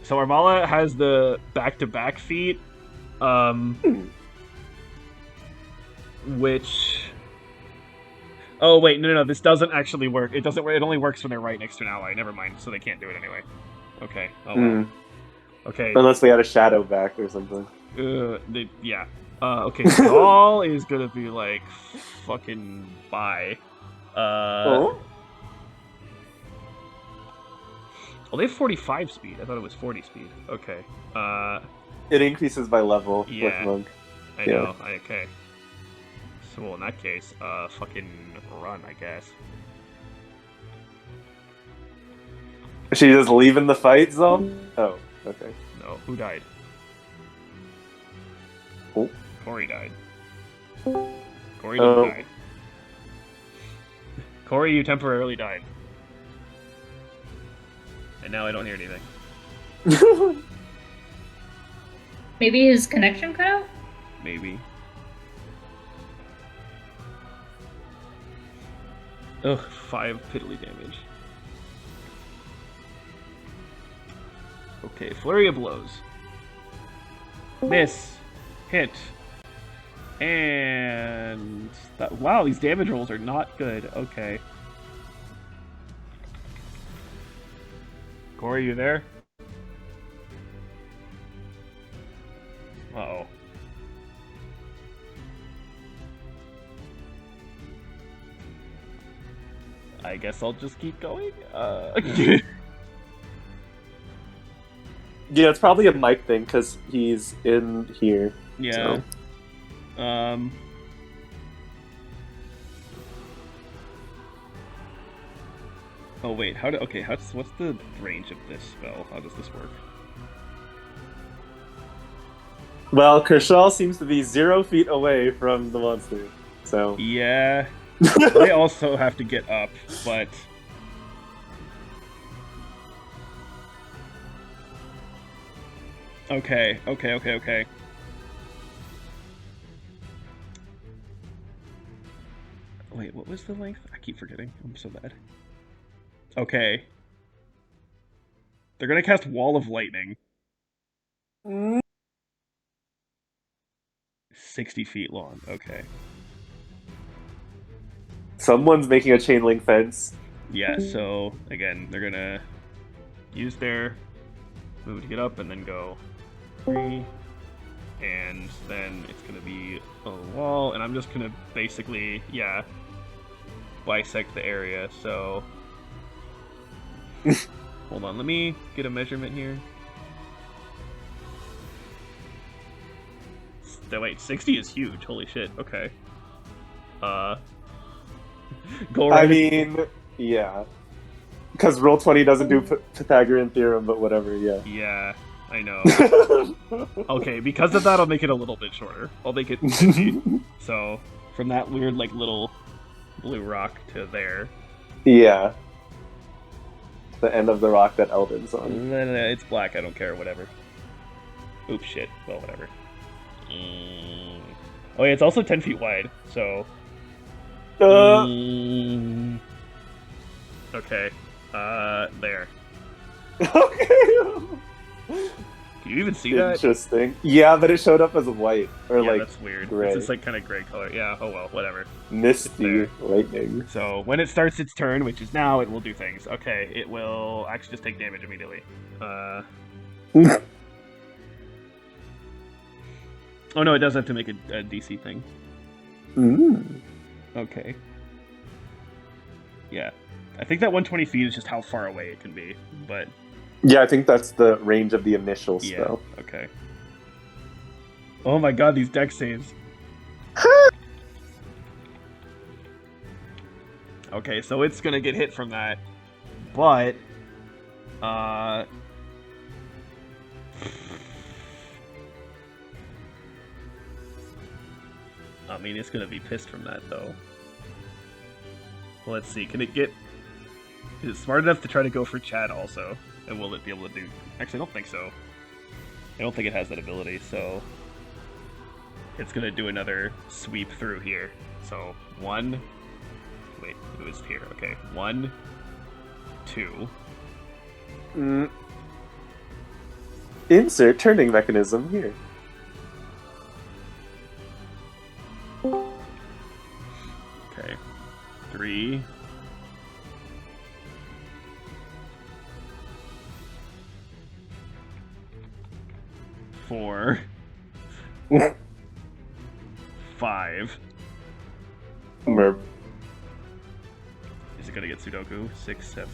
[SPEAKER 2] So Armala has the back-to-back feat, which... Oh, wait, no, this doesn't actually work. It doesn't. It only works when they're right next to an ally. Never mind, so they can't do it anyway. Okay, oh well. Okay.
[SPEAKER 1] Unless they had a shadow back or something.
[SPEAKER 2] Yeah. Okay, Saul is gonna be like, fucking bye.
[SPEAKER 1] Oh?
[SPEAKER 2] Well, they have 45 speed. I thought it was 40 speed. Okay.
[SPEAKER 1] It increases by level
[SPEAKER 2] Yeah.
[SPEAKER 1] with Monk.
[SPEAKER 2] I
[SPEAKER 1] Yeah.
[SPEAKER 2] know. Okay. So well, in that case, fucking run, I guess.
[SPEAKER 1] Is she just leaving the fight zone? Oh, okay.
[SPEAKER 2] No, who died?
[SPEAKER 1] Oh.
[SPEAKER 2] Corey died. Corey didn't die. Corey, you temporarily died. And now I don't hear anything.
[SPEAKER 4] Maybe his connection cut out?
[SPEAKER 2] Maybe. Ugh, 5 piddly damage. Okay, flurry of blows. Miss. Hit. And... wow, these damage rolls are not good. Okay. Corey, you there? Uh-oh. I guess I'll just keep going.
[SPEAKER 1] Yeah, it's probably a mic thing because he's in here.
[SPEAKER 2] Yeah.
[SPEAKER 1] So.
[SPEAKER 2] Oh wait, what's the range of this spell? How does this work?
[SPEAKER 1] Well, Kershaw seems to be 0 feet away from the monster. So.
[SPEAKER 2] Yeah. They also have to get up, but okay. Wait, what was the length? I keep forgetting. I'm so bad. Okay. They're gonna cast Wall of Lightning. 60 feet long. Okay.
[SPEAKER 1] Someone's making a chain link fence.
[SPEAKER 2] Yeah, so, again, they're gonna use their move to get up and then go 3. And then it's gonna be a wall, and I'm just gonna basically, yeah, bisect the area, so... Hold on, let me get a measurement here. Wait, 60 is huge, holy shit, okay. Go right.
[SPEAKER 1] I mean, yeah. Because Roll20 doesn't do Pythagorean theorem, but whatever, yeah.
[SPEAKER 2] Yeah, I know. Okay, because of that, I'll make it a little bit shorter. I'll make it 50. So, from that weird, like, little blue rock to there.
[SPEAKER 1] Yeah. The end of the rock that Eldon's on.
[SPEAKER 2] It's black, I don't care, whatever. Oops, shit. Well, whatever. Oh yeah, it's also 10 feet wide, so... Okay. There.
[SPEAKER 1] Okay.
[SPEAKER 2] Can you even see that?
[SPEAKER 1] Interesting. Yeah, but it showed up as white. Or
[SPEAKER 2] yeah,
[SPEAKER 1] like
[SPEAKER 2] that's weird.
[SPEAKER 1] gray.
[SPEAKER 2] It's just like kind of gray color. Yeah, oh well, whatever.
[SPEAKER 1] Misty lightning.
[SPEAKER 2] So when it starts its turn, which is now, it will do things. Okay, it will actually just take damage immediately. Oh no, it does have to make a DC thing. Okay. Yeah. I think that 120 feet is just how far away it can be, but...
[SPEAKER 1] Yeah, I think that's the range of the initial spell.
[SPEAKER 2] Yeah, okay. Oh my god, these deck saves. Okay, so it's gonna get hit from that, but... I mean, it's gonna be pissed from that, though. Well, let's see, can it get... Is it smart enough to try to go for Chad also? And will it be able to do... Actually, I don't think so. I don't think it has that ability, so... It's gonna do another sweep through here. So, 1... Wait, it was here. Okay, 1, 2...
[SPEAKER 1] Insert turning mechanism here.
[SPEAKER 2] Okay. 3... 4... 5...
[SPEAKER 1] Merp.
[SPEAKER 2] Is it gonna get Sudoku? 6, 7...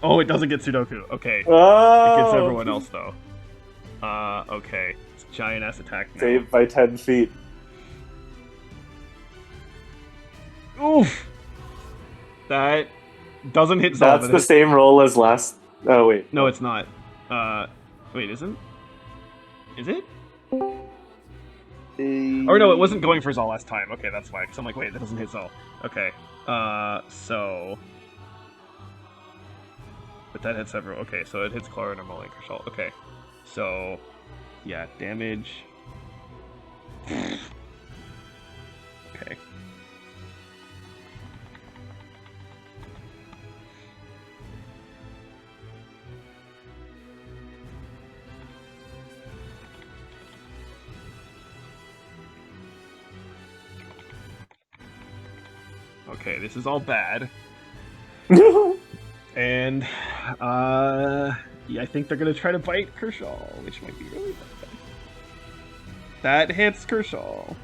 [SPEAKER 2] Oh, it doesn't get Sudoku. Okay. It
[SPEAKER 1] Oh!
[SPEAKER 2] gets everyone else, though. Okay. It's a giant-ass attack now.
[SPEAKER 1] Saved by 10 feet.
[SPEAKER 2] Oof! That doesn't hit Zal.
[SPEAKER 1] That's
[SPEAKER 2] but
[SPEAKER 1] the same roll as last... Oh, wait.
[SPEAKER 2] No, it's not. Wait, isn't? Is it? Or no, it wasn't going for Zal last time. Okay, that's why. Because I'm like, wait, that doesn't hit Zal. Okay. So... But that hits several. Okay, so it hits Clara, Normal, and Kershaw. Okay. So... Yeah, damage... Okay. Okay, this is all bad. And, yeah, I think they're gonna try to bite Kershaw, which might be really bad. That hits Kershaw.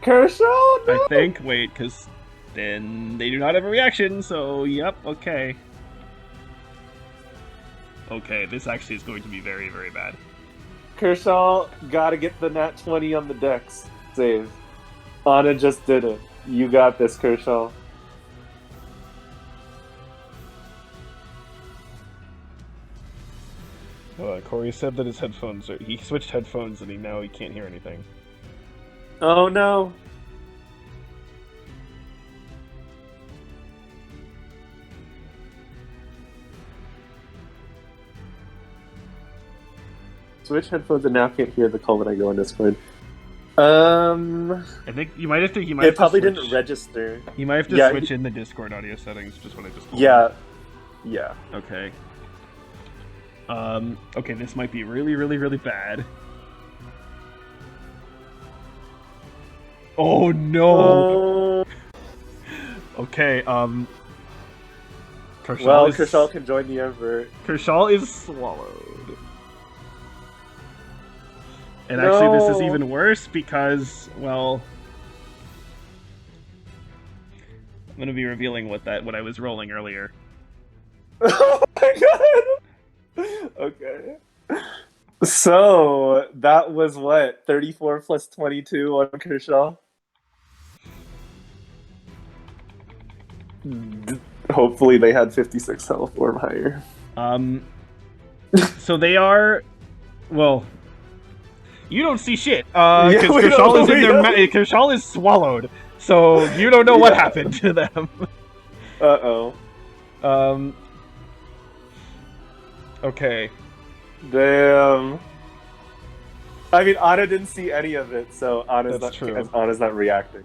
[SPEAKER 1] Kershaw, no!
[SPEAKER 2] I think. Wait, because then they do not have a reaction, so, yep, okay. Okay, this actually is going to be very, very bad.
[SPEAKER 1] Kershaw gotta get the nat 20 on the dex save. Anna just did it. You got this, Kershaw.
[SPEAKER 2] Corey said that his headphones are... He switched headphones and he can't hear anything.
[SPEAKER 1] Oh no. Switch headphones and now can't hear the call when I go on Discord.
[SPEAKER 2] I think you might have to...
[SPEAKER 1] It probably didn't register.
[SPEAKER 2] You might have to switch in the Discord audio settings, just what I just told you.
[SPEAKER 1] Yeah.
[SPEAKER 2] Okay. Okay, this might be really, really, really bad. Oh no! Okay,
[SPEAKER 1] Kershaw can join the Emperor.
[SPEAKER 2] Kershaw is swallowed. And actually, this is even worse because, well... I'm gonna be revealing what I was rolling earlier.
[SPEAKER 1] Oh my god! Okay. So, that was what? 34 plus 22 on Kershaw? Hopefully they had 56 health or higher.
[SPEAKER 2] So they are... Well... You don't see shit, because Kershaw is in their Kershaw is swallowed, so you don't know what happened to them.
[SPEAKER 1] Uh-oh.
[SPEAKER 2] Okay.
[SPEAKER 1] Damn. I mean, Anna didn't see any of it, so Anna's not reacting.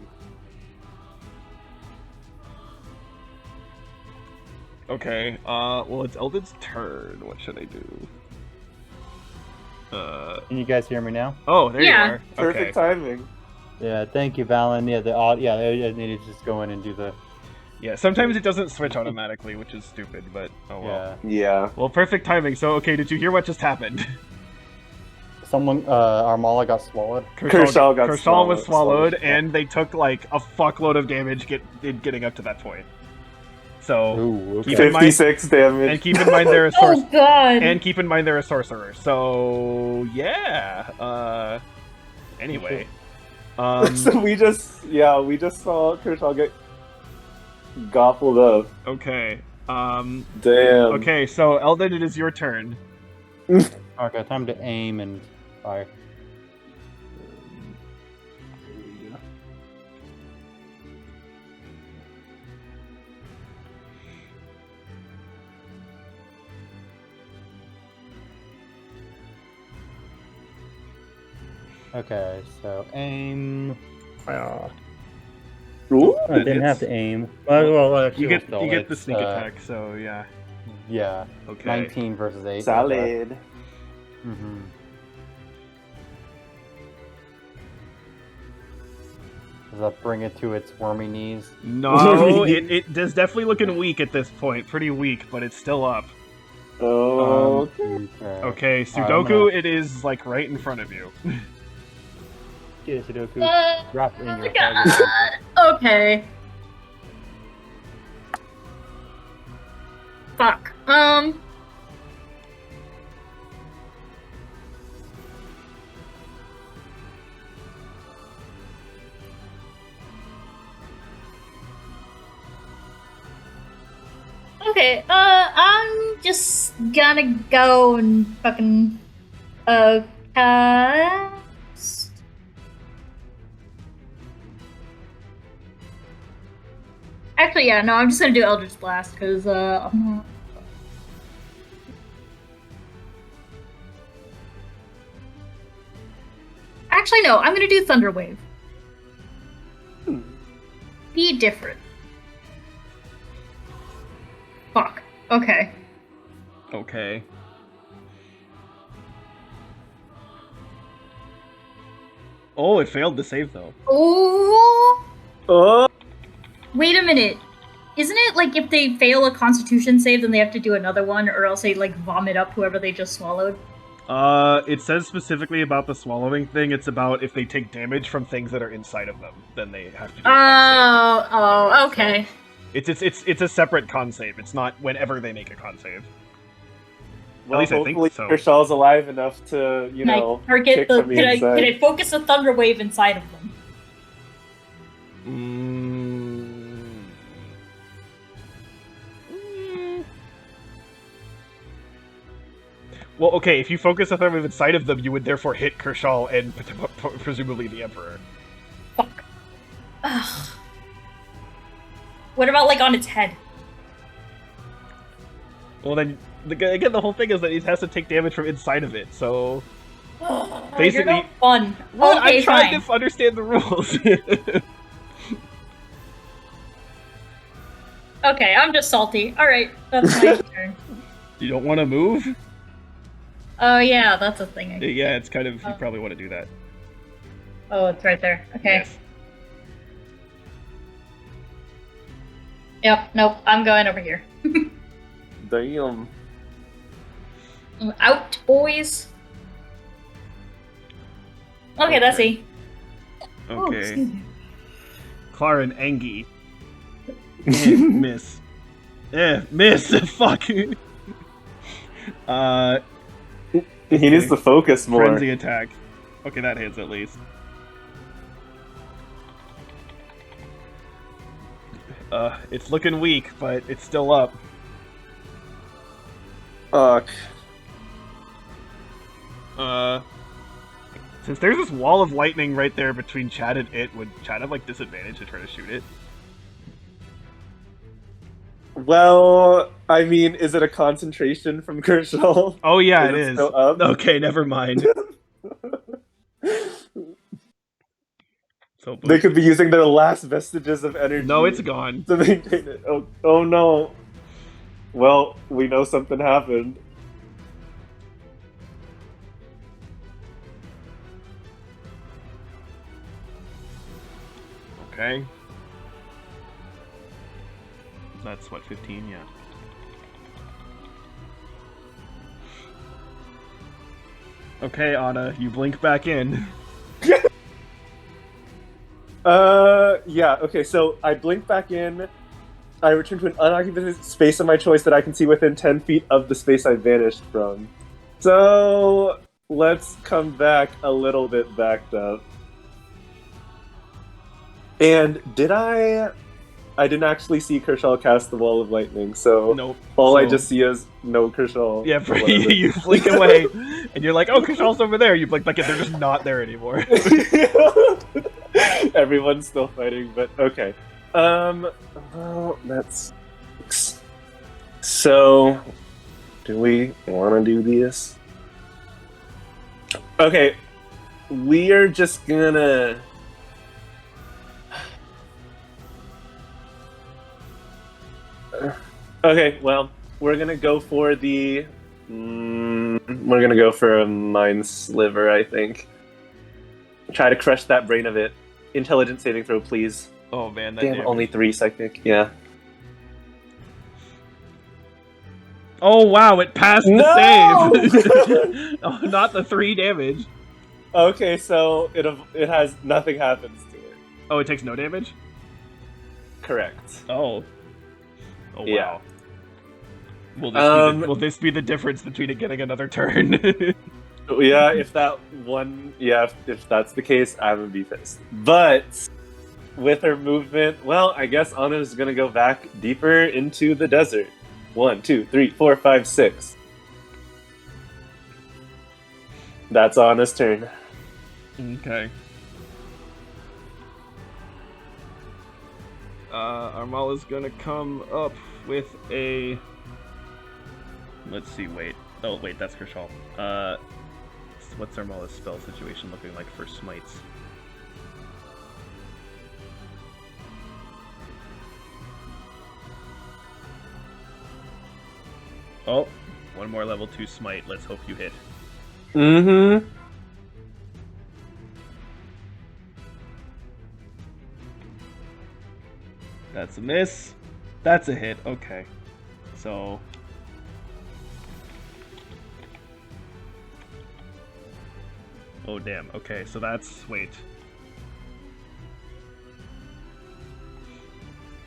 [SPEAKER 2] Okay, well, it's Eldon's turn. What should I do?
[SPEAKER 5] Can you guys hear me now?
[SPEAKER 2] Oh, there you are.
[SPEAKER 1] Perfect timing.
[SPEAKER 5] Yeah, thank you, Valon. Yeah, I needed to just go in and do the...
[SPEAKER 2] Yeah, sometimes it doesn't switch automatically, which is stupid, but oh well.
[SPEAKER 1] Yeah.
[SPEAKER 2] Well, perfect timing. So, okay, did you hear what just happened?
[SPEAKER 5] Someone, Armala got swallowed.
[SPEAKER 2] Kershaw was swallowed, and they took, like, a fuckload of damage getting up to that point. So,
[SPEAKER 5] Ooh, okay.
[SPEAKER 1] 56 damage.
[SPEAKER 2] And keep in mind they're a
[SPEAKER 4] Oh god!
[SPEAKER 2] And keep in mind they're a sorcerer. So, yeah. Anyway.
[SPEAKER 1] So we just saw Kershaw get gobbled up.
[SPEAKER 2] Okay.
[SPEAKER 1] Damn.
[SPEAKER 2] Okay, so Eldon, it is your turn.
[SPEAKER 5] Okay, time to aim and fire. Okay, so aim.
[SPEAKER 1] Ooh,
[SPEAKER 5] I didn't have to aim. Well, actually,
[SPEAKER 2] You get the sneak attack, so yeah.
[SPEAKER 5] Yeah.
[SPEAKER 2] Okay.
[SPEAKER 5] 19 versus 8.
[SPEAKER 1] solid.
[SPEAKER 5] Mm-hmm. Does that bring it to its wormy knees?
[SPEAKER 2] No, it is definitely looking weak at this point. Pretty weak, but it's still up.
[SPEAKER 1] Oh.
[SPEAKER 2] Okay, Sudoku, it is like right in front of you.
[SPEAKER 5] Get it, Sudoku. Drop it in your target.
[SPEAKER 4] Okay. Fuck. Um. Okay, I'm just gonna go and fucking, cast... Actually, yeah, no, I'm just gonna do Eldritch Blast, because, I'm not... Actually, no, I'm gonna do Thunder Wave. Be different. Fuck. Okay.
[SPEAKER 2] Okay. Oh, it failed to save though.
[SPEAKER 4] Oh!
[SPEAKER 1] Oh,
[SPEAKER 4] Wait a minute. Isn't it like if they fail a Constitution save, then they have to do another one, or else they like vomit up whoever they just swallowed?
[SPEAKER 2] It says specifically about the swallowing thing. It's about if they take damage from things that are inside of them, then they have to do a con save.
[SPEAKER 4] Oh, okay.
[SPEAKER 2] So, it's a separate con save. It's not whenever they make a con save.
[SPEAKER 1] well,
[SPEAKER 2] least I think
[SPEAKER 1] hopefully
[SPEAKER 2] so.
[SPEAKER 1] Kershaw's alive enough to, you
[SPEAKER 4] Can I
[SPEAKER 1] know,
[SPEAKER 4] target
[SPEAKER 1] kick
[SPEAKER 4] the?
[SPEAKER 1] from the
[SPEAKER 4] Can
[SPEAKER 1] inside.
[SPEAKER 4] I focus a Thunder Wave inside of them?
[SPEAKER 2] Well, okay, if you focus a thermite inside of them, you would therefore hit Kershaw and presumably the Emperor.
[SPEAKER 4] Fuck. Ugh. What about like on its head?
[SPEAKER 2] Well, then again, the whole thing is that he has to take damage from inside of it. So basically,
[SPEAKER 4] You're no fun.
[SPEAKER 2] well,
[SPEAKER 4] Okay,
[SPEAKER 2] I'm trying
[SPEAKER 4] fine.
[SPEAKER 2] to understand the rules.
[SPEAKER 4] Okay, I'm just salty. All right, that's my turn.
[SPEAKER 2] You don't want to move?
[SPEAKER 4] Oh yeah, that's a thing. I can
[SPEAKER 2] Yeah,
[SPEAKER 4] do.
[SPEAKER 2] it's kind of you probably want to do that.
[SPEAKER 4] Oh, it's right there. Okay.
[SPEAKER 2] Yes.
[SPEAKER 4] Yep. Nope. I'm going over here.
[SPEAKER 1] Damn.
[SPEAKER 4] I'm out, boys. Okay, that's
[SPEAKER 2] Okay.
[SPEAKER 4] E. Oh,
[SPEAKER 2] Okay.
[SPEAKER 4] excuse me.
[SPEAKER 2] Clara and Engie. Miss. Miss. Fuck.
[SPEAKER 1] He needs to focus more.
[SPEAKER 2] Frenzy attack. Okay, that hits at least. It's looking weak, but it's still up.
[SPEAKER 1] Fuck.
[SPEAKER 2] Since there's this wall of lightning right there between Chad and it, would Chad have like disadvantage to try to shoot it?
[SPEAKER 1] Well, I mean, is it a concentration from Kershaw?
[SPEAKER 2] Oh yeah,
[SPEAKER 1] Is
[SPEAKER 2] it
[SPEAKER 1] it
[SPEAKER 2] is.
[SPEAKER 1] still up?
[SPEAKER 2] Okay, never mind. So
[SPEAKER 1] They could be using their last vestiges of energy.
[SPEAKER 2] no, it's gone.
[SPEAKER 1] To maintain it. Oh no. Well, we know something happened.
[SPEAKER 2] Okay. That's what, 15? Yeah. Okay, Anna, you blink back in.
[SPEAKER 1] Yeah, okay, so I blink back in. I return to an unoccupied space of my choice that I can see within 10 feet of the space I vanished from. So, let's come back a little bit backed up. And did I didn't actually see Kershaw cast the Wall of Lightning, so
[SPEAKER 2] Nope.
[SPEAKER 1] all I
[SPEAKER 2] So-
[SPEAKER 1] just see is no Kershaw.
[SPEAKER 2] Yeah,
[SPEAKER 1] Whatever.
[SPEAKER 2] you blink away, and you're like, oh, Kershaw's over there. You blink back in, they're just not there anymore.
[SPEAKER 1] Everyone's still fighting, but okay. Well, that's... So, do we want to do this? Okay, we are just gonna... Okay, well, we're gonna go for the... we're gonna go for a Mind Sliver, I think. Try to crush that brain of it. Intelligence saving throw, please.
[SPEAKER 2] Oh man, that
[SPEAKER 1] Damn,
[SPEAKER 2] damage.
[SPEAKER 1] only 3 psychic, yeah.
[SPEAKER 2] Oh wow, it passed
[SPEAKER 1] No!
[SPEAKER 2] the save. Oh, not the 3 damage.
[SPEAKER 1] Okay, so it has... nothing happens to it.
[SPEAKER 2] Oh, it takes no damage?
[SPEAKER 1] Correct.
[SPEAKER 2] Oh. Oh wow.
[SPEAKER 1] Yeah.
[SPEAKER 2] Will this be the difference between it getting another turn?
[SPEAKER 1] Yeah, if that's the case, I would be pissed. But with her movement, well, I guess Anna's gonna go back deeper into the desert. 1, 2, 3, 4, 5, 6. That's Anna's turn.
[SPEAKER 2] Okay. Armala's gonna come up with a. Let's see. Wait. Oh, wait. That's Kershal. What's Armala's spell situation looking like for smites? Oh, one more level 2 smite. Let's hope you hit.
[SPEAKER 1] Mm-hmm.
[SPEAKER 2] That's a miss. That's a hit. Okay. So. Oh, damn. Okay, so that's. Wait.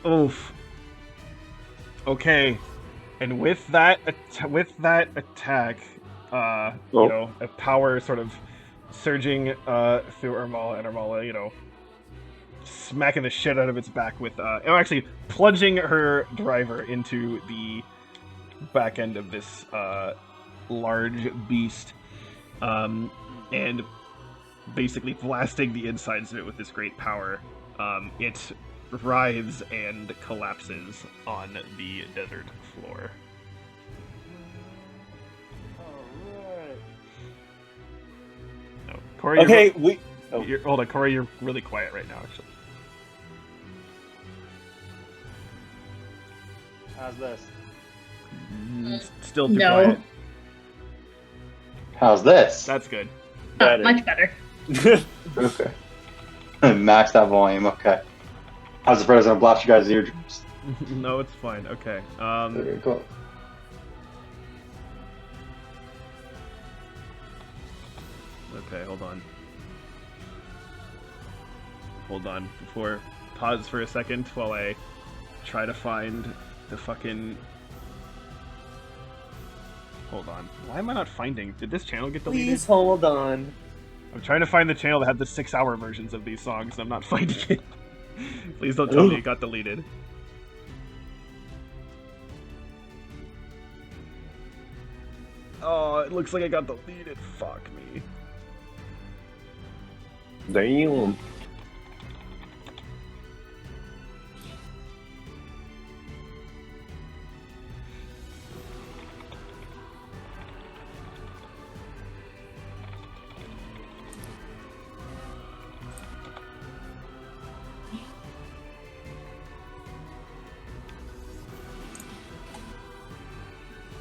[SPEAKER 2] Oof. Okay. And with that attack, you know, a power sort of surging through Armala, and Armala, you know, smacking the shit out of its back with, actually plunging her driver into the back end of this large beast, and basically blasting the insides of it with this great power. It writhes and collapses on the desert floor. Oh, Corey,
[SPEAKER 1] Okay,
[SPEAKER 2] hold on, Corey, you're really quiet right now, actually.
[SPEAKER 5] How's this?
[SPEAKER 2] Still too
[SPEAKER 4] No.
[SPEAKER 2] quiet.
[SPEAKER 3] How's this?
[SPEAKER 2] That's good.
[SPEAKER 1] Better.
[SPEAKER 4] Much better.
[SPEAKER 3] Okay. Max that volume. Okay. I was afraid I was gonna blast you guys' eardrums.
[SPEAKER 2] No, it's fine. Okay.
[SPEAKER 3] Very cool.
[SPEAKER 2] Okay, hold on. Before pause for a second while I try to find the fucking. Hold on. Why am I not finding? Did this channel get deleted?
[SPEAKER 1] Please hold on.
[SPEAKER 2] I'm trying to find the channel that had the 6-hour versions of these songs, and I'm not finding it. Please don't tell me it got deleted. Oh, it looks like it got deleted. Fuck me.
[SPEAKER 1] Damn.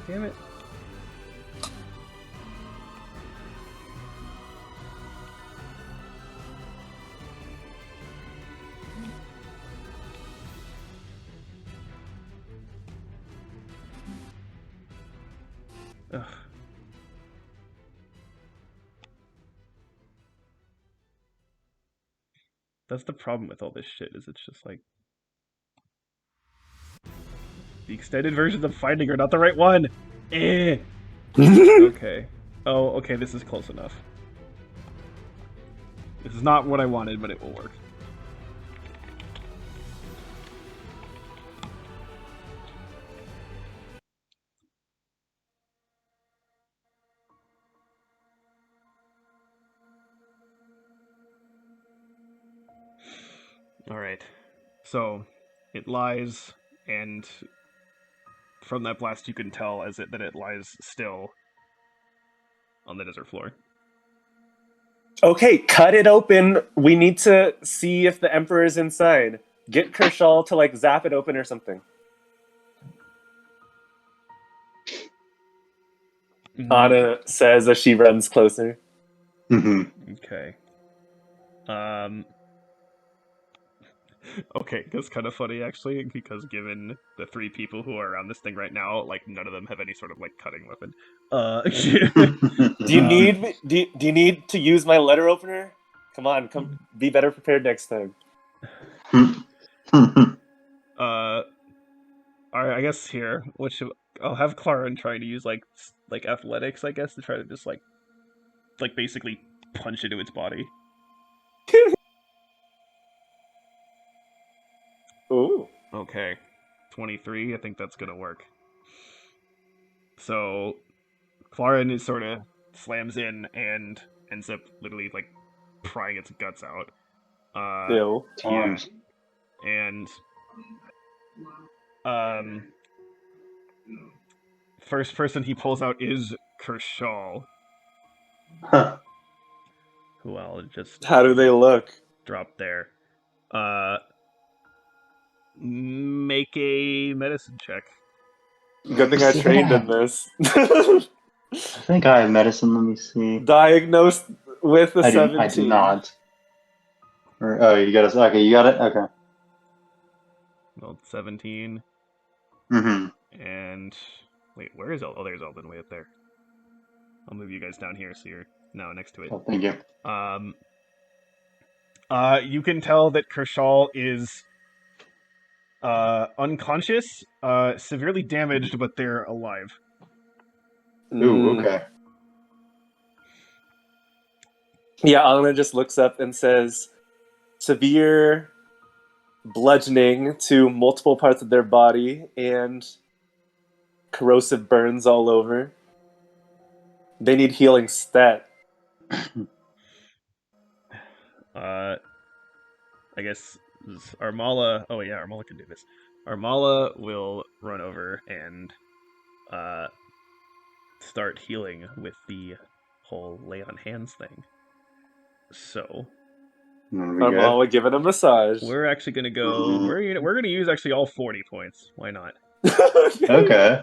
[SPEAKER 2] Damn it. Ugh. That's the problem with all this shit, is it's just like... The extended versions I'm finding are not the right one! Eh! Okay. Oh, okay, this is close enough. This is not what I wanted, but it will work. Alright. So, it lies, and from that blast you can tell that it lies still on the desert floor.
[SPEAKER 1] Okay, cut it open. We need to see if the Emperor is inside. Get Kershal to like zap it open or something. Anna says as she runs closer.
[SPEAKER 2] Okay. Okay, that's kind of funny actually, because given the 3 people who are around this thing right now, like none of them have any sort of like cutting weapon.
[SPEAKER 1] Do you need to use my letter opener? Come on, come be better prepared next time.
[SPEAKER 2] I I guess here, I'll have Claren try to use like athletics, I guess, to try to just like basically punch into its body.
[SPEAKER 1] Ooh.
[SPEAKER 2] Okay, 23. I think that's gonna work. So Claren is sort of slams in and ends up literally like prying its guts out.
[SPEAKER 1] Ew.
[SPEAKER 2] Yeah, and first person he pulls out is Kershaw,
[SPEAKER 5] Huh.
[SPEAKER 2] who I'll just
[SPEAKER 1] How do they look?
[SPEAKER 2] drop there. Make a medicine check.
[SPEAKER 1] Good thing I trained in this.
[SPEAKER 5] I think I have medicine. Let me see.
[SPEAKER 1] Diagnosed with a
[SPEAKER 5] I
[SPEAKER 1] 17.
[SPEAKER 5] do not. Oh, you got it. Okay, you got it. Okay.
[SPEAKER 2] Well, 17.
[SPEAKER 5] Mm-hmm.
[SPEAKER 2] And wait, where is Oh, there's Eldon way up there. I'll move you guys down here so you're now next to it.
[SPEAKER 5] Oh, thank you.
[SPEAKER 2] You can tell that Kershaw is unconscious, severely damaged, but they're alive.
[SPEAKER 5] Ooh, okay.
[SPEAKER 1] Yeah, Anna just looks up and says, severe bludgeoning to multiple parts of their body and corrosive burns all over. They need healing stat.
[SPEAKER 2] I guess Armala. Oh yeah, Armala can do this. Armala will run over and start healing with the whole lay on hands thing. So
[SPEAKER 1] Armala giving a massage.
[SPEAKER 2] we're actually gonna go. We're gonna use actually all 40 points. Why not?
[SPEAKER 5] Okay.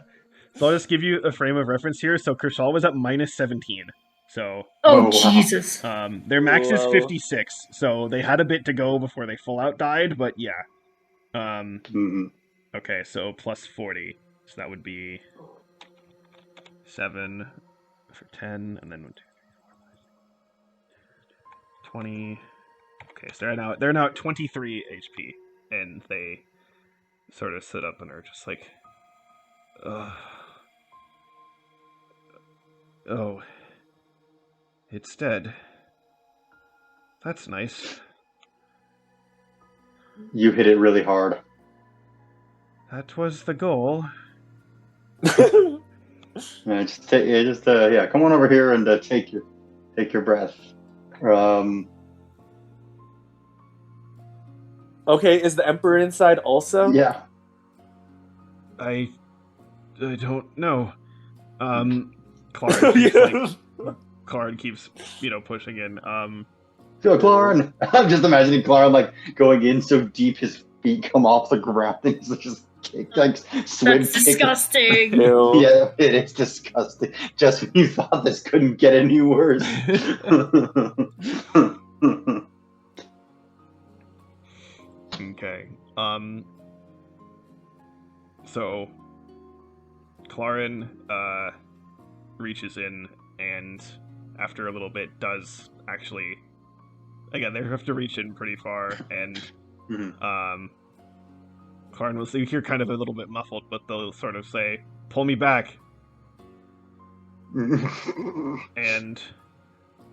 [SPEAKER 2] So I'll just give you a frame of reference here. So Kershaw was at minus 17. So
[SPEAKER 4] Oh,
[SPEAKER 5] wow.
[SPEAKER 4] Jesus.
[SPEAKER 2] their max is
[SPEAKER 1] Wow.
[SPEAKER 2] 56. So they had a bit to go before they full out died, but yeah. Okay, so plus 40. So that would be 7 for 10, and then 1, 2, 3, 4, 5, 20. Okay, so they're now at 23 HP, and they sort of sit up and are just like, oh, it's dead. That's nice.
[SPEAKER 5] You hit it really hard.
[SPEAKER 2] That was the goal.
[SPEAKER 5] Yeah, come on over here and take your breath.
[SPEAKER 1] Okay, is the Emperor inside also?
[SPEAKER 5] Yeah.
[SPEAKER 2] I don't know. Claren keeps pushing in.
[SPEAKER 5] Go, Claren. I'm just imagining Claren like going in so deep his feet come off the ground and he's just swim
[SPEAKER 4] That's
[SPEAKER 5] kicking.
[SPEAKER 4] disgusting.
[SPEAKER 1] Ew.
[SPEAKER 5] Yeah, it is disgusting. Just when you thought this couldn't get any worse.
[SPEAKER 2] Okay. So Claren reaches in and after a little bit does actually again they have to reach in pretty far and Claren will hear kind of a little bit muffled, but they'll sort of say, "Pull me back." And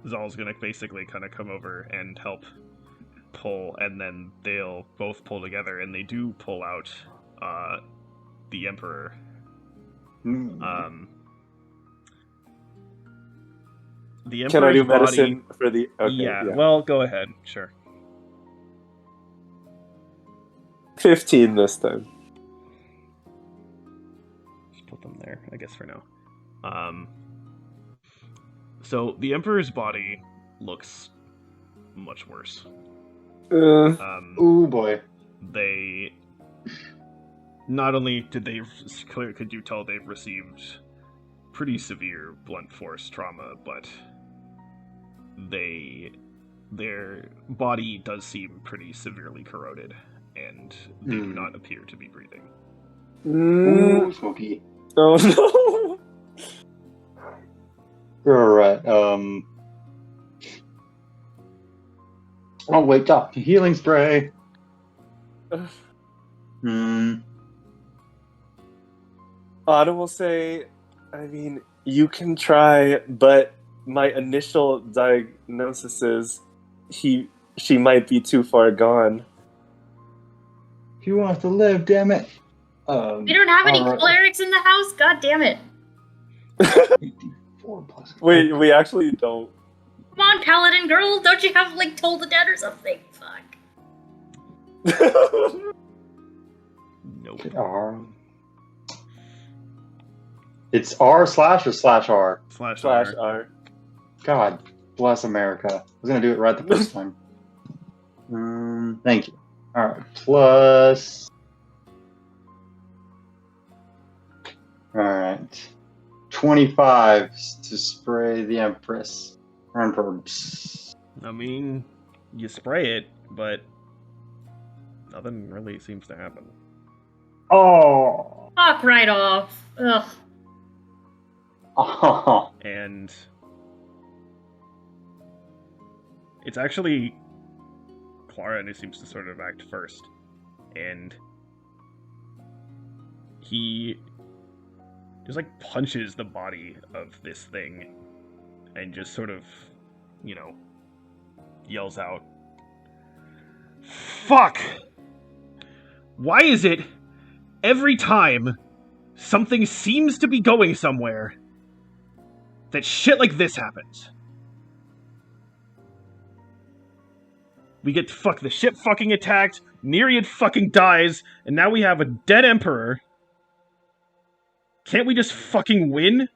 [SPEAKER 2] Zal's gonna basically kind of come over and help pull, and then they'll both pull together, and they do pull out the Emperor. The Emperor's
[SPEAKER 1] Can I do
[SPEAKER 2] body,
[SPEAKER 1] medicine for the... Okay,
[SPEAKER 2] yeah, well, go ahead, sure.
[SPEAKER 1] 15 this time.
[SPEAKER 2] Just put them there, I guess, for now. So the Emperor's body looks much worse.
[SPEAKER 5] Oh boy.
[SPEAKER 2] They not only could you tell they've received pretty severe blunt force trauma, but their body does seem pretty severely corroded, and they do not appear to be breathing.
[SPEAKER 5] Ooh, smoky.
[SPEAKER 1] Oh no!
[SPEAKER 5] Alright, oh, wake up. Healing spray.
[SPEAKER 1] Anna will say, I mean, you can try, but my initial diagnosis is she might be too far gone.
[SPEAKER 5] He wants to live, damn it.
[SPEAKER 4] We don't have any
[SPEAKER 5] alright.
[SPEAKER 4] clerics in the house. God damn it!
[SPEAKER 5] 4 plus.
[SPEAKER 1] Wait, we actually don't.
[SPEAKER 4] Come on, paladin girl. Don't you have like Toll the Dead or something? Fuck.
[SPEAKER 2] Nope.
[SPEAKER 5] R. It's R slash or slash R?
[SPEAKER 1] Slash R.
[SPEAKER 5] God bless America. I was gonna do it right the first time. Thank you. Alright, plus. Alright. 25 to spray the Empress. Emperor.
[SPEAKER 2] I mean, you spray it, but nothing really seems to happen.
[SPEAKER 5] Oh!
[SPEAKER 4] Fuck right off. Ugh.
[SPEAKER 5] Oh.
[SPEAKER 2] And it's actually Clara who seems to sort of act first. And he just like punches the body of this thing and just sort of, yells out, "Fuck! Why is it every time something seems to be going somewhere that shit like this happens? We get the ship fucking attacked, Nereid fucking dies, and now we have a dead emperor. Can't we just fucking win?"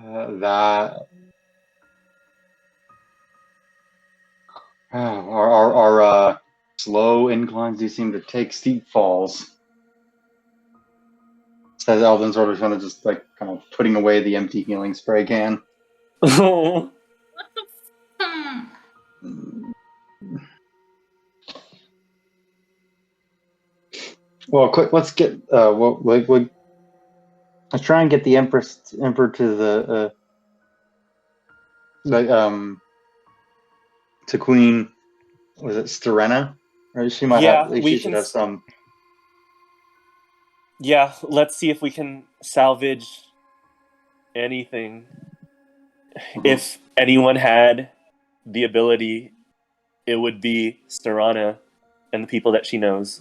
[SPEAKER 5] That. Our slow inclines do seem to take steep falls. Says Elvin, sort of kind of just like kind of putting away the empty healing spray can.
[SPEAKER 1] Oh.
[SPEAKER 4] What the
[SPEAKER 5] Well, quick, let's get let's try and get the emperor to the to Queen. Was it Sterena? Or she might
[SPEAKER 1] Yeah,
[SPEAKER 5] have.
[SPEAKER 1] we
[SPEAKER 5] She should
[SPEAKER 1] can
[SPEAKER 5] have some.
[SPEAKER 1] Yeah, let's see if we can salvage anything. If anyone had the ability, it would be Sterana and the people that she knows.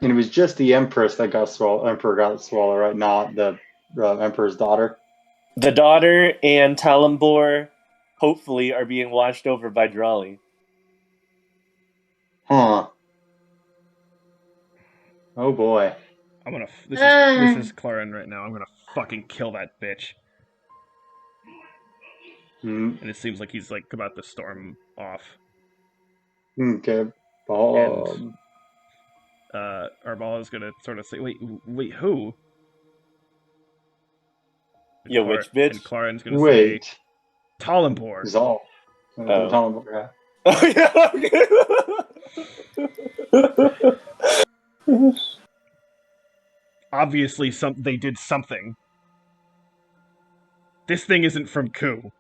[SPEAKER 5] And it was just the Empress that got swallowed. Emperor got swallowed, right? Not the Emperor's daughter.
[SPEAKER 1] The daughter and Talambor, hopefully, are being watched over by Drawley.
[SPEAKER 5] Huh. Oh boy.
[SPEAKER 2] I'm gonna. This is Clarin right now. I'm gonna fucking kill that bitch.
[SPEAKER 5] Mm,
[SPEAKER 2] And it seems like he's like about to storm off.
[SPEAKER 5] okay.
[SPEAKER 2] And Arbala's gonna sort of say, "Wait, who?" And
[SPEAKER 1] Yo, which bitch?
[SPEAKER 2] And Clarin's gonna say,
[SPEAKER 5] Wait.
[SPEAKER 2] "Talambor."
[SPEAKER 5] Is all.
[SPEAKER 1] Oh.
[SPEAKER 5] Yeah.
[SPEAKER 1] Oh, yeah.
[SPEAKER 2] Obviously, they did something. This thing isn't from Ku.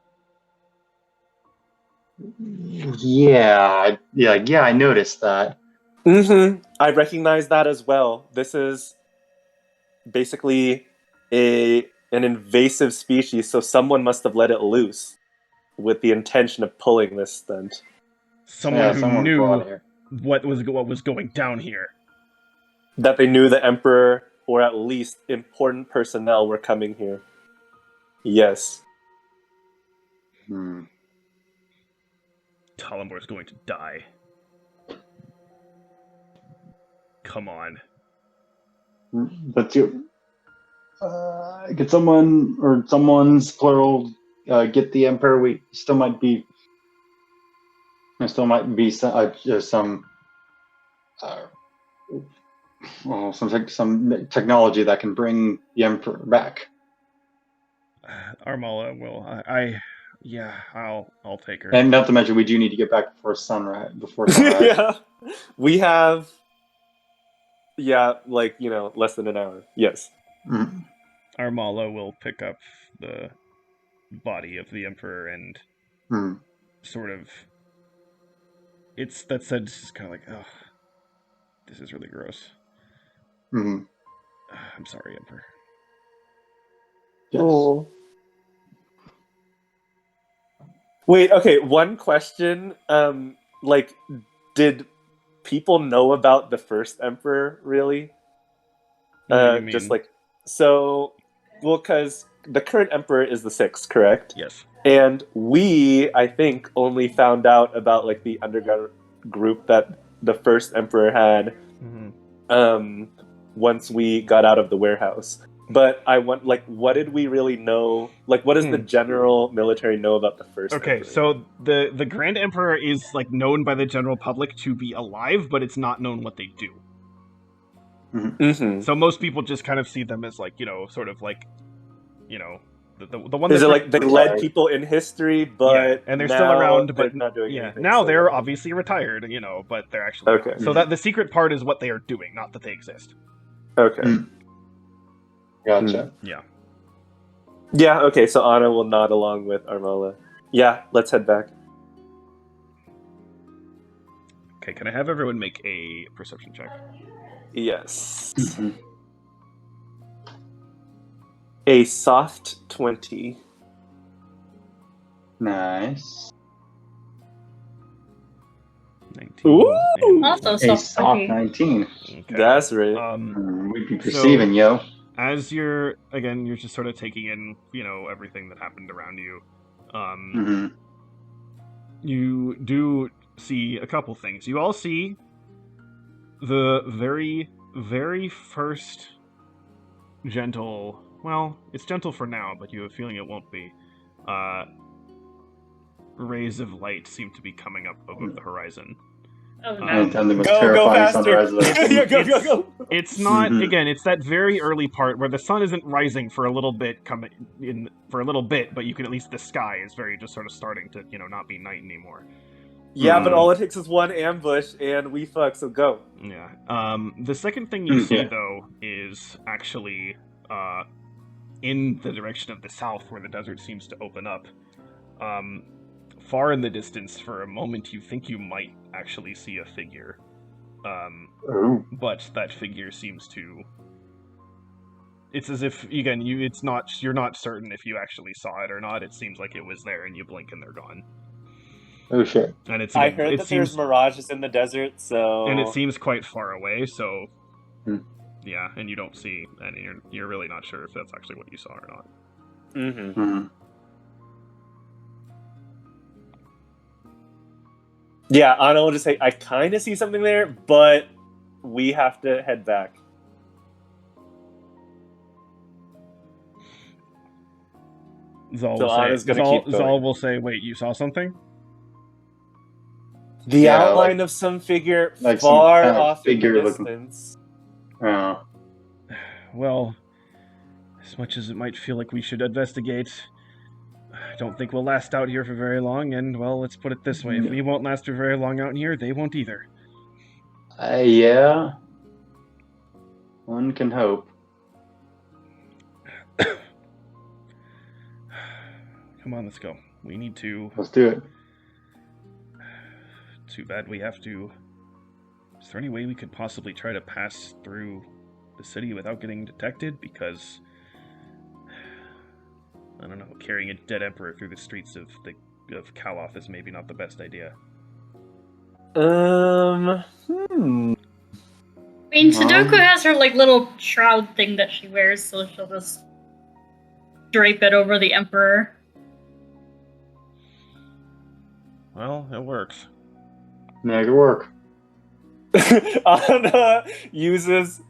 [SPEAKER 5] Yeah, I noticed that.
[SPEAKER 1] I recognize that as well. This is basically an invasive species, so someone must have let it loose with the intention of pulling this stunt.
[SPEAKER 2] Someone who
[SPEAKER 5] someone
[SPEAKER 2] knew
[SPEAKER 5] brought it here.
[SPEAKER 2] what was going down here.
[SPEAKER 1] That they knew the Emperor, or at least important personnel, were coming here. Yes.
[SPEAKER 2] Talambor's going to die. Come on.
[SPEAKER 5] But get someone or someone's plural. Get the Emperor. We still might be. There still might be some some technology that can bring the Emperor back.
[SPEAKER 2] Armala will. I'll take her.
[SPEAKER 5] And not to mention, we do need to get back before sunrise.
[SPEAKER 1] Yeah. We have. Yeah, less than an hour. Yes.
[SPEAKER 5] Mm.
[SPEAKER 2] Armala will pick up the body of the Emperor and sort of it's that said, it's just kind of like, oh, this is really gross.
[SPEAKER 5] Mhm.
[SPEAKER 2] I'm sorry, Emperor.
[SPEAKER 5] Yes.
[SPEAKER 1] Oh. Wait, okay, one question. Like, did people know about the first emperor, really?
[SPEAKER 2] What do you mean?
[SPEAKER 1] Just like, so, well, because the current emperor is the sixth, correct?
[SPEAKER 2] Yes.
[SPEAKER 1] And we, I think, only found out about, like, the underground group that the first emperor had once we got out of the warehouse. But I want, like, what did we really know? Like, what does the general military know about the first
[SPEAKER 2] Okay,
[SPEAKER 1] emperor?
[SPEAKER 2] so the Grand Emperor is like known by the general public to be alive, but it's not known what they do.
[SPEAKER 1] Mm-hmm.
[SPEAKER 2] So most people just kind of see them as like, sort of like, the one
[SPEAKER 1] Is
[SPEAKER 2] that's
[SPEAKER 1] it like they led people in history, but
[SPEAKER 2] and they're
[SPEAKER 1] now
[SPEAKER 2] still around, but
[SPEAKER 1] they're not doing anything?
[SPEAKER 2] now
[SPEAKER 1] so
[SPEAKER 2] they're
[SPEAKER 1] long.
[SPEAKER 2] obviously retired, but they're actually
[SPEAKER 1] Okay.
[SPEAKER 2] not. So that the secret part is what they are doing, not that they exist.
[SPEAKER 1] Okay.
[SPEAKER 5] Gotcha.
[SPEAKER 2] Yeah.
[SPEAKER 1] Yeah, okay, so Anna will nod along with Armala. Yeah, let's head back.
[SPEAKER 2] Okay, can I have everyone make a perception check?
[SPEAKER 1] Yes.
[SPEAKER 5] Mhm.
[SPEAKER 1] A soft 20.
[SPEAKER 5] Nice.
[SPEAKER 2] 19.
[SPEAKER 1] Ooh!
[SPEAKER 2] and
[SPEAKER 4] Also
[SPEAKER 5] A
[SPEAKER 4] soft
[SPEAKER 5] soft
[SPEAKER 4] 20.
[SPEAKER 5] 19.
[SPEAKER 2] Okay.
[SPEAKER 1] That's right.
[SPEAKER 5] We'd be perceiving, yo.
[SPEAKER 2] As you're just sort of taking in, everything that happened around you.
[SPEAKER 5] Mm-hmm.
[SPEAKER 2] You do see a couple things. You all see the very, very first gentle. Well, it's gentle for now, but you have a feeling it won't be. Rays of light seem to be coming up above the horizon.
[SPEAKER 4] Oh no.
[SPEAKER 5] Anytime the most
[SPEAKER 1] Go
[SPEAKER 5] terrifying
[SPEAKER 1] faster!
[SPEAKER 5] sunrise that I've seen.
[SPEAKER 1] Yeah, go!
[SPEAKER 2] It's not
[SPEAKER 5] Mhm.
[SPEAKER 2] again. It's that very early part where the sun isn't rising for a little bit, but you can at least the sky is very just sort of starting to not be night anymore.
[SPEAKER 1] Yeah, but all it takes is one ambush and we fuck, so go.
[SPEAKER 2] Yeah. The second thing you see
[SPEAKER 5] Yeah.
[SPEAKER 2] though is actually in the direction of the south, where the desert seems to open up. Far in the distance, for a moment, you think you might actually see a figure.
[SPEAKER 5] Ooh.
[SPEAKER 2] But that figure seems to. It's as if again, you're not certain if you actually saw it or not. It seems like it was there, and you blink and they're gone.
[SPEAKER 5] Oh shit.
[SPEAKER 2] And it's
[SPEAKER 1] I heard that there's mirages in the desert, so
[SPEAKER 2] and it seems quite far away. So,
[SPEAKER 5] Hmm.
[SPEAKER 2] yeah, and you don't see, and you're really not sure if that's actually what you saw or not.
[SPEAKER 1] Mm-hmm.
[SPEAKER 5] Mm-hmm.
[SPEAKER 1] Yeah, Anna will just say, I kind of see something there, but we have to head back.
[SPEAKER 2] Zal
[SPEAKER 1] So
[SPEAKER 2] will say,
[SPEAKER 1] Anna's gonna keep going.
[SPEAKER 2] Zal will say, "Wait, you saw something?"
[SPEAKER 1] The
[SPEAKER 5] Yeah,
[SPEAKER 1] outline of some figure
[SPEAKER 5] like some
[SPEAKER 1] far
[SPEAKER 5] kind of
[SPEAKER 1] off in the
[SPEAKER 5] figure looking-
[SPEAKER 1] distance.
[SPEAKER 5] Oh.
[SPEAKER 2] Well, as much as it might feel like we should investigate, I don't think we'll last out here for very long. And well, let's put it this way: if we won't last for very long out here, they won't either.
[SPEAKER 5] Yeah. One can hope.
[SPEAKER 2] Come on, let's go. We need to.
[SPEAKER 5] Let's do it.
[SPEAKER 2] Too bad we have to. Is there any way we could possibly try to pass through the city without getting detected? Because I don't know, carrying a dead emperor through the streets of Kaloth is maybe not the best idea.
[SPEAKER 4] I mean, Sudoku has her like little shroud thing that she wears, so she'll just drape it over the Emperor.
[SPEAKER 2] Well, it works.
[SPEAKER 5] Make it work.
[SPEAKER 1] Anna uses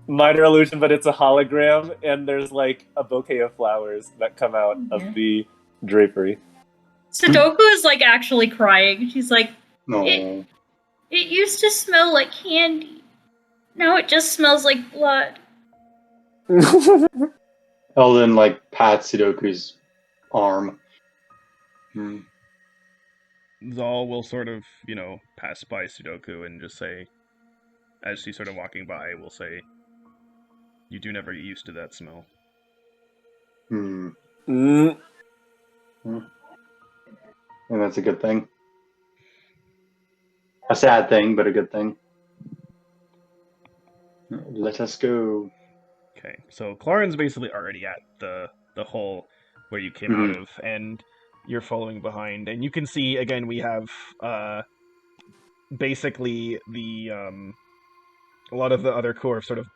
[SPEAKER 1] minor illusion, but it's a hologram, and there's like a bouquet of flowers that come out of the drapery.
[SPEAKER 4] Sudoku is like actually crying. She's like,
[SPEAKER 5] No.
[SPEAKER 4] It used to smell like candy. Now it just smells like blood.
[SPEAKER 5] Eldon like pats Sudoku's arm. Hmm.
[SPEAKER 2] Zal will sort of, pass by Sudoku and just say, as she's sort of walking by, will say, "You do never get used to that smell."
[SPEAKER 5] Hmm.
[SPEAKER 1] Mm.
[SPEAKER 5] And that's a good thing. A sad thing, but a good thing. Let us go.
[SPEAKER 2] Okay, so Claren's basically already at the hole where you came out of, and you're following behind, and you can see again we have basically the a lot of the other core sort of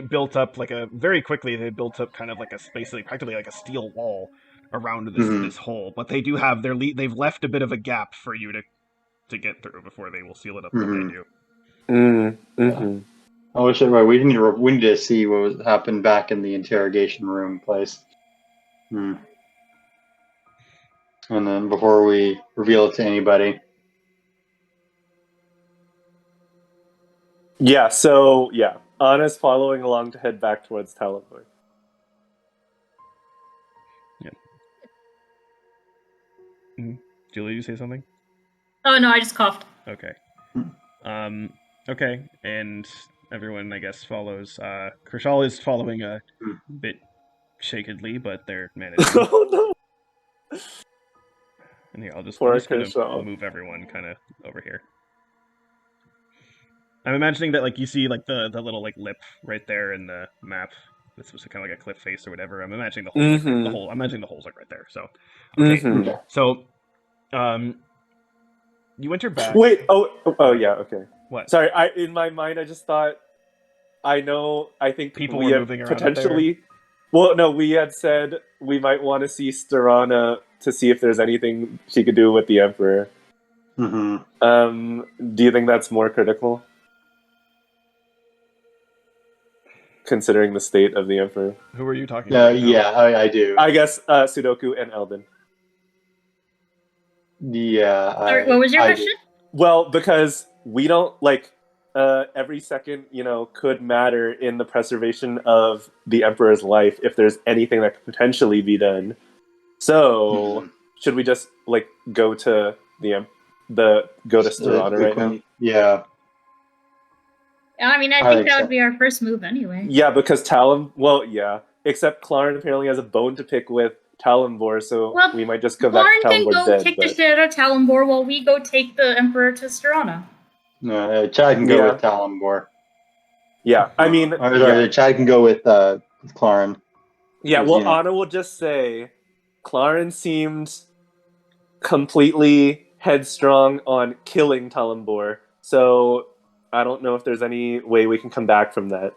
[SPEAKER 2] built up like a very quickly. They built up kind of like a basically practically like a steel wall around this hole, but they do have they've left a bit of a gap for you to get through before they will seal it up behind you.
[SPEAKER 5] Oh shit! Right, we need to see what happened back in the interrogation room place. And then before we reveal it to anybody.
[SPEAKER 1] Yeah. So yeah, Anna's following along to head back towards Talonboy.
[SPEAKER 2] Julie, you say something?
[SPEAKER 4] Oh no, I just coughed.
[SPEAKER 2] Okay. Okay, and everyone, I guess, follows. Kershaw is following a bit shakily, but they're managing.
[SPEAKER 1] Oh no!
[SPEAKER 2] And here, I'll just
[SPEAKER 1] Poor
[SPEAKER 2] kind
[SPEAKER 1] Kershaw.
[SPEAKER 2] of move everyone kind of over here. I'm imagining that, like, you see, like, the little, like, lip right there in the map. This was kind of like a cliff face or whatever. I'm imagining the hole. The hole. I'm imagining the hole's like right there. So, okay. So, you enter back.
[SPEAKER 1] Wait. Oh yeah. Okay.
[SPEAKER 2] What?
[SPEAKER 1] Sorry. In my mind, I just thought. I think
[SPEAKER 2] people
[SPEAKER 1] we
[SPEAKER 2] were
[SPEAKER 1] had
[SPEAKER 2] moving around
[SPEAKER 1] potentially. Well, no, we had said we might want to see Stirana to see if there's anything she could do with the Emperor. Do you think that's more critical? Considering the state of the Emperor.
[SPEAKER 2] Who are you talking about?
[SPEAKER 5] Yeah, I do.
[SPEAKER 1] I guess Sudoku and Eldon.
[SPEAKER 5] Yeah.
[SPEAKER 4] Sorry, what was your question?
[SPEAKER 1] Well, because we don't every second, could matter in the preservation of the Emperor's life if there's anything that could potentially be done. So, should we just go to go to Stirana right now?
[SPEAKER 5] Yeah.
[SPEAKER 4] I mean, I think that would be our first move anyway.
[SPEAKER 1] Yeah, because Talon. Well, yeah. Except Claren apparently has a bone to pick with Talonbor, so we might just go back to Talonbor
[SPEAKER 4] can go take the shit out of Talonbor while we go take the Emperor to Stirana.
[SPEAKER 5] No, Chad can go with Talonbor.
[SPEAKER 1] Yeah, I mean...
[SPEAKER 5] Chad can go with Claren.
[SPEAKER 1] Yeah, well, Anna will just say Claren seemed completely headstrong on killing Talonbor, so I don't know if there's any way we can come back from that.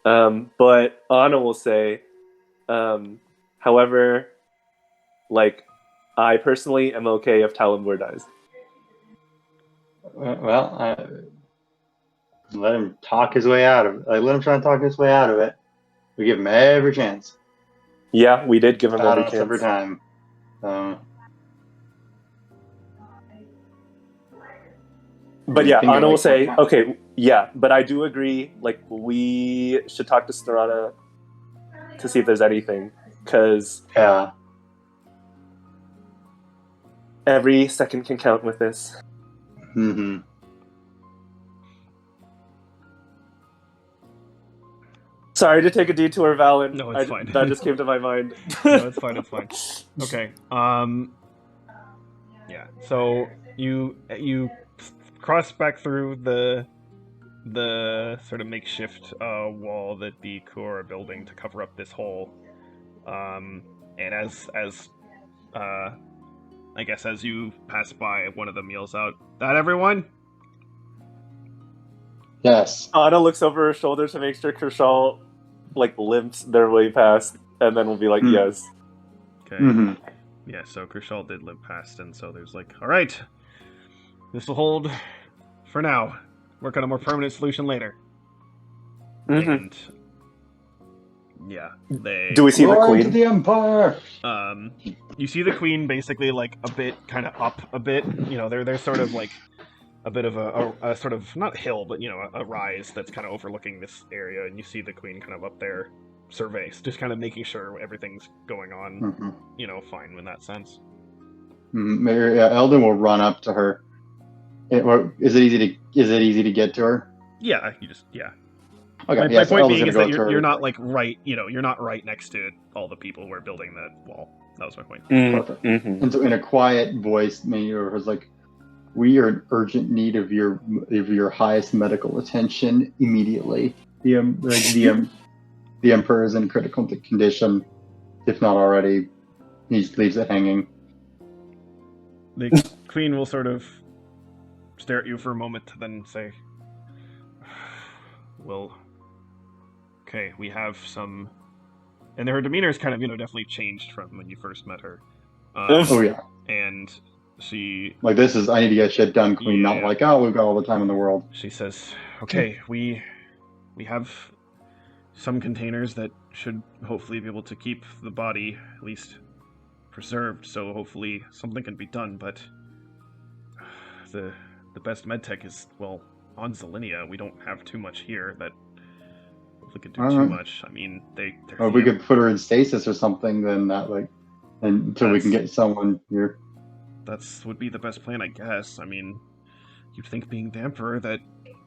[SPEAKER 1] But Anna will say, however, I personally am okay if Talonbor dies.
[SPEAKER 5] Well, let him talk his way out of it. Let him try and talk his way out of it. We give him every chance.
[SPEAKER 1] Yeah, we did give him every chance.
[SPEAKER 5] Every time.
[SPEAKER 1] But yeah, Anna will say, okay, yeah, but I do agree, we should talk to Stirana to see if there's anything, because every second can count with this. Sorry to take a detour, Valon.
[SPEAKER 2] No, it's fine.
[SPEAKER 1] That just came to my mind.
[SPEAKER 2] No, it's fine, it's fine. Okay, yeah, so you cross back through the sort of makeshift wall that the Kur are building to cover up this hole. And as I guess as you pass by, one of them yells out, "That everyone?"
[SPEAKER 5] Yes.
[SPEAKER 1] Anna looks over her shoulder to make sure Kershaw limps their way past, and then we'll be like, yes.
[SPEAKER 2] Okay. Yeah, so Kershaw did limp past, and so there's all right, this will hold for now. Work on a more permanent solution later. And yeah,
[SPEAKER 1] do we see the queen?
[SPEAKER 5] To the Empire.
[SPEAKER 2] You see the queen basically a bit kind of up a bit. They're sort of a bit of a sort of not hill, but a rise that's kind of overlooking this area, and you see the queen kind of up there, surveys, just kind of making sure everything's going on, fine in that sense.
[SPEAKER 5] Eldon will run up to her. Is it easy to get to her?
[SPEAKER 2] Yeah, you just
[SPEAKER 5] Okay.
[SPEAKER 2] My point being is that you're not right. You're not right next to all the people who are building that wall. That was my point.
[SPEAKER 5] Perfect. And so, in a quiet voice, Mayor was like, We are in urgent need of your highest medical attention immediately. The Emperor is in critical condition, if not already. He just leaves it hanging.
[SPEAKER 2] The Queen will sort of stare at you for a moment, then say, "Well, okay, we have some," and her demeanor is kind of, definitely changed from when you first met her.
[SPEAKER 5] Oh yeah,
[SPEAKER 2] And she
[SPEAKER 5] like this is I need to get shit done, Queen. Not
[SPEAKER 2] Yeah.
[SPEAKER 5] like we've got all the time in the world.
[SPEAKER 2] She says, "Okay, we have some containers that should hopefully be able to keep the body at least preserved. So hopefully something can be done. But the best medtech is on Zelinia. We don't have too much here that hopefully could do too much. I mean, they're
[SPEAKER 5] Or if we could put her in stasis or something, then that until we can get someone here.
[SPEAKER 2] That's would be the best plan, I guess. I mean, you'd think being the Emperor that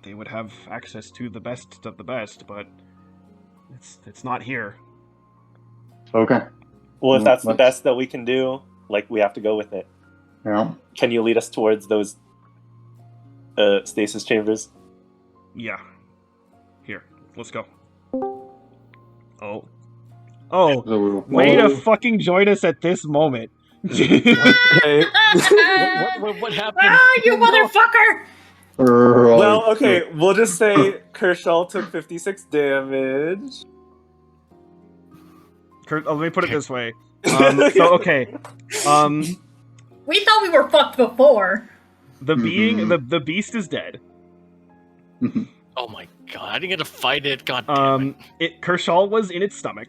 [SPEAKER 2] they would have access to the best of the best, but it's not here.
[SPEAKER 5] Okay.
[SPEAKER 1] Well, if that's the best that we can do, we have to go with it.
[SPEAKER 5] Yeah.
[SPEAKER 1] Can you lead us towards those stasis chambers?
[SPEAKER 2] Yeah. Here, let's go. Oh,
[SPEAKER 5] So
[SPEAKER 2] way to fucking join us at this moment.
[SPEAKER 1] Okay.
[SPEAKER 6] What happened?
[SPEAKER 4] Ah, you motherfucker!
[SPEAKER 1] Well, okay, we'll just say Kershaw took 56 damage.
[SPEAKER 2] Let me put it this way. Okay.
[SPEAKER 4] We thought we were fucked before.
[SPEAKER 2] The being, the beast is dead.
[SPEAKER 6] Oh my god! I didn't get to fight it. God damn it!
[SPEAKER 2] Kershaw was in its stomach.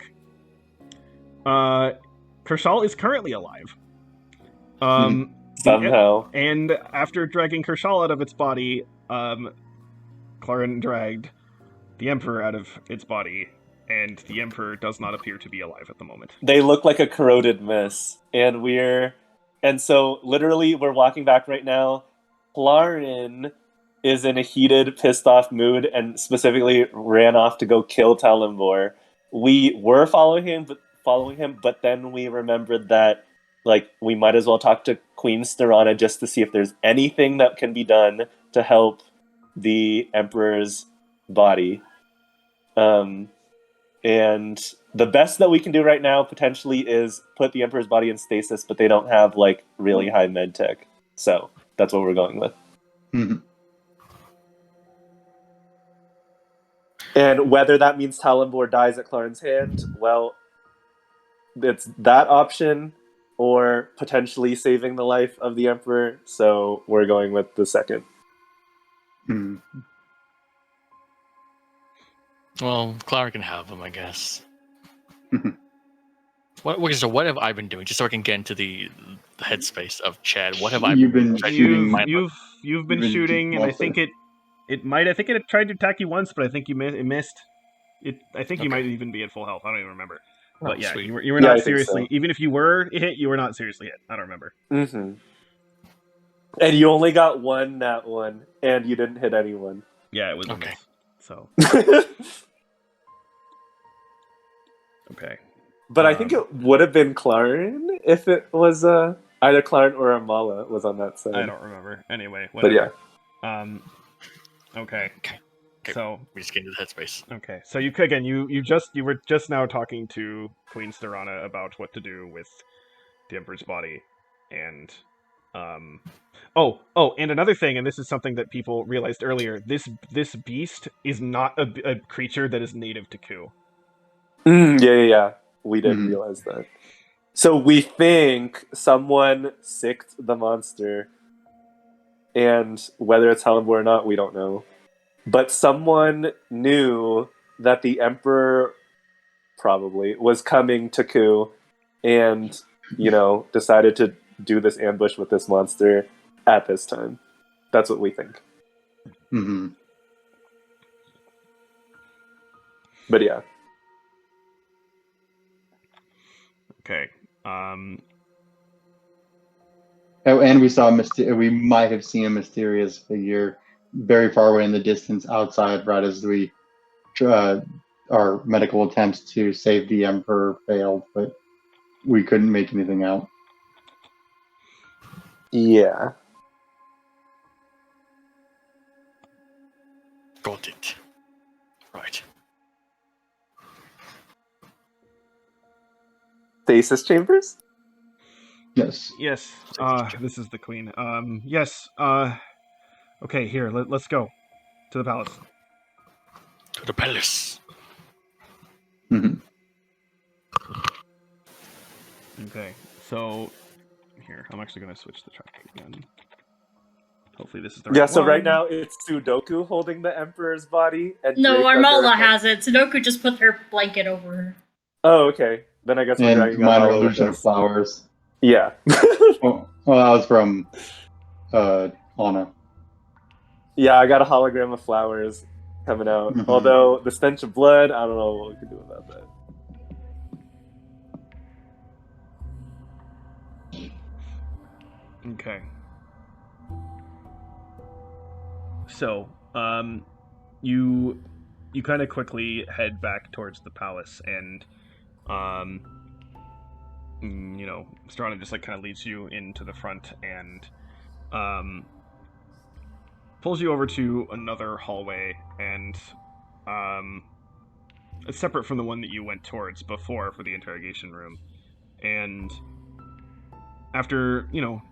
[SPEAKER 2] Kershaw is currently alive.
[SPEAKER 1] Somehow.
[SPEAKER 2] And after dragging Kershaw out of its body, Clarin dragged the Emperor out of its body, and the Emperor does not appear to be alive at the moment.
[SPEAKER 1] They look like a corroded mess, and so literally we're walking back right now. Clarin is in a heated, pissed off mood and specifically ran off to go kill Talambor. We were following him, but then we remembered that we might as well talk to Queen Sterana just to see if there's anything that can be done to help the Emperor's body. And the best that we can do right now potentially is put the Emperor's body in stasis, but they don't have really high med tech. So that's what we're going with.
[SPEAKER 5] Mm-hmm.
[SPEAKER 1] And whether that means Talambor dies at Clarin's hand, well, it's that option, or potentially saving the life of the Emperor, so we're going with the second.
[SPEAKER 5] Mm-hmm.
[SPEAKER 6] Well, Clara can have them, I guess. What have I been doing, just so I can get into the headspace of Chad? What have I been
[SPEAKER 5] shooting?
[SPEAKER 2] You've been shooting, and I think it had tried to attack you once, but I think it missed. I think you might even be at full health. I don't even remember. But yeah,
[SPEAKER 6] sweet.
[SPEAKER 2] you were not
[SPEAKER 1] I think
[SPEAKER 2] seriously.
[SPEAKER 1] so.
[SPEAKER 2] Even if you were hit, you were not seriously hit. I don't remember.
[SPEAKER 1] Mm-hmm. And you only got that one, and you didn't hit anyone.
[SPEAKER 2] Yeah, it was
[SPEAKER 6] Okay.
[SPEAKER 2] a miss. So okay.
[SPEAKER 1] But I think it would have been Clarin if it was either Clarin or Amala was on that side.
[SPEAKER 2] I don't remember. Anyway,
[SPEAKER 1] But
[SPEAKER 2] whatever.
[SPEAKER 1] yeah.
[SPEAKER 2] Okay.
[SPEAKER 6] Okay.
[SPEAKER 2] So
[SPEAKER 6] We just get into the headspace.
[SPEAKER 2] okay. So you were just now talking to Queen Sterana about what to do with the Emperor's body, and and another thing, and this is something that people realized earlier. This beast is not a creature that is native to Ku.
[SPEAKER 1] Yeah. We did realize that. So we think someone sicked the monster, and whether it's Talambor or not, we don't know. But someone knew that the Emperor probably was coming to Ku, and decided to do this ambush with this monster at this time. That's what we think.
[SPEAKER 5] Mm-hmm.
[SPEAKER 1] But yeah.
[SPEAKER 2] Okay.
[SPEAKER 5] Oh, and we saw we might have seen a mysterious figure very far away in the distance outside, right as we our medical attempts to save the Emperor failed, but we couldn't make anything out.
[SPEAKER 1] Yeah. Stasis chambers?
[SPEAKER 2] Yes.
[SPEAKER 6] Stasis
[SPEAKER 2] This is the queen. Yes. Okay, here. Let's go to the palace.
[SPEAKER 6] To the palace.
[SPEAKER 5] Mhm.
[SPEAKER 2] Okay. So here, I'm actually gonna switch the track again. Hopefully this is the right
[SPEAKER 1] Yeah, so right
[SPEAKER 2] one.
[SPEAKER 1] now it's Sudoku holding the Emperor's body, and
[SPEAKER 4] No,
[SPEAKER 1] Drake under
[SPEAKER 4] Armala
[SPEAKER 1] a-
[SPEAKER 4] has it. Sudoku just put her blanket over her.
[SPEAKER 1] Oh, okay. Then I guess we're
[SPEAKER 5] And
[SPEAKER 1] dragging
[SPEAKER 5] minor
[SPEAKER 1] Armala with
[SPEAKER 5] illusion of
[SPEAKER 1] us.
[SPEAKER 5] flowers.
[SPEAKER 1] Yeah.
[SPEAKER 5] Well, that was from Anna.
[SPEAKER 1] Yeah, I got a hologram of flowers coming out.
[SPEAKER 5] Mhm.
[SPEAKER 1] Although the stench of blood, I don't know what we can do about that.
[SPEAKER 2] Okay. So, you kind of quickly head back towards the palace, and Strana just like kind of leads you into the front and pulls you over to another hallway, and it's separate from the one that you went towards before for the interrogation room. And after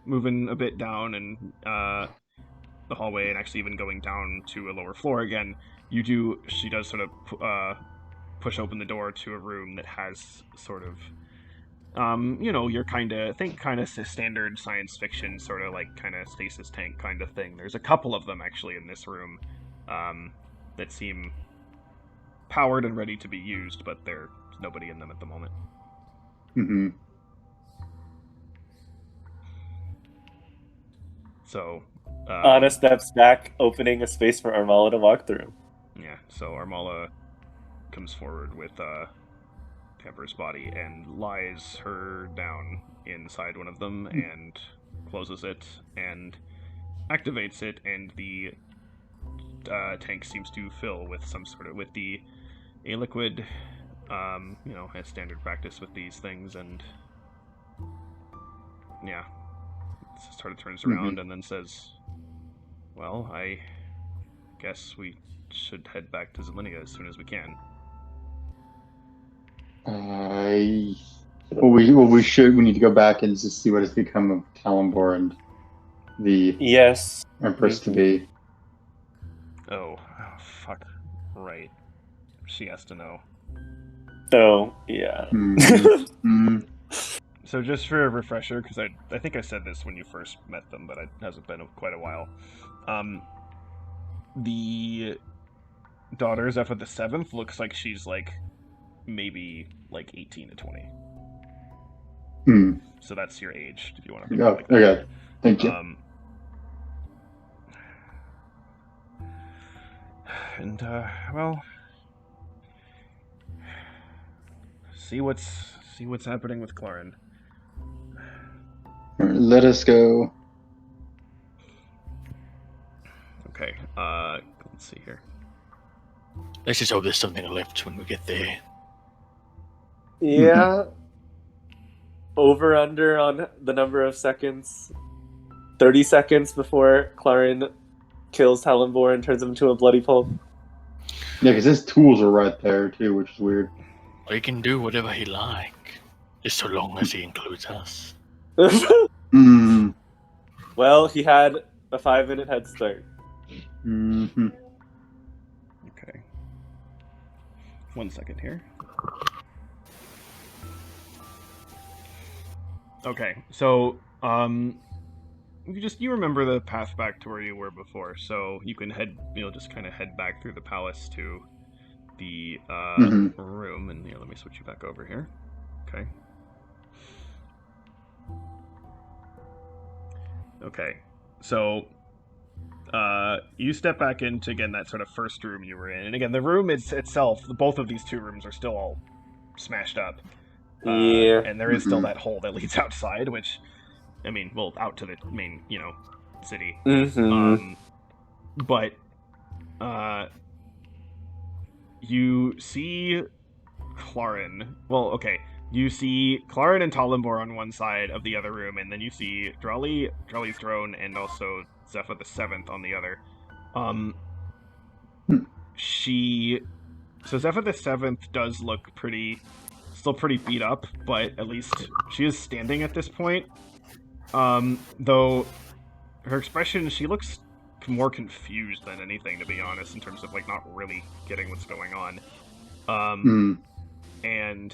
[SPEAKER 2] moving a bit down and the hallway, and actually even going down to a lower floor again, she does sort of push open the door to a room that has sort of your kind of standard science fiction sort of like kind of stasis tank kind of thing. There's a couple of them actually in this room that seem powered and ready to be used, but there's nobody in them at the moment.
[SPEAKER 5] Mm-hmm.
[SPEAKER 2] So
[SPEAKER 1] Anna steps back, opening a space for Armala to walk through.
[SPEAKER 2] Yeah, so Armala comes forward with Emperor's body and lies her down inside one of them and closes it and activates it, and the tank seems to fill with a liquid, as standard practice with these things, and yeah, sort of turns around and then says, "Well, I guess we should head back to Zelinia as soon as we can."
[SPEAKER 5] We need to go back and just see what has become of Talambor and the
[SPEAKER 1] Yes.
[SPEAKER 5] Empress to be.
[SPEAKER 2] Oh, fuck. Right. She has to know.
[SPEAKER 1] Oh, yeah.
[SPEAKER 5] Mm-hmm.
[SPEAKER 2] So just for a refresher, because I think I said this when you first met them, but it hasn't been quite a while. The daughter, Zephyr the 7th, looks like she's like maybe like 18 to 20.
[SPEAKER 5] Mm.
[SPEAKER 2] So that's your age, if you want to think
[SPEAKER 5] Oh,
[SPEAKER 2] like that.
[SPEAKER 5] okay. Thank you.
[SPEAKER 2] And well, see what's happening with Clarin.
[SPEAKER 5] Let us go.
[SPEAKER 2] Okay. Let's see here.
[SPEAKER 6] Let's just hope there's something left when we get there.
[SPEAKER 1] Yeah. Over under on the number of seconds. 30 seconds before Clarin kills Talambor and turns him into a bloody pulp.
[SPEAKER 5] Yeah, because his tools are right there too, which is weird.
[SPEAKER 6] He can do whatever he like, just so long as he includes us.
[SPEAKER 5] Mm.
[SPEAKER 1] Well, he had a 5-minute head start.
[SPEAKER 5] Mm-hmm.
[SPEAKER 2] Okay. 1 second here. Okay, so you remember the path back to where you were before, so you can just kind of head back through the palace to the room, and let me switch you back over here. Okay. Okay, so you step back into, again, that sort of first room you were in, and again, the room itself, both of these two rooms are still all smashed up.
[SPEAKER 1] Yeah.
[SPEAKER 2] And there is still that hole that leads outside, which, I mean, well, out to the main, city. But you see Clarin. Well, okay. You see Clarin and Talambor on one side of the other room, and then you see Drali's throne, and also Zephyr the 7th on the other. So Zephyr the 7th does look still still pretty beat up, but at least she is standing at this point. Though her expression, she looks more confused than anything, to be honest, in terms of like not really getting what's going on. And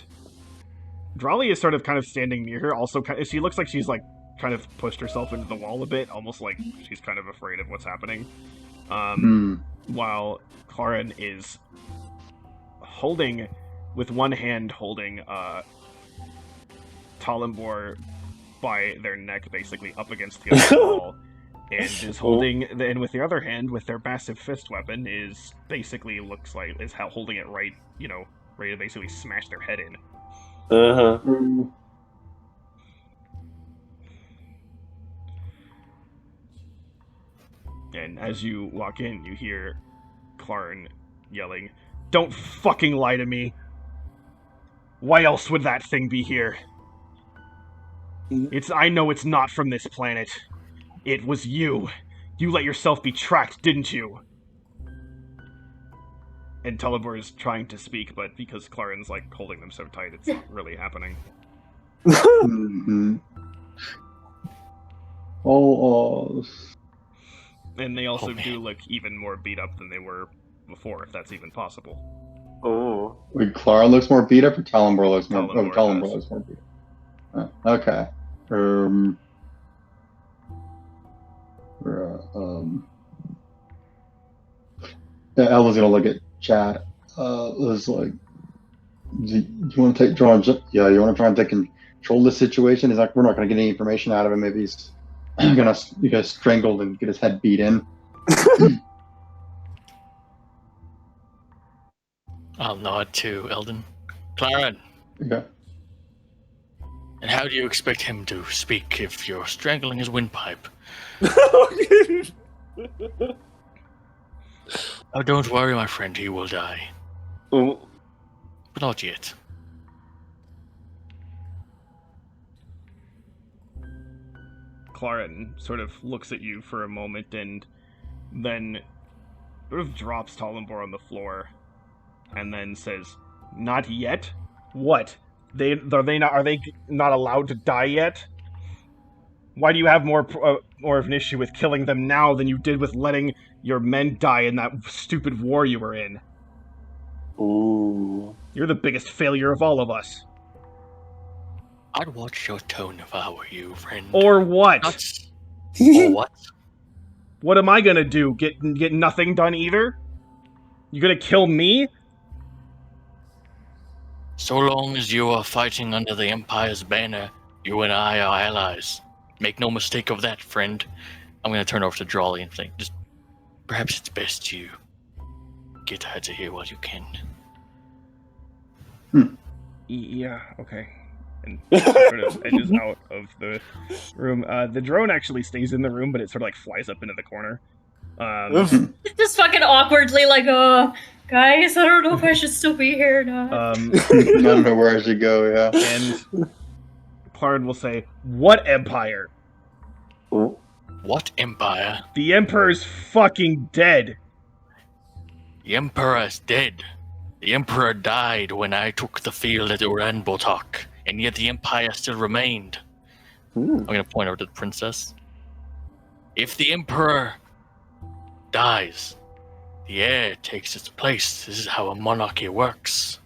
[SPEAKER 2] Drawley is sort of kind of standing near her. Also, she looks like she's like kind of pushed herself into the wall a bit, almost like she's kind of afraid of what's happening. While Claren is holding, with one hand holding Talimbor by their neck, basically up against the other wall, and is holding, and with the other hand, with their massive fist weapon, is basically looks like is holding it right, ready to basically smash their head in. And as you walk in, you hear Claren yelling, "Don't fucking lie to me! Why else would that thing be here? I know it's not from this planet. It was you. You let yourself be tracked, didn't you?" And Talimbor is trying to speak, but because Claren's like holding them so tight, it's not really happening. And they also do look even more beat up than they were before, if that's even possible.
[SPEAKER 1] Oh.
[SPEAKER 5] Wait, Claren looks more beat up, or Talimbor looks more?
[SPEAKER 2] Talimbor
[SPEAKER 5] Looks more beat up. Okay. Ella's gonna look at chat. Was like, do you want to try and take control of the situation? He's like, we're not gonna get any information out of him. Maybe he's gonna get strangled and get his head beat in.
[SPEAKER 6] I'll nod to Eldon. Claren.
[SPEAKER 5] Okay.
[SPEAKER 6] And how do you expect him to speak if you're strangling his windpipe? Oh, don't worry, my friend, he will die. But not yet.
[SPEAKER 2] Claren sort of looks at you for a moment and then sort of drops Talimbor on the floor and then says, "Not yet? What? Are they not allowed to die yet? Why do you have more of an issue with killing them now than you did with letting your men die in that stupid war you were in?
[SPEAKER 1] Ooh.
[SPEAKER 2] You're the biggest failure of all of us."
[SPEAKER 6] I'd watch your tone if I were you, friend.
[SPEAKER 2] Or what?
[SPEAKER 6] Or what?
[SPEAKER 2] What am I gonna do? Get nothing done either? You gonna kill me?
[SPEAKER 6] So long as you are fighting under the Empire's banner, you and I are allies. Make no mistake of that, friend. I'm going to turn over to Drawley and think, perhaps it's best you get out of here while you can.
[SPEAKER 2] Yeah, okay. And sort of edges out of the room. The drone actually stays in the room, but it sort of like flies up into the corner.
[SPEAKER 4] Just fucking awkwardly, like, guys, I don't know if I should still be here or not.
[SPEAKER 5] I don't know where I should go, yeah.
[SPEAKER 2] And Claren will say, "What Empire?"
[SPEAKER 6] What Empire?
[SPEAKER 2] The Emperor's fucking dead.
[SPEAKER 6] The Emperor is dead. The Emperor died when I took the field at Uraanbaatar, and yet the Empire still remained. I'm going to point over to the princess. If the Emperor dies, the heir takes its place. This is how a monarchy works.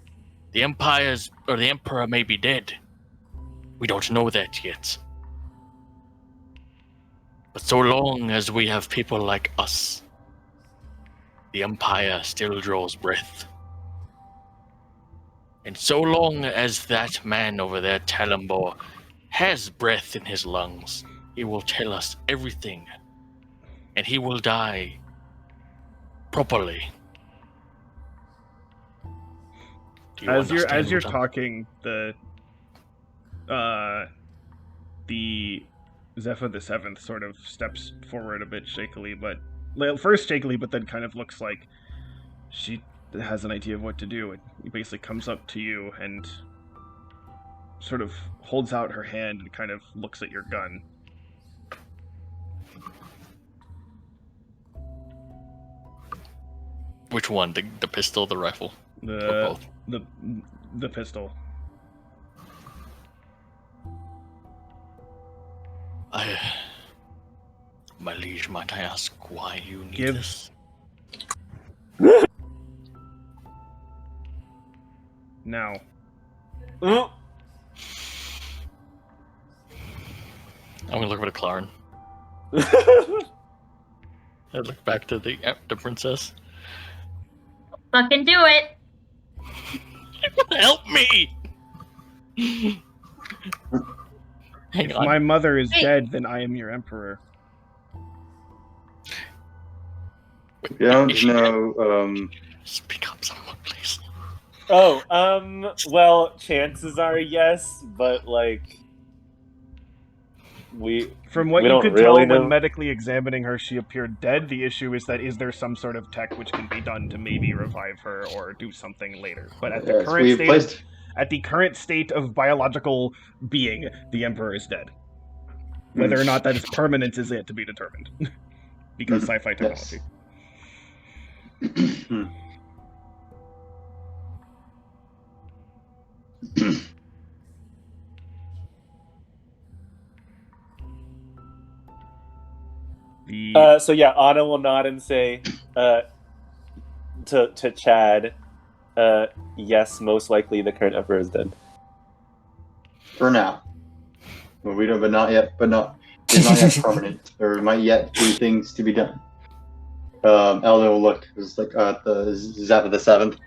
[SPEAKER 6] The Emperor may be dead. We don't know that yet. But so long as we have people like us, the Empire still draws breath. And so long as that man over there, Talimbor, has breath in his lungs, he will tell us everything. And he will die properly.
[SPEAKER 2] As you're talking, the Zephyr the Seventh sort of steps forward a bit shakily, but then kind of looks like she has an idea of what to do. And he basically comes up to you and sort of holds out her hand and kind of looks at your gun.
[SPEAKER 6] Which one? The pistol, the rifle?
[SPEAKER 2] The pistol.
[SPEAKER 6] My liege, might I ask why you need
[SPEAKER 2] Give-
[SPEAKER 6] this?
[SPEAKER 2] Now,
[SPEAKER 1] Mm.
[SPEAKER 6] I'm gonna look over to Clarn. I look back to the princess.
[SPEAKER 4] Fucking do it.
[SPEAKER 6] Help me! Hang
[SPEAKER 2] if
[SPEAKER 6] on.
[SPEAKER 2] my mother is
[SPEAKER 4] Hey.
[SPEAKER 2] dead, then I am your emperor.
[SPEAKER 5] You don't know.
[SPEAKER 6] Speak up, someone, please.
[SPEAKER 1] Oh, well, chances are yes, but like
[SPEAKER 2] From what
[SPEAKER 1] we
[SPEAKER 2] you
[SPEAKER 1] don't
[SPEAKER 2] could
[SPEAKER 1] really
[SPEAKER 2] tell when
[SPEAKER 1] know.
[SPEAKER 2] medically examining her, she appeared dead. The issue is that is there some sort of tech which can be done to maybe revive her or do something later? But at the
[SPEAKER 5] Yes,
[SPEAKER 2] current
[SPEAKER 5] we
[SPEAKER 2] state,
[SPEAKER 5] placed.
[SPEAKER 2] at the current state of biological being, the emperor is dead. Whether or not that is permanent is yet to be determined, because sci-fi technology. The
[SPEAKER 1] So yeah, Anna will nod and say, to Chad, yes, most likely the current emperor is dead.
[SPEAKER 5] For now. Well, we don't, but not yet. But not. It's not yet permanent. There might yet be things to be done. Elder will look. It's like the Zap the Seventh.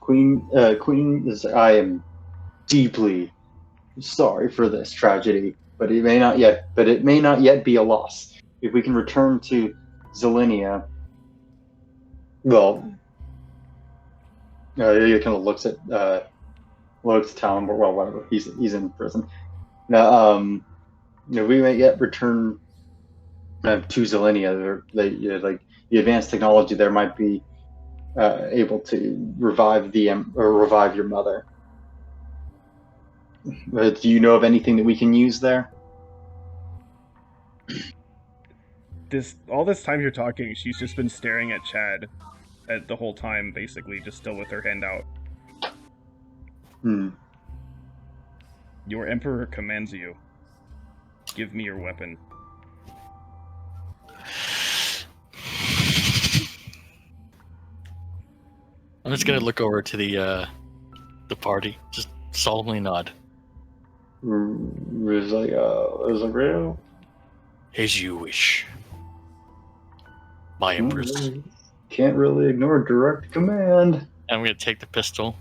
[SPEAKER 5] Queen is. I am deeply sorry for this tragedy, but it may not yet be a loss. If we can return to Zelenia, well, he kind of looks at Talon. Well, whatever. He's in prison now. We may yet return to Zelenia. Like the advanced technology there might be able to revive revive your mother. Do you know of anything that we can use there?
[SPEAKER 2] all this time you're talking, she's just been staring at Chad the whole time, basically, just still with her hand out. Your emperor commands you. Give me your weapon.
[SPEAKER 6] I'm just gonna look over to the party, just solemnly nod.
[SPEAKER 5] Is it real?
[SPEAKER 6] As you wish. My empress.
[SPEAKER 5] Can't really ignore direct command.
[SPEAKER 6] I'm gonna take the pistol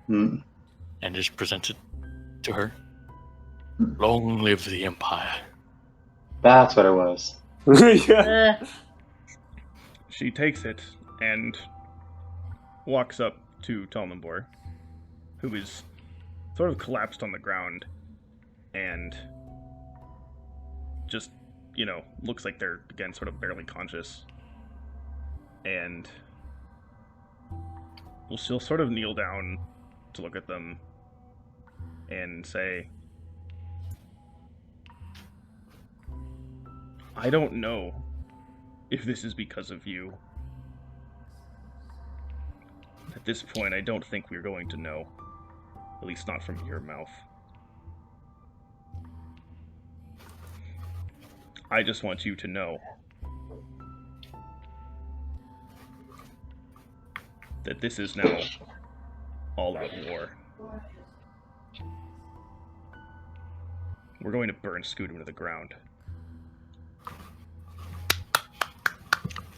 [SPEAKER 5] Hmm.
[SPEAKER 6] and just present it to her. Long live the Empire.
[SPEAKER 5] That's what it was.
[SPEAKER 1] Yeah.
[SPEAKER 2] She takes it and walks up to Talnambor, who is sort of collapsed on the ground and just, looks like they're, again, sort of barely conscious. And she'll sort of kneel down to look at them and say, I don't know if this is because of you. At this point, I don't think we're going to know. At least not from your mouth. I just want you to know that this is now all-out war. We're going to burn Scootum to the ground.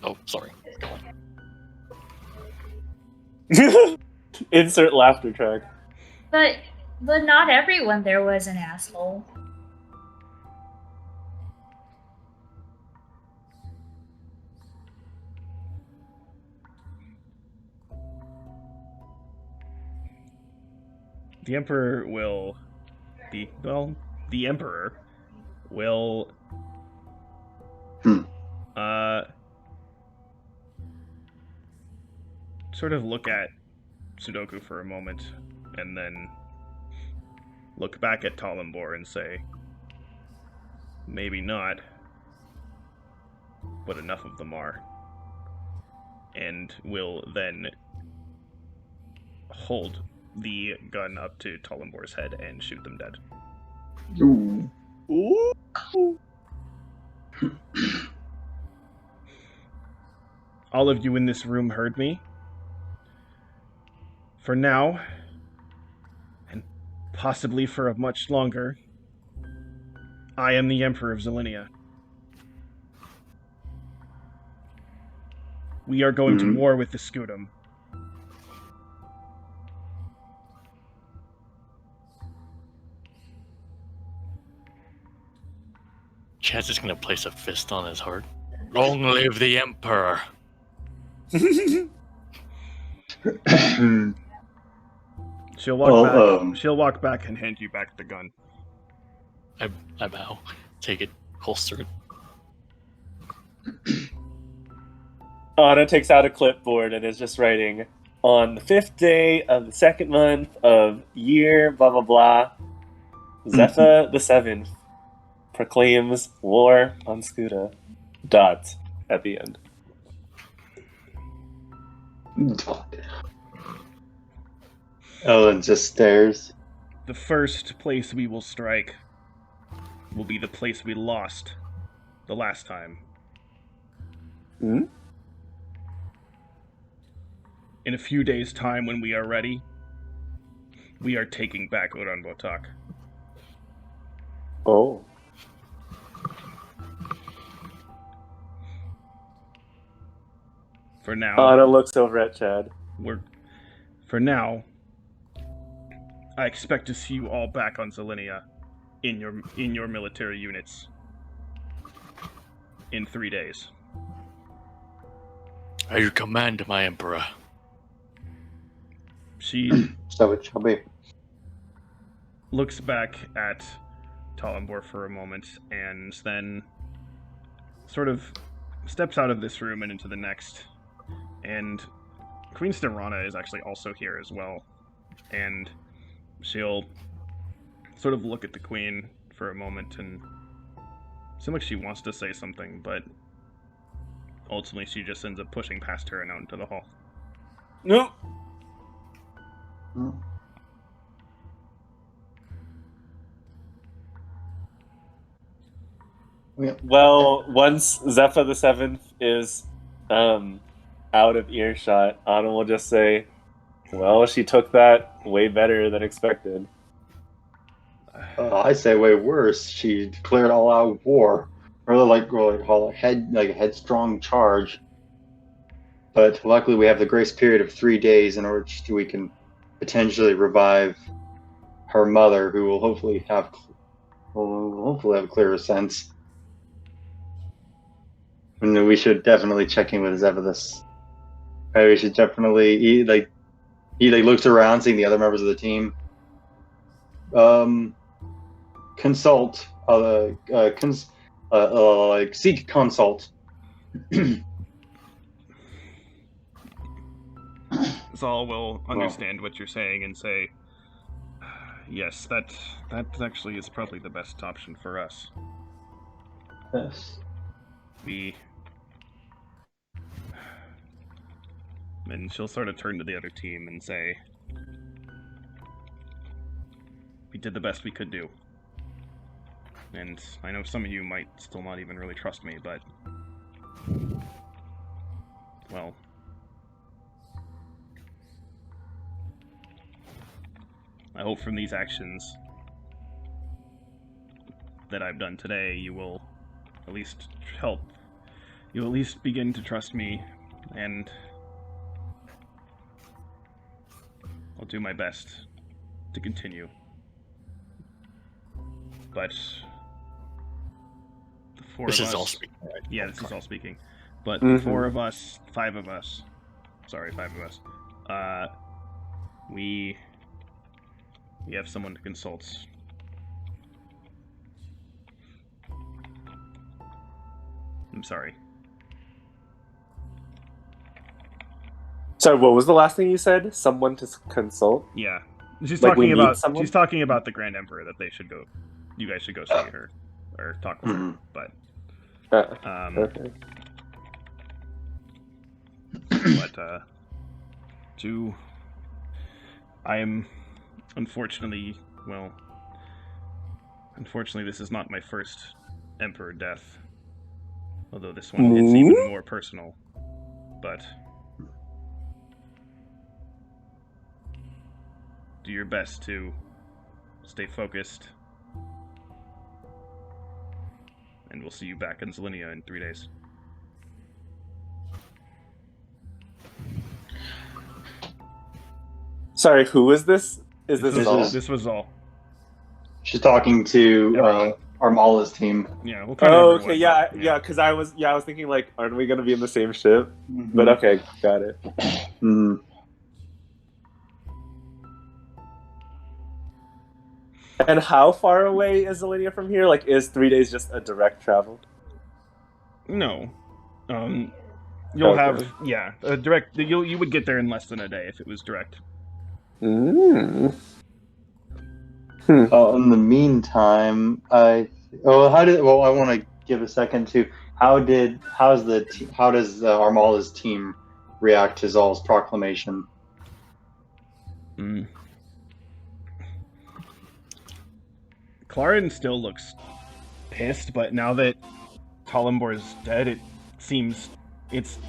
[SPEAKER 6] Oh, sorry. Go on.
[SPEAKER 1] Insert laughter track.
[SPEAKER 4] But not everyone there was an asshole.
[SPEAKER 2] The Emperor will... The Emperor will... sort of look at Sudoku for a moment, and then look back at Talambor and say, maybe not, but enough of them are. And will then hold the gun up to Talambor's head and shoot them dead.
[SPEAKER 5] Ooh.
[SPEAKER 1] Ooh.
[SPEAKER 2] All of you in this room heard me. For now, and possibly for much longer, I am the Emperor of Zelinia. We are going to war with the Scutum.
[SPEAKER 6] Chaz is gonna place a fist on his heart. Long live the Emperor!
[SPEAKER 2] She'll walk back. She'll walk back and hand you back the gun.
[SPEAKER 6] I bow. Take it, holster it.
[SPEAKER 1] Anna takes out a clipboard and is just writing, on the 5th day of the 2nd month of year blah blah blah, Zephyr the 7th proclaims war on Scuda. Dot at the end.
[SPEAKER 5] Ellen just stares.
[SPEAKER 2] The first place we will strike will be the place we lost the last time.
[SPEAKER 1] Hmm?
[SPEAKER 2] In a few days' time, when we are ready, we are taking back Uraanbaatar.
[SPEAKER 1] Oh.
[SPEAKER 2] For now,
[SPEAKER 1] Anna looks over at Chad.
[SPEAKER 2] For now, I expect to see you all back on Zelinia in your military units in 3 days.
[SPEAKER 6] I your command, my Emperor.
[SPEAKER 2] She
[SPEAKER 5] So it shall be.
[SPEAKER 2] looks back at Talambor for a moment and then sort of steps out of this room and into the next. And Queen Stirana is actually also here as well. And she'll sort of look at the Queen for a moment and seem like she wants to say something, but ultimately she just ends up pushing past her and out into the hall.
[SPEAKER 1] No. Well, once Zephyr the 7th is out of earshot, Anna will just say, well, she took that way better than expected.
[SPEAKER 5] I say way worse. She declared all-out war, or like a headstrong charge. But luckily, we have the grace period of 3 days in order we can potentially revive her mother, who will hopefully have a clearer sense. And we should definitely check in with Zevithus. We should definitely he looks around, seeing the other members of the team. Consult. Seek consult.
[SPEAKER 2] Zal will understand what you're saying and say, yes, that actually is probably the best option for us.
[SPEAKER 5] Yes.
[SPEAKER 2] And she'll sort of turn to the other team and say, we did the best we could do. And I know some of you might still not even really trust me, but well, I hope from these actions that I've done today, you will at least you'll at least begin to trust me, and I'll do my best to continue. But the four
[SPEAKER 6] This
[SPEAKER 2] of
[SPEAKER 6] is
[SPEAKER 2] us,
[SPEAKER 6] all speaking, right?
[SPEAKER 2] yeah, this is all speaking. But the five of us, we have someone to consult. I'm sorry.
[SPEAKER 1] Sorry, what was the last thing you said? Someone to consult?
[SPEAKER 2] Yeah. She's
[SPEAKER 1] Like, we
[SPEAKER 2] talking
[SPEAKER 1] need
[SPEAKER 2] about
[SPEAKER 1] someone?
[SPEAKER 2] she's talking about the Grand Emperor, that they should go, you guys should go see her or talk with her. But
[SPEAKER 1] Okay.
[SPEAKER 2] I am unfortunately this is not my first Emperor death. Although this one hits even more personal. But do your best to stay focused. And we'll see you back in Zelinia in 3 days.
[SPEAKER 1] Sorry, who is this? Is this Zal?
[SPEAKER 2] This was all.
[SPEAKER 5] She's talking to
[SPEAKER 2] Everyone.
[SPEAKER 5] Armala's team.
[SPEAKER 2] Yeah, we'll kind
[SPEAKER 1] Oh,
[SPEAKER 2] of
[SPEAKER 1] okay, yeah, because I was thinking like, aren't we gonna be in the same ship? But okay, got it.
[SPEAKER 5] Mm-hmm.
[SPEAKER 1] And how far away is Zelinia from here? Like, is 3 days just a direct travel?
[SPEAKER 2] No. You'll
[SPEAKER 1] Okay.
[SPEAKER 2] have a direct. You would get there in less than a day if it was direct.
[SPEAKER 1] Mm.
[SPEAKER 5] In the meantime, I want to give a second to how does Armala's team react to Zal's proclamation?
[SPEAKER 2] Clarin still looks pissed, but now that Talambor is dead, it seems it's.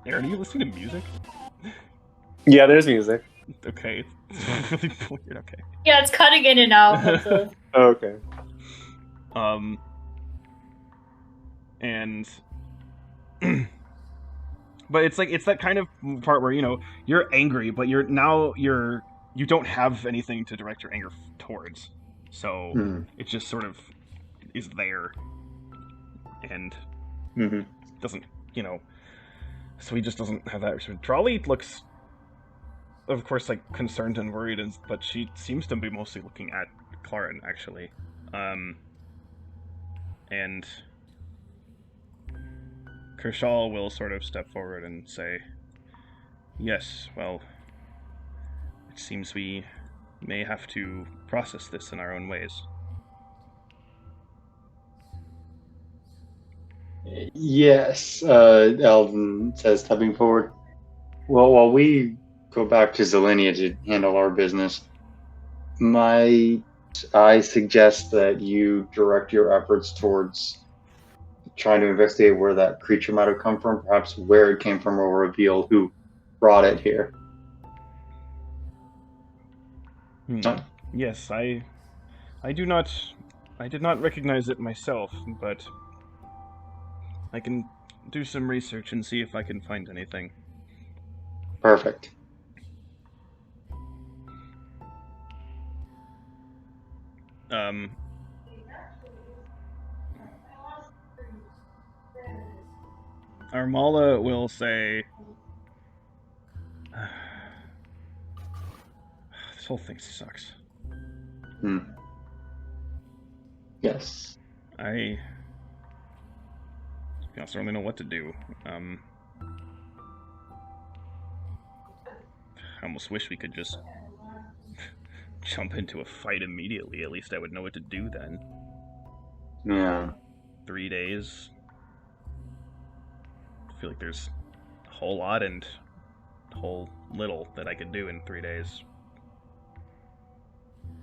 [SPEAKER 2] Aaron, are you listening to music?
[SPEAKER 1] Yeah, there's music.
[SPEAKER 2] Okay, it's really weird. Okay.
[SPEAKER 4] Yeah, it's cutting in and out. That's a...
[SPEAKER 1] Okay.
[SPEAKER 2] And but it's that kind of part where you're angry, but you don't have anything to direct your anger towards, so it just sort of is there and doesn't so he just doesn't have that. Trolley looks, of course, like concerned and worried, but she seems to be mostly looking at Clarin, actually. And Kershaw will sort of step forward and say, yes, well, it seems we may have to process this in our own ways.
[SPEAKER 5] Yes, Eldon says, stepping forward. Well, while we go back to Zelinia to handle our business, I suggest that you direct your efforts towards trying to investigate where that creature might have come from, perhaps where it came from, or reveal who brought it here.
[SPEAKER 2] Yes, I did not recognize it myself, but I can do some research and see if I can find anything.
[SPEAKER 5] Perfect.
[SPEAKER 2] Armala will say, this whole thing sucks.
[SPEAKER 5] Yes.
[SPEAKER 2] I don't really know what to do. I almost wish we could just jump into a fight immediately. At least I would know what to do then.
[SPEAKER 5] Yeah.
[SPEAKER 2] 3 days. I feel like there's a whole lot and a whole little that I could do in 3 days.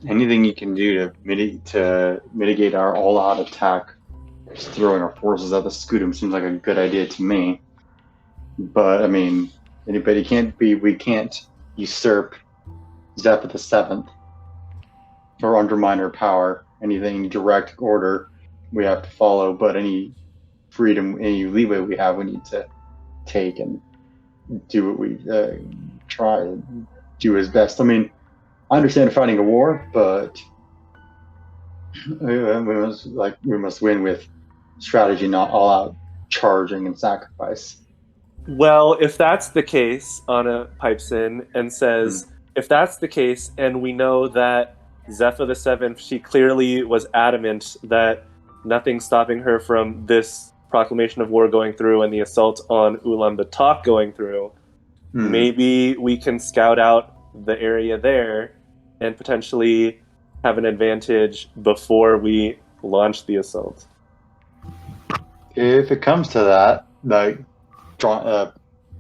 [SPEAKER 5] Anything you can do to mitigate our all-out attack, just throwing our forces at the Scutum seems like a good idea to me. But I mean, we can't usurp Zephyr the Seventh or undermine her power. Anything direct order we have to follow, but any freedom, any leeway we have, we need to take and do what we try and do as best. I mean, I understand fighting a war, but we must win with strategy, not all out charging and sacrifice.
[SPEAKER 1] Well, if that's the case, Anna pipes in and says, if that's the case, and we know that Zephyr the Seventh, she clearly was adamant that nothing's stopping her from this proclamation of war going through and the assault on Ulaanbaatar going through, maybe we can scout out the area there and potentially have an advantage before we launch the assault.
[SPEAKER 5] If it comes to that,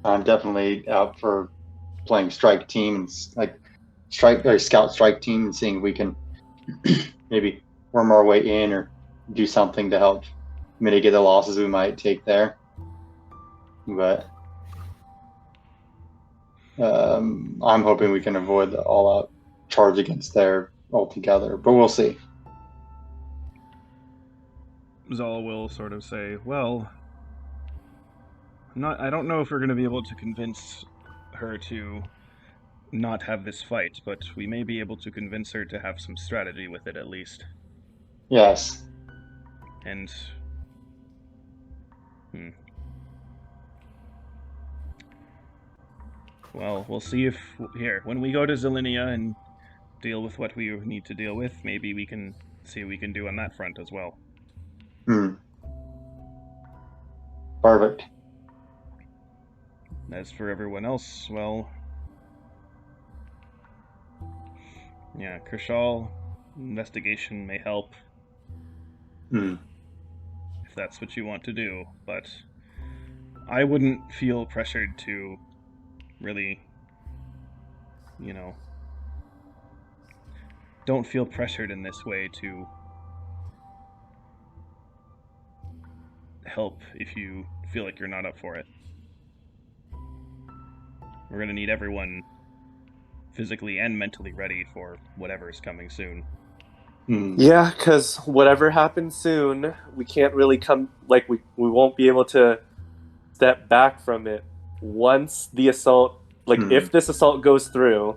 [SPEAKER 5] I'm definitely out for playing strike team, scout strike team, and seeing if we can maybe worm our way in or do something to help mitigate the losses we might take there. But I'm hoping we can avoid the all-out charge against there altogether. But we'll see.
[SPEAKER 2] Zal will sort of say, well, I don't know if we're going to be able to convince her to not have this fight, but we may be able to convince her to have some strategy with it at least.
[SPEAKER 5] Yes.
[SPEAKER 2] And well, we'll see if when we go to Zelinia and deal with what we need to deal with, maybe we can see what we can do on that front as well.
[SPEAKER 5] Perfect.
[SPEAKER 2] As for everyone else, well, yeah, Kershaw investigation may help if that's what you want to do, but I wouldn't feel pressured to really, don't feel pressured in this way to help if you feel like you're not up for it. We're going to need everyone physically and mentally ready for whatever is coming soon.
[SPEAKER 1] Yeah, because whatever happens soon, we can't really we won't be able to step back from it once the assault, if this assault goes through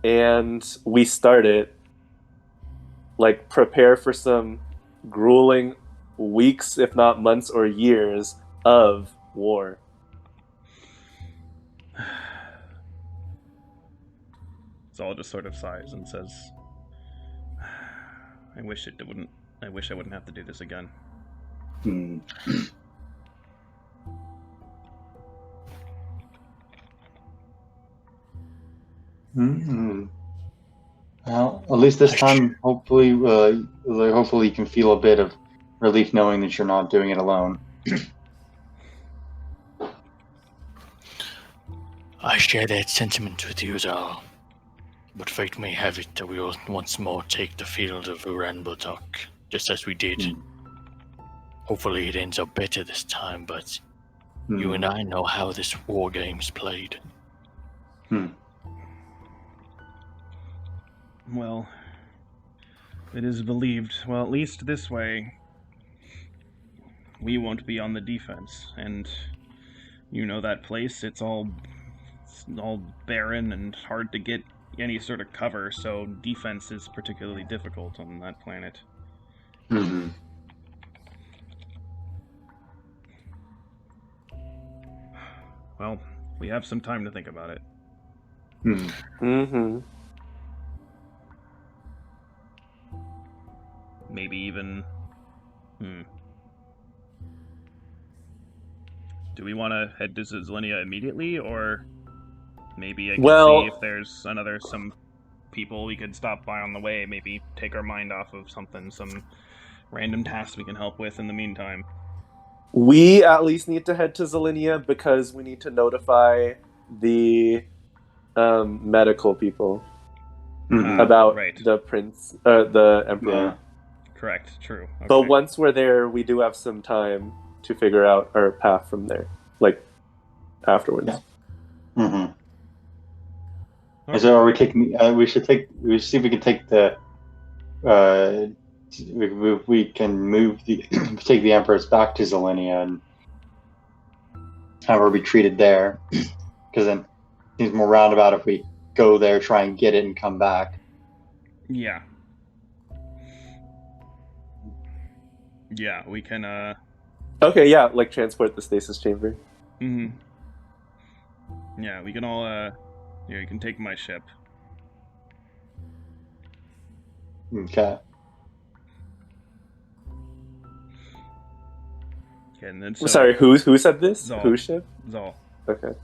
[SPEAKER 1] and we start it, prepare for some grueling weeks, if not months or years of war.
[SPEAKER 2] Zal just sort of sighs and says, I wish I wouldn't have to do this again.
[SPEAKER 5] Well, at least this time, hopefully you can feel a bit of relief knowing that you're not doing it alone.
[SPEAKER 6] I share that sentiment with you, Zal. But fate may have it that we will once more take the field of Uranbotok, just as we did. Hopefully it ends up better this time, but you and I know how this war game's played.
[SPEAKER 2] Well, it is believed, well, at least this way, we won't be on the defense, and you know that place, it's all barren and hard to get any sort of cover, so defense is particularly difficult on that planet. Well, we have some time to think about it. Maybe even... Do we want to head to Zelinia immediately, or maybe I can see if there's some people we could stop by on the way, maybe take our mind off of something, some random tasks we can help with in the meantime.
[SPEAKER 1] We at least need to head to Zelinia because we need to notify the medical people about the prince, the emperor.
[SPEAKER 5] Yeah.
[SPEAKER 2] Correct, true. Okay.
[SPEAKER 1] But once we're there, we do have some time to figure out our path from there, afterwards.
[SPEAKER 5] So are we taking? We should see if we can take the. We can take the empress back to Zelinia and have her be treated there, because then it seems more roundabout if we go there, try and get it, and come back.
[SPEAKER 2] Yeah. Yeah, we can.
[SPEAKER 1] Okay, yeah, transport the stasis chamber.
[SPEAKER 2] Yeah, we can all. You can take my ship.
[SPEAKER 5] Okay.
[SPEAKER 2] And then
[SPEAKER 1] sorry, who said this?
[SPEAKER 2] Zal.
[SPEAKER 1] Whose ship?
[SPEAKER 2] Zal.
[SPEAKER 1] Okay.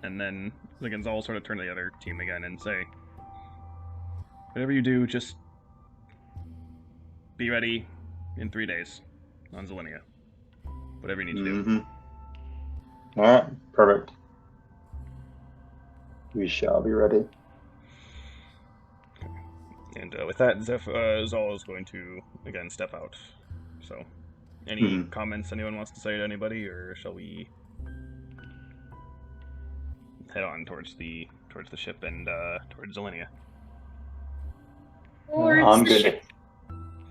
[SPEAKER 2] And then Zal sort of turn to the other team again and say, whatever you do, just be ready in 3 days on Zelinia. Whatever you need to do.
[SPEAKER 5] Alright, perfect. We shall be ready.
[SPEAKER 2] And with that, Zal is going to again step out. So, any comments anyone wants to say to anybody, or shall we head on towards the ship and towards Zelenia?
[SPEAKER 5] I'm good.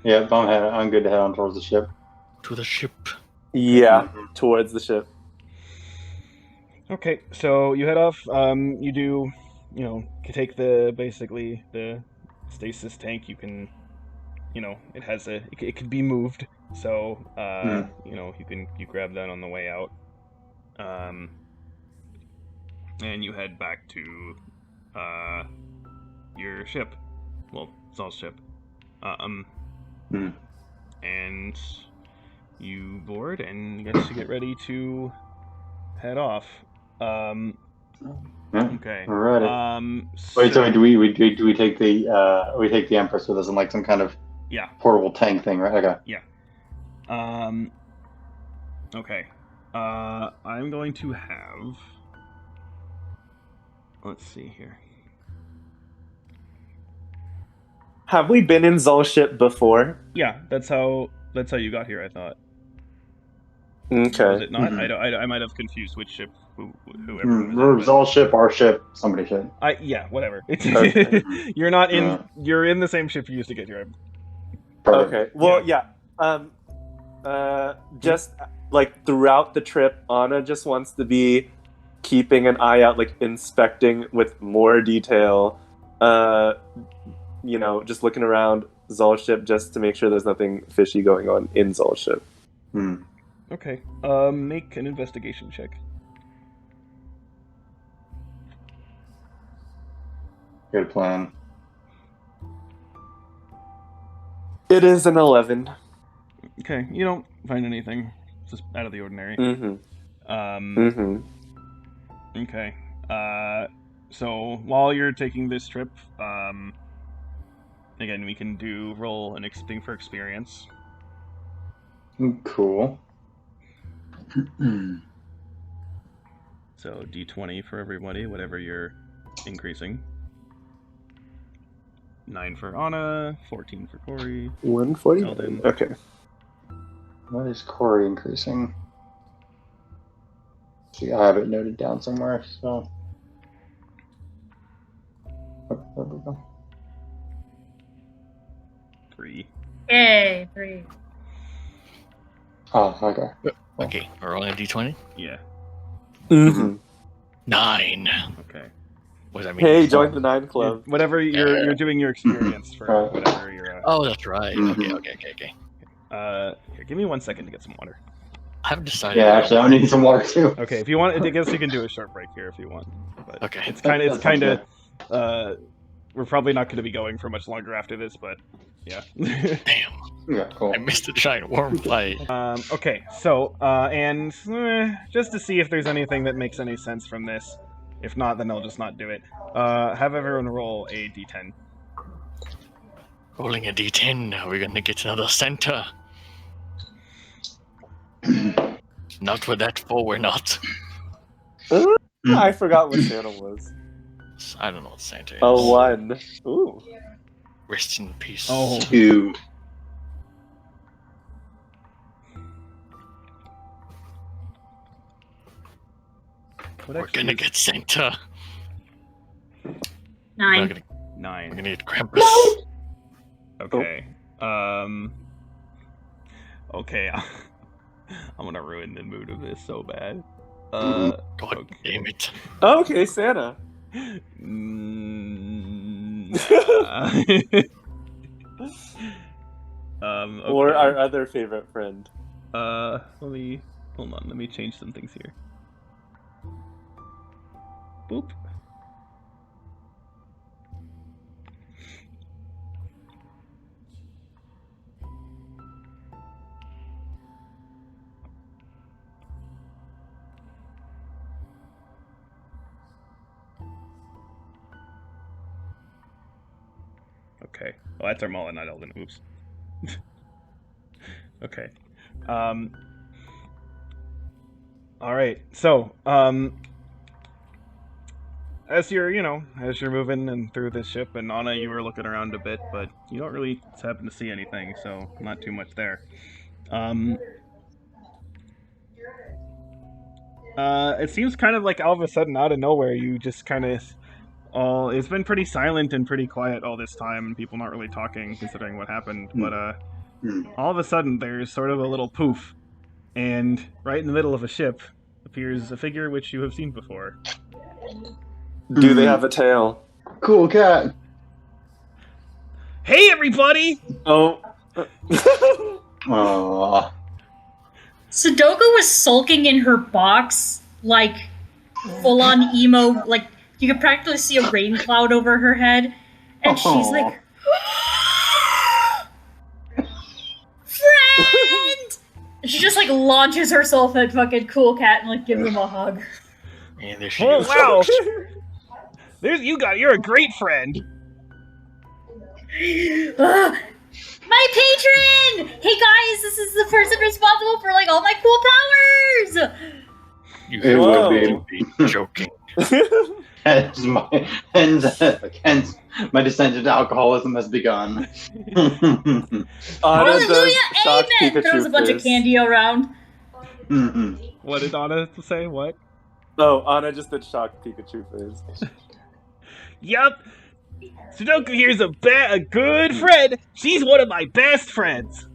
[SPEAKER 5] Yeah, I'm good to head on towards the ship.
[SPEAKER 6] To the ship.
[SPEAKER 1] Yeah, towards the ship.
[SPEAKER 2] Okay, so you head off. You do, take basically the stasis tank. You can, it has it can be moved. So, you grab that on the way out. And you head back to, your ship. Well, Zal's ship. And you board and get ready to head off. Okay.
[SPEAKER 5] All right. Wait, so do we take the Empress with us in like some kind of portable tank thing, right? Okay.
[SPEAKER 2] Yeah. Okay. I'm going to have. Let's see here.
[SPEAKER 1] Have we been in Zal's ship before?
[SPEAKER 2] Yeah, that's how you got here. I thought.
[SPEAKER 1] Okay.
[SPEAKER 2] Was it not? I might have confused which ship. Whoever.
[SPEAKER 5] Zal's ship, our ship, somebody's ship.
[SPEAKER 2] Whatever.
[SPEAKER 1] Okay.
[SPEAKER 2] You're not in. You're in the same ship you used to get here.
[SPEAKER 1] Okay. Well, yeah. Just like throughout the trip, Anna just wants to be keeping an eye out, like inspecting with more detail. Just looking around Zal's ship just to make sure there's nothing fishy going on in Zal's ship.
[SPEAKER 2] Okay. Make an investigation check.
[SPEAKER 5] Good plan.
[SPEAKER 1] It is an 11.
[SPEAKER 2] Okay, you don't find anything just out of the ordinary. Okay. So while you're taking this trip, again, we can roll an thing for experience.
[SPEAKER 5] Cool.
[SPEAKER 2] So D20 for everybody, whatever you're increasing. 9 for Anna, 14 for Corey.
[SPEAKER 1] 140?
[SPEAKER 2] Eldon.
[SPEAKER 1] Okay.
[SPEAKER 5] What is Corey increasing? See, I have it noted down somewhere, so. Oh, there we go.
[SPEAKER 2] 3.
[SPEAKER 4] Yay, 3.
[SPEAKER 5] Oh, okay.
[SPEAKER 6] Okay, we're rolling a d20?
[SPEAKER 2] Yeah.
[SPEAKER 6] 9.
[SPEAKER 2] Okay.
[SPEAKER 6] What does that mean?
[SPEAKER 1] Hey, join the 9 club.
[SPEAKER 2] Whatever you're doing your experience for whatever you're.
[SPEAKER 6] Oh, that's right. Okay.
[SPEAKER 2] Here, give me 1 second to get some water.
[SPEAKER 6] I haven't decided.
[SPEAKER 5] Yeah, actually, I need some water too.
[SPEAKER 2] Okay, if you want, I guess you can do a short break here if you want. But
[SPEAKER 6] Okay.
[SPEAKER 2] It's kind of. We're probably not going to be going for much longer after this, but yeah.
[SPEAKER 6] Damn.
[SPEAKER 5] Yeah, cool.
[SPEAKER 6] I missed a giant worm fight.
[SPEAKER 2] Okay, so and just to see if there's anything that makes any sense from this. If not, then I'll just not do it. Have everyone roll a d10.
[SPEAKER 6] Rolling a d10. Are we going to get another center? Not with that 4, we're not.
[SPEAKER 1] I forgot what Santa was.
[SPEAKER 6] I don't know what Santa is.
[SPEAKER 1] A 1. Ooh.
[SPEAKER 6] Rest in peace.
[SPEAKER 2] Oh.
[SPEAKER 5] 2.
[SPEAKER 6] We're gonna get Santa.
[SPEAKER 4] 9.
[SPEAKER 6] We're gonna
[SPEAKER 2] 9.
[SPEAKER 6] get Krampus.
[SPEAKER 2] Okay. Okay. I'm gonna ruin the mood of this so bad.
[SPEAKER 6] God
[SPEAKER 2] okay.
[SPEAKER 6] damn it.
[SPEAKER 1] Okay, Santa.
[SPEAKER 2] Okay.
[SPEAKER 1] Or our other favorite friend.
[SPEAKER 2] Let me hold on. Let me change some things here. Boop. Okay. Oh, that's Armala, not Eldon. Oops. Okay. All right. So, as you're moving and through this ship, and Anna, you were looking around a bit, but you don't really happen to see anything, so not too much there. It seems kind of like all of a sudden, out of nowhere, you just kind of it's been pretty silent and pretty quiet all this time, and people not really talking considering what happened. But all of a sudden, there's sort of a little poof, and right in the middle of a ship appears a figure which you have seen before.
[SPEAKER 1] Do they have a tail?
[SPEAKER 5] Cool cat.
[SPEAKER 2] Hey, everybody!
[SPEAKER 1] Oh.
[SPEAKER 5] Aww.
[SPEAKER 4] Sudoku was sulking in her box, like full-on emo. Like you could practically see a rain cloud over her head, and she's like, "Friend!" And she just like launches herself at fucking Cool Cat and like gives him a hug.
[SPEAKER 6] And there she
[SPEAKER 2] Oh
[SPEAKER 6] is.
[SPEAKER 2] wow! You're a great friend.
[SPEAKER 4] My patron! Hey guys, this is the person responsible for like all my cool powers.
[SPEAKER 6] You
[SPEAKER 5] It
[SPEAKER 1] Whoa.
[SPEAKER 6] would be joking.
[SPEAKER 5] Hence my descent into alcoholism has begun.
[SPEAKER 1] Anna
[SPEAKER 4] Hallelujah!
[SPEAKER 1] does shock
[SPEAKER 4] Amen!
[SPEAKER 1] Pikachu
[SPEAKER 4] Throws a bunch of
[SPEAKER 1] fizz.
[SPEAKER 4] candy around.
[SPEAKER 2] What did Anna say? What?
[SPEAKER 1] Oh, Anna just did shock Pikachu fizz.
[SPEAKER 2] Yup. Sudoku here's a good friend. She's one of my best friends.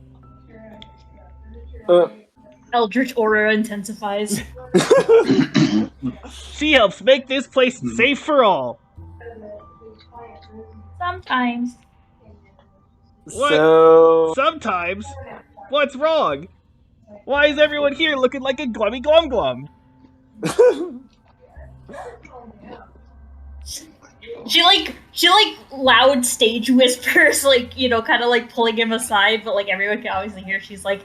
[SPEAKER 4] Eldritch aura intensifies.
[SPEAKER 2] She helps make this place safe for all.
[SPEAKER 4] Sometimes.
[SPEAKER 2] What?
[SPEAKER 1] So
[SPEAKER 2] Sometimes. What's wrong? Why is everyone here looking like a glummy glum glum?
[SPEAKER 4] She like loud stage whispers, like, you know, kind of like pulling him aside, but like everyone can obviously hear. She's like,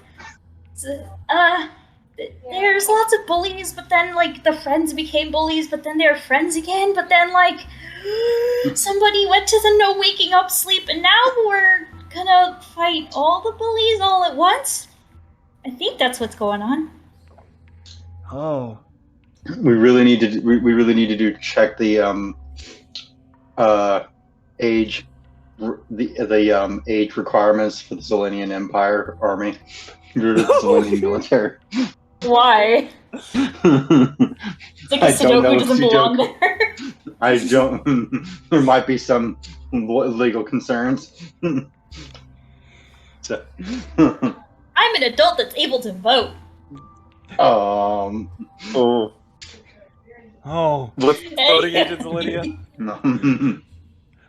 [SPEAKER 4] there's lots of bullies, but then like the friends became bullies, but then they're friends again, but then like somebody went to the no waking up sleep, and now we're gonna fight all the bullies all at once. I think that's what's going on.
[SPEAKER 2] Oh.
[SPEAKER 5] We really need to do check the age age requirements for the Zelenian Empire Army, the Zelenian military.
[SPEAKER 4] Why? It's like
[SPEAKER 5] I
[SPEAKER 4] the
[SPEAKER 5] don't know
[SPEAKER 4] Sudoku
[SPEAKER 5] if
[SPEAKER 4] doesn't belong
[SPEAKER 5] Sudoku-
[SPEAKER 4] there.
[SPEAKER 5] I don't. There might be some legal concerns. So,
[SPEAKER 4] I'm an adult that's able to vote.
[SPEAKER 1] oh,
[SPEAKER 2] Oh.
[SPEAKER 1] what's voting age in Zelenia?
[SPEAKER 5] no.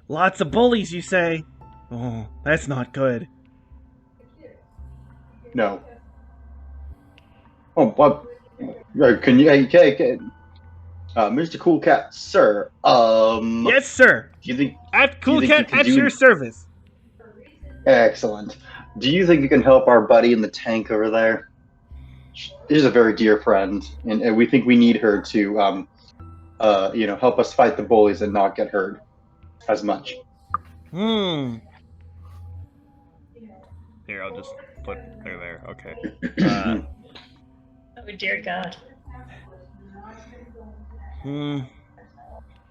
[SPEAKER 2] Lots of bullies, you say? Oh, that's not good.
[SPEAKER 5] No. Oh, what? Can you, okay, Mr. Cool Cat, sir?
[SPEAKER 2] Yes, sir.
[SPEAKER 5] Do you think?
[SPEAKER 2] At Cool
[SPEAKER 5] you think
[SPEAKER 2] Cat,
[SPEAKER 5] you
[SPEAKER 2] at
[SPEAKER 5] could do-
[SPEAKER 2] your service.
[SPEAKER 5] Excellent. Do you think you can help our buddy in the tank over there? She's a very dear friend, and we think we need her to, help us fight the bullies and not get hurt as much.
[SPEAKER 2] Here, I'll just put her there. Okay.
[SPEAKER 4] Oh dear God.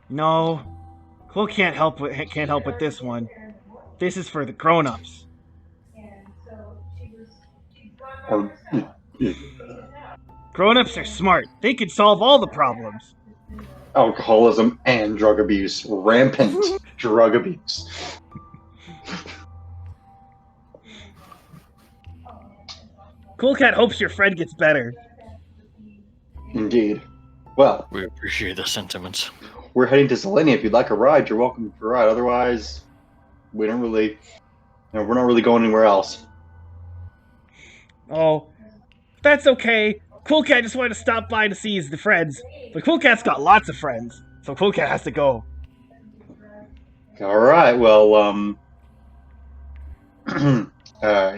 [SPEAKER 2] No. Cool can't help with this one. This is for the grown-ups.
[SPEAKER 5] Or,
[SPEAKER 2] Grown-ups are smart. They can solve all the problems.
[SPEAKER 5] alcoholism and drug abuse. Rampant drug abuse.
[SPEAKER 2] Cool Cat hopes your friend gets better.
[SPEAKER 5] Indeed. Well,
[SPEAKER 6] We appreciate the sentiments.
[SPEAKER 5] we're heading to Selenia. If you'd like a ride, you're welcome for a ride. Otherwise, we don't really, we're not really going anywhere else.
[SPEAKER 2] Oh, that's okay. Cool Cat just wanted to stop by to see his friends. But Cool Cat's got lots of friends, so Cool Cat has to go.
[SPEAKER 5] All right. Well,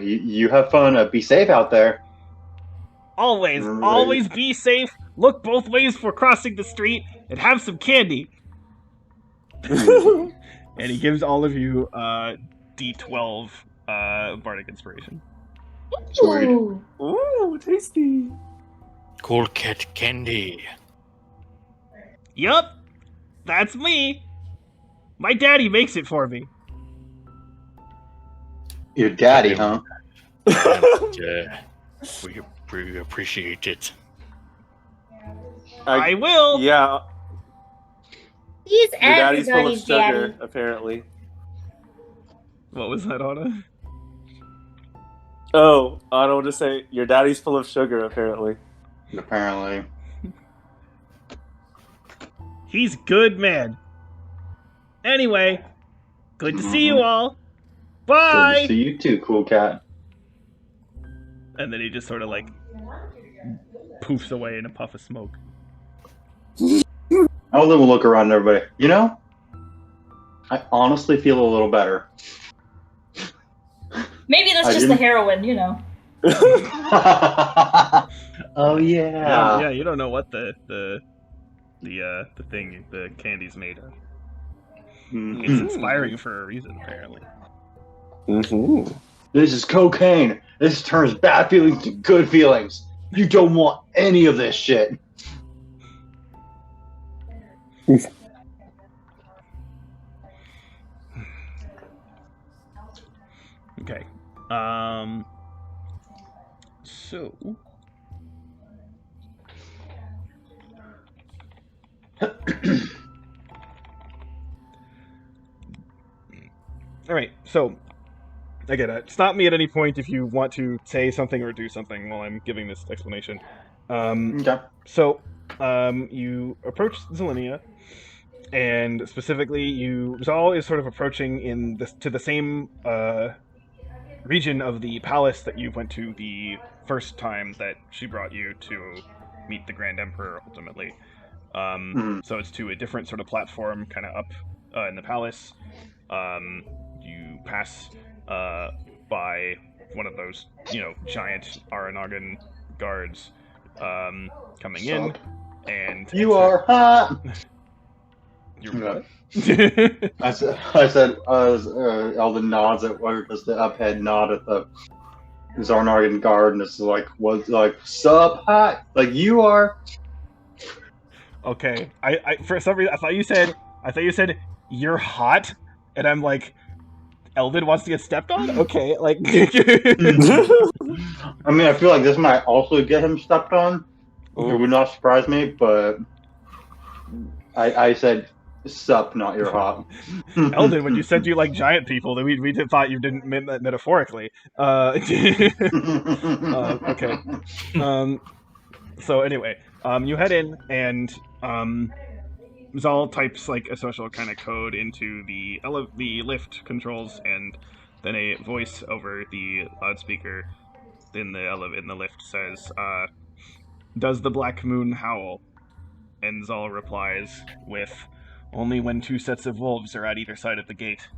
[SPEAKER 5] you have fun. Be safe out there.
[SPEAKER 2] Always,
[SPEAKER 5] Right.
[SPEAKER 2] always be safe. Look both ways before crossing the street, and have some candy. And he gives all of you D12 bardic inspiration.
[SPEAKER 5] Sweet.
[SPEAKER 4] Ooh.
[SPEAKER 1] Ooh, tasty.
[SPEAKER 6] Cool cat candy.
[SPEAKER 2] Yup. That's me. My daddy makes it for me.
[SPEAKER 5] Your daddy,
[SPEAKER 6] Goddamn.
[SPEAKER 5] huh?
[SPEAKER 6] We appreciate it.
[SPEAKER 2] I will.
[SPEAKER 1] Yeah,
[SPEAKER 4] He's
[SPEAKER 1] your daddy's full of
[SPEAKER 4] everybody's
[SPEAKER 1] sugar,
[SPEAKER 4] daddy.
[SPEAKER 1] apparently.
[SPEAKER 2] What was that, Anna?
[SPEAKER 1] Oh, I don't want to say your daddy's full of sugar, apparently.
[SPEAKER 5] Apparently.
[SPEAKER 2] He's good, man. Anyway, good to see you all.
[SPEAKER 5] Good
[SPEAKER 2] Bye.
[SPEAKER 5] to see you too, cool cat.
[SPEAKER 2] And then he just sort of like poofs away in a puff of smoke.
[SPEAKER 5] Eldon will look around at everybody. You know, I honestly feel a little better.
[SPEAKER 4] Maybe that's
[SPEAKER 5] I
[SPEAKER 4] just the
[SPEAKER 5] didn't-
[SPEAKER 4] heroin, you know.
[SPEAKER 5] Oh yeah.
[SPEAKER 2] Yeah, you don't know what the thing, the candy's made of. It's
[SPEAKER 5] Mhm.
[SPEAKER 2] inspiring for a reason, apparently.
[SPEAKER 1] Mm-hmm.
[SPEAKER 5] This is cocaine. This turns bad feelings to good feelings. You don't want any of this shit.
[SPEAKER 2] Okay. So. All right. So, again, stop me at any point if you want to say something or do something while I'm giving this explanation.
[SPEAKER 5] Okay.
[SPEAKER 2] So, you approach Zelenia, and specifically, Zal is sort of approaching to the same region of the palace that you went to the first time that she brought you to meet the Grand Emperor, ultimately. So it's to a different sort of platform, kind of up in the palace. You pass by one of those, giant Aranagan guards coming in, and
[SPEAKER 5] You are hot.
[SPEAKER 2] You're
[SPEAKER 5] Yeah.
[SPEAKER 2] what?
[SPEAKER 5] I said, Eldon nods at where does the uphead nod at the Zarnargan guard, and it's like, what's like, sup, hot? Like you are.
[SPEAKER 2] Okay, I for some reason I thought you said you're hot, and I'm like, Eldon wants to get stepped on. Okay, like.
[SPEAKER 5] I mean, I feel like this might also get him stepped on. It would not surprise me, but I said, sup, not your hot.
[SPEAKER 2] Eldon, when you said you like giant people, then we thought you didn't mean that metaphorically. Okay. So anyway, you head in, and Zal types like a social kind of code into the lift controls, and then a voice over the loudspeaker in the lift says, "Does the black moon howl?" And Zal replies with, "Only when two sets of wolves are at either side of the gate."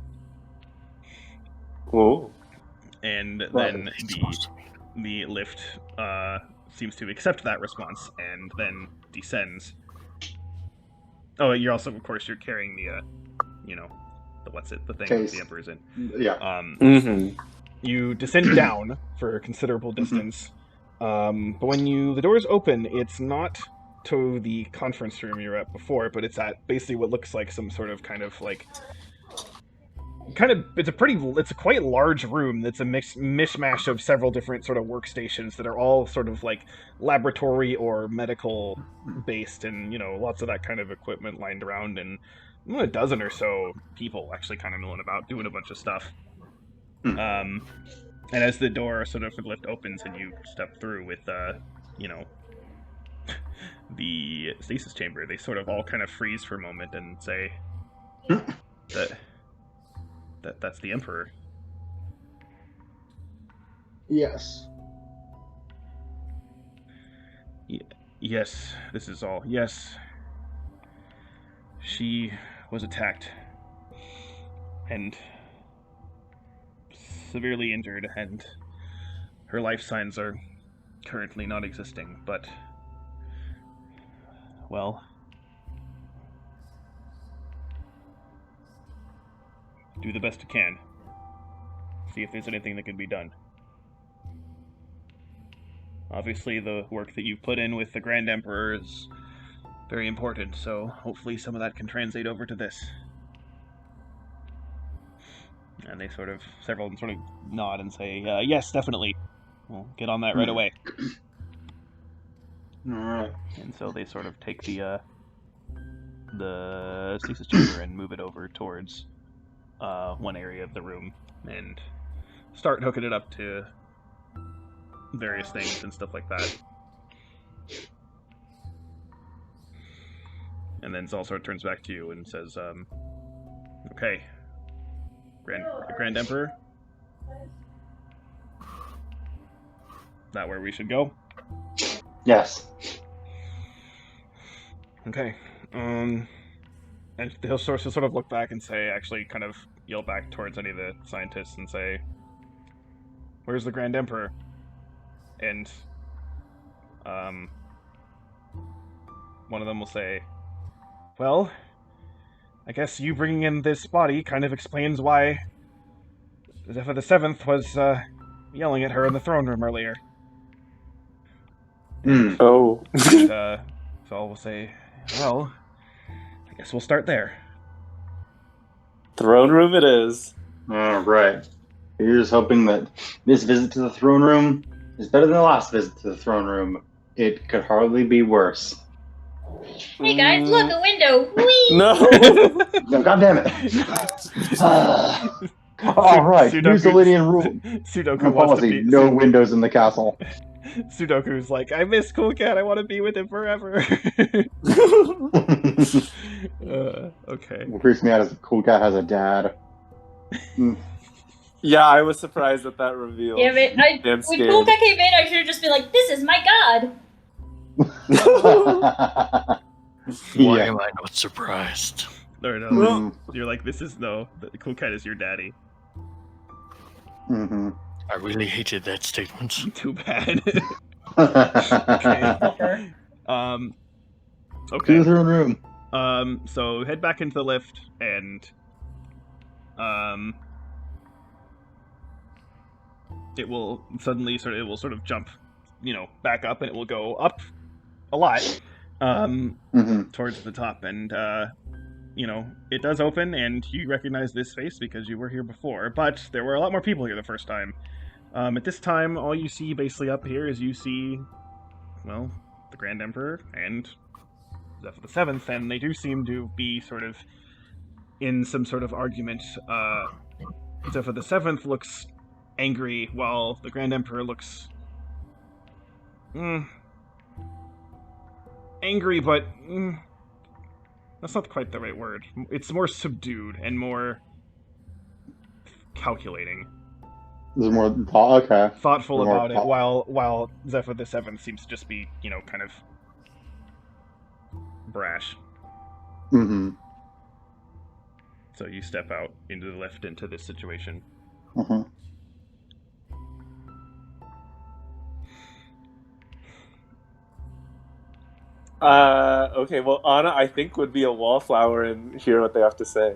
[SPEAKER 1] Oh.
[SPEAKER 2] And
[SPEAKER 5] Right.
[SPEAKER 2] then the lift seems to accept that response and then descends. Oh, you're also, of course, you're carrying the the thing
[SPEAKER 5] Case.
[SPEAKER 2] the Emperor's in.
[SPEAKER 5] Yeah.
[SPEAKER 1] Mm-hmm.
[SPEAKER 2] You descend down for a considerable distance, but when the doors open, it's not to the conference room you were at before, but it's at basically what looks like some sort of it's a quite large room that's a mishmash of several different sort of workstations that are all sort of like laboratory or medical based, and lots of that kind of equipment lined around, and a dozen or so people actually kind of milling about doing a bunch of stuff. And as the door sort of lift opens and you step through with the stasis chamber, they sort of all kind of freeze for a moment and say that's the Emperor.
[SPEAKER 5] Yes.
[SPEAKER 2] Yes, this is all. Yes. She was attacked and severely injured, and her life signs are currently not existing, but, well, do the best you can. See if there's anything that can be done. Obviously, the work that you've put in with the Grand Emperor is very important, so hopefully some of that can translate over to this. And they several of them sort of nod and say, yes, definitely. We'll get on that right away.
[SPEAKER 5] Alright.
[SPEAKER 2] And so they sort of take the stasis chamber and move it over towards one area of the room and start hooking it up to various things and stuff like that. And then Zal sort of turns back to you and says, okay, Grand Emperor, that where we should go?
[SPEAKER 5] Yes.
[SPEAKER 2] Okay. And he'll sort of look back and say, actually kind of yell back towards any of the scientists and say, where's the Grand Emperor? And one of them will say, well, I guess you bringing in this body kind of explains why Zephyr the Seventh was yelling at her in the throne room earlier.
[SPEAKER 1] Oh.
[SPEAKER 2] And Saul will say, well, I guess we'll start there.
[SPEAKER 1] Throne room it is.
[SPEAKER 5] Alright. You're just hoping that this visit to the throne room is better than the last visit to the throne room. It could hardly be worse.
[SPEAKER 4] Hey guys, look, a window! Whee!
[SPEAKER 1] No.
[SPEAKER 5] No, God damn it. Alright, use the Lydian rule.
[SPEAKER 2] Sudoku wants to
[SPEAKER 5] Policy,
[SPEAKER 2] be...
[SPEAKER 5] no windows in the castle.
[SPEAKER 2] Sudoku's like, I miss Cool Cat, I want to be with him forever. Okay.
[SPEAKER 5] What freaks me out is Cool Cat has a dad.
[SPEAKER 1] Yeah, I was surprised at that reveal.
[SPEAKER 4] Damn it, when Polka came in, I should have just been like, this is my god!
[SPEAKER 6] Why am I not surprised?
[SPEAKER 2] No. You're like, the Cool Cat is your daddy.
[SPEAKER 5] Mm-hmm.
[SPEAKER 6] I really hated that statement.
[SPEAKER 2] Too bad.
[SPEAKER 5] Okay.
[SPEAKER 2] Okay.
[SPEAKER 5] To the throne room.
[SPEAKER 2] So head back into the lift and it will sort of jump, back up, and it will go up a lot towards the top, and it does open, and you recognize this face because you were here before, but there were a lot more people here the first time. At this time, all you see basically up here is you see, well, the Grand Emperor and Zephyr the Seventh, and they do seem to be sort of in some sort of argument. Zephyr the Seventh looks angry, while the Grand Emperor looks angry, but that's not quite the right word. It's more subdued and more calculating.
[SPEAKER 5] There's more
[SPEAKER 2] Thoughtful
[SPEAKER 5] more
[SPEAKER 2] about it, while Zephyr the Seventh seems to just be, kind of brash.
[SPEAKER 5] Mm-hmm.
[SPEAKER 2] So you step out into the lift into this situation.
[SPEAKER 5] Mm-hmm.
[SPEAKER 1] Okay, well, Anna, I think, would be a wallflower and hear what they have to say.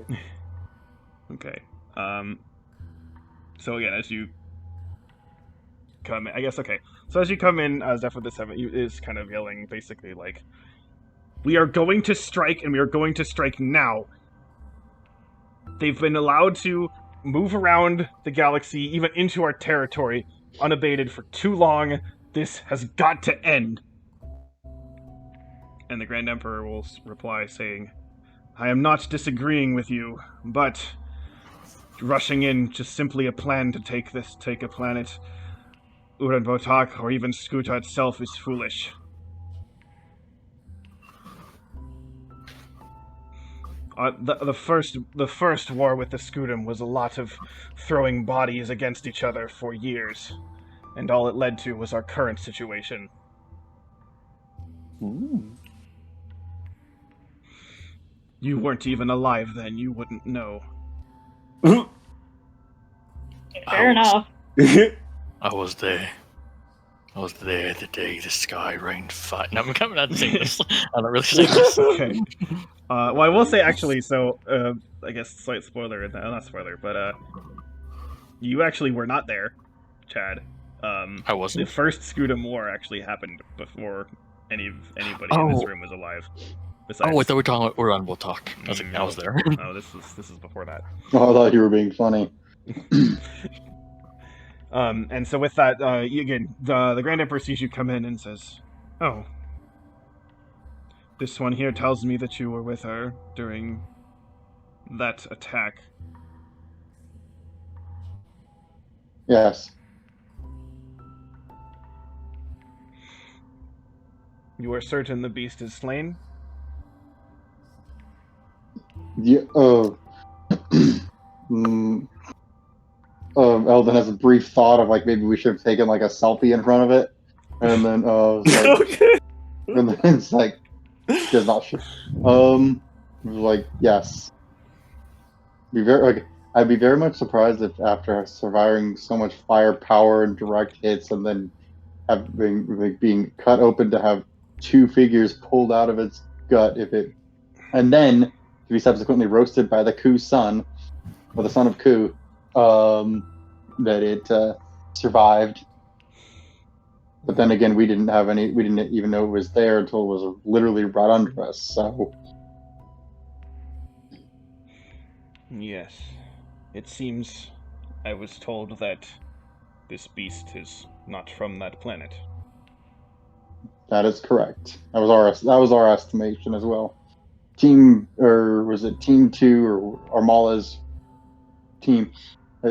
[SPEAKER 2] Okay. So again, as you come in, So as you come in, Zephyr the Seventh is kind of yelling, basically, like, we are going to strike, and we are going to strike now. They've been allowed to move around the galaxy, even into our territory, unabated for too long. This has got to end. And the Grand Emperor will reply saying, I am not disagreeing with you, but rushing in just simply a plan to take a planet, Uraanbaatar, or even Skuta itself, is foolish. The first war with the Scutum was a lot of throwing bodies against each other for years, and all it led to was our current situation.
[SPEAKER 1] Ooh.
[SPEAKER 2] You weren't even alive then, you wouldn't know.
[SPEAKER 4] Fair enough.
[SPEAKER 6] I was there. I was there the day the sky rained fire. No, I'm coming out to sing this. I'm not really sing this.
[SPEAKER 2] Okay. Well, I will say, actually, so, I guess slight spoiler, not spoiler, but, you actually were not there, Chad.
[SPEAKER 6] I wasn't.
[SPEAKER 2] The first Scutum War actually happened before anybody in this room was alive. Besides,
[SPEAKER 6] Oh, I thought we were talking about Uranbo talk. I was like, I was there.
[SPEAKER 2] No, this is before that.
[SPEAKER 5] Oh, I thought you were being funny.
[SPEAKER 2] And so with that, again, the Grand Emperor sees you come in and says, "Oh, this one here tells me that you were with her during that attack."
[SPEAKER 5] Yes.
[SPEAKER 2] You are certain the beast is slain?
[SPEAKER 5] Yeah. Eldon has a brief thought of like maybe we should have taken like a selfie in front of it, and then
[SPEAKER 1] Okay.
[SPEAKER 5] and then it's like does not sure. Like yes. I'd be very much surprised if after surviving so much firepower and direct hits, and then being cut open to have two figures pulled out of its gut, and then to be subsequently roasted by the Ku's son, or the son of Ku, that it survived. But then again, we didn't even know it was there until it was literally right under us. So
[SPEAKER 2] Yes. It seems I was told that this beast is not from that planet.
[SPEAKER 5] that is correct. That was our estimation as well. Team 2 or Armala's team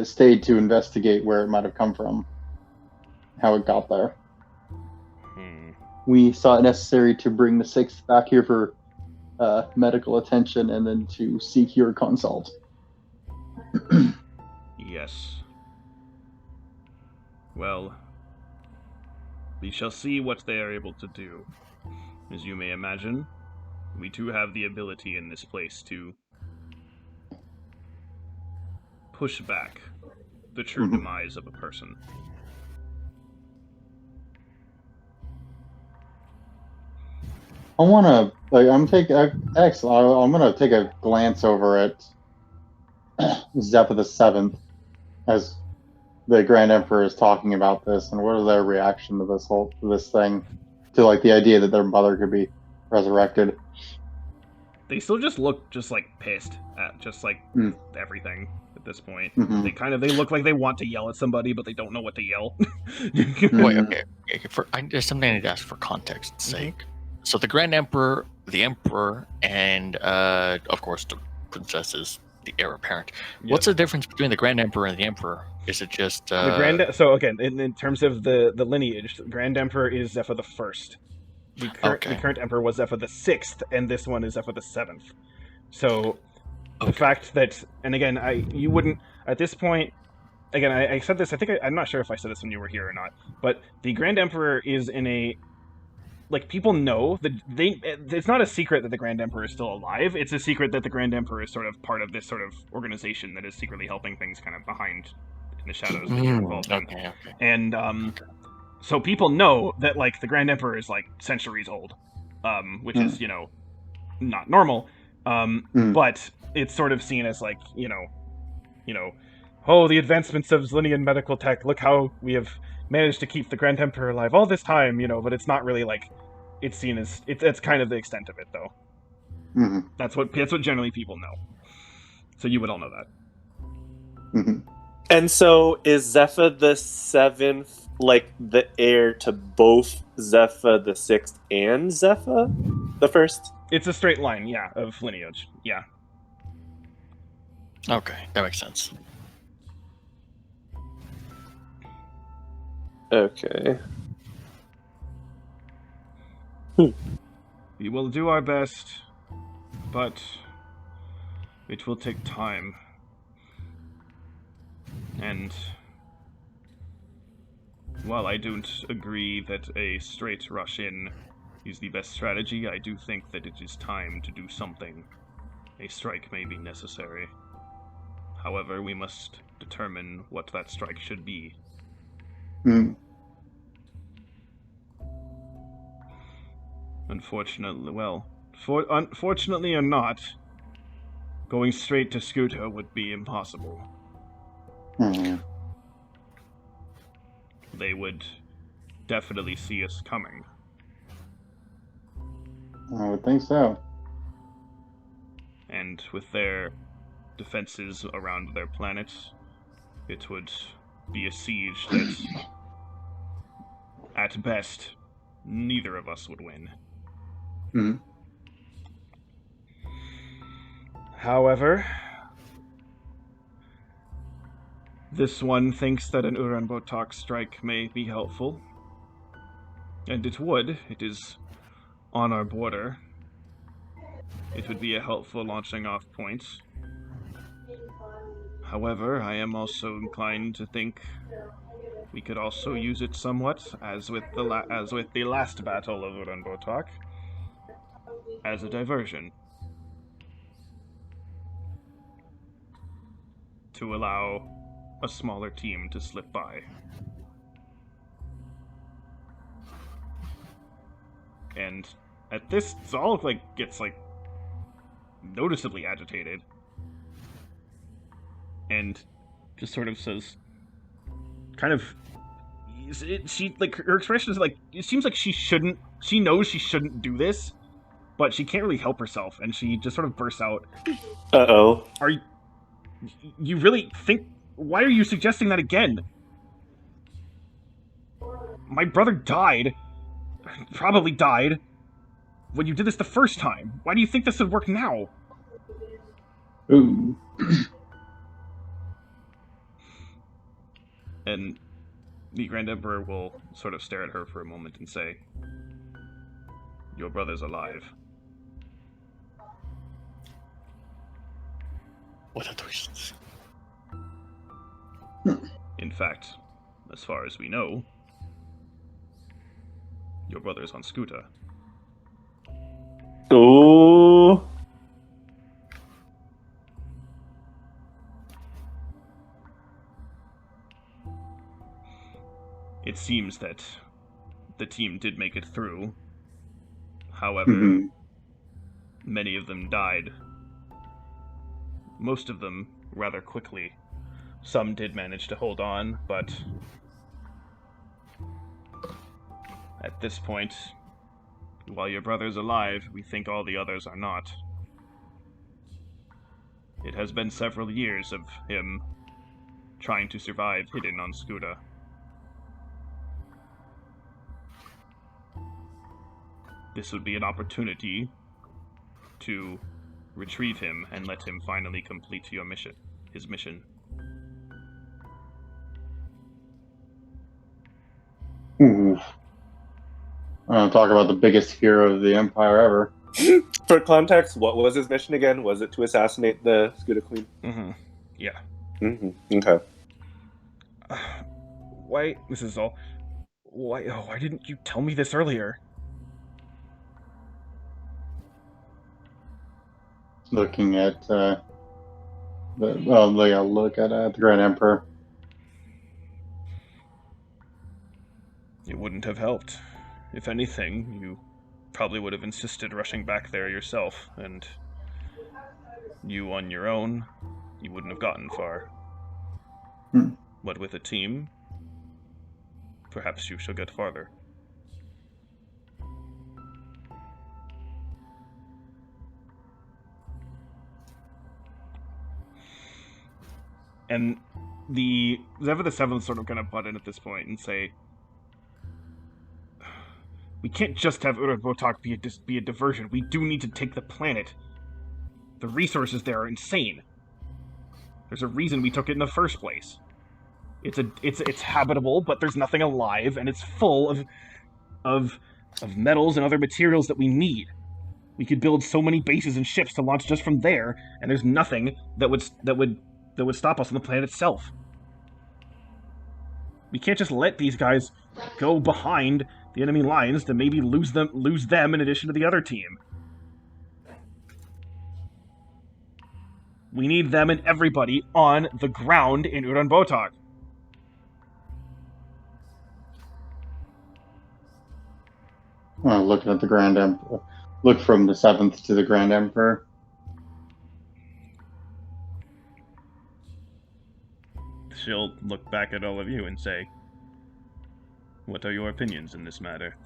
[SPEAKER 5] stayed to investigate where it might have come from, how it got there. We saw it necessary to bring the 6th back here for medical attention and then to seek your consult.
[SPEAKER 2] Yes. Well, we shall see what they are able to do. As you may imagine, we too have the ability in this place to push back the true demise of a person.
[SPEAKER 5] I want to. I'm gonna take a glance over at Zephyr the 7th as the Grand Emperor is talking about this, and what is their reaction to this thing, to like the idea that their mother could be resurrected.
[SPEAKER 2] They still just look pissed at everything at this point.
[SPEAKER 5] Mm-hmm.
[SPEAKER 2] They look like they want to yell at somebody, but they don't know what to yell.
[SPEAKER 6] Wait, okay. There's something I need to ask for context's sake. So the Grand Emperor, the Emperor, and of course the Princess is the heir apparent.
[SPEAKER 2] Yep.
[SPEAKER 6] What's the difference between the Grand Emperor and the Emperor? Is it just
[SPEAKER 2] So again, in terms of the lineage, the Grand Emperor is Zephyr the First. The current Emperor was Zephyr the 6th, and this one is Zephyr the 7th. So the fact that, and again, you wouldn't at this point. Again, I said this. I'm not sure if I said this when you were here or not. But the Grand Emperor is in a people know that it's not a secret that the Grand Emperor is still alive. It's a secret that the Grand Emperor is sort of part of this sort of organization that is secretly helping things kind of behind in the shadows that you're involved in.
[SPEAKER 6] Okay.
[SPEAKER 2] And so people know that the Grand Emperor is centuries old, which is not normal. But it's sort of seen as oh, the advancements of Zlinian medical tech. Look how we have managed to keep the Grand Emperor alive all this time, but it's not really it's seen as it's kind of the extent of it, though.
[SPEAKER 5] Mm-hmm.
[SPEAKER 2] That's what generally people know. So you would all know that.
[SPEAKER 5] Mm-hmm.
[SPEAKER 1] And so is Zephyr the 7th the heir to both Zephyr the 6th and Zephyr the 1st?
[SPEAKER 2] It's a straight line, yeah, of lineage, yeah.
[SPEAKER 6] Okay, that makes sense.
[SPEAKER 1] Okay.
[SPEAKER 2] We will do our best, but it will take time. And while I don't agree that a straight rush in is the best strategy, I do think that it is time to do something. A strike may be necessary. However, we must determine what that strike should be. Unfortunately or not, going straight to Scooter would be impossible. They would definitely see us coming.
[SPEAKER 5] I would think so.
[SPEAKER 2] And with their defenses around their planet, it would be a siege that, at best, neither of us would win.
[SPEAKER 5] Mhm.
[SPEAKER 2] However, this one thinks that an Uraanbaatar strike may be helpful. And it would. It is on our border. It would be a helpful launching off point. However, I am also inclined to think we could also use it somewhat, as with the last battle of Uraanbaatar, as a diversion. To allow a smaller team to slip by. And at this, Zal gets noticeably agitated, and just sort of says, kind of, she her expression is it seems like she knows she shouldn't do this, but she can't really help herself, and she just sort of bursts out,
[SPEAKER 1] Uh-oh.
[SPEAKER 2] "Are you really think? Why are you suggesting that again? My brother died, probably died, when you did this the first time. Why do you think this would work now?"
[SPEAKER 5] Ooh.
[SPEAKER 2] And the Grand Emperor will sort of stare at her for a moment and say, "Your brother's alive."
[SPEAKER 6] What a twist.
[SPEAKER 2] In fact, as far as we know, your brother's on Scooter.
[SPEAKER 1] Ooh.
[SPEAKER 2] It seems that the team did make it through. However,
[SPEAKER 5] Mhm.
[SPEAKER 2] many of them died. Most of them rather quickly. Some did manage to hold on, but at this point, while your brother's alive, we think all the others are not. It has been several years of him trying to survive hidden on Scooter. This would be an opportunity to retrieve him and let him finally complete his mission.
[SPEAKER 5] Ooh. Talk about the biggest hero of the Empire ever.
[SPEAKER 1] For context, what was his mission again? Was it to assassinate the Scooter Queen?
[SPEAKER 2] Mm-hmm. Yeah.
[SPEAKER 1] Mm-hmm. Okay.
[SPEAKER 2] Why, Mrs. Zoll, why didn't you tell me this earlier?
[SPEAKER 5] Looking at look at the Grand Emperor.
[SPEAKER 2] It wouldn't have helped. If anything, you probably would have insisted rushing back there yourself, and you on your own, you wouldn't have gotten far.
[SPEAKER 5] Hmm.
[SPEAKER 2] But with a team, perhaps you shall get farther. And the Zephyr the Seventh sort of kind of butt in at this point and say, "We can't just have Uraanbaatar be a diversion. We do need to take the planet. The resources there are insane. There's a reason we took it in the first place. It's habitable, but there's nothing alive, and it's full of metals and other materials that we need. We could build so many bases and ships to launch just from there, and there's nothing that would stop us on the planet itself. We can't just let these guys go behind the enemy lines to maybe lose them in addition to the other team. We need them and everybody on the ground in Uraanbaatar."
[SPEAKER 5] Looking at the Grand Emperor. Look from the Seventh to the Grand Emperor.
[SPEAKER 2] She'll look back at all of you and say, "What are your opinions in this matter?"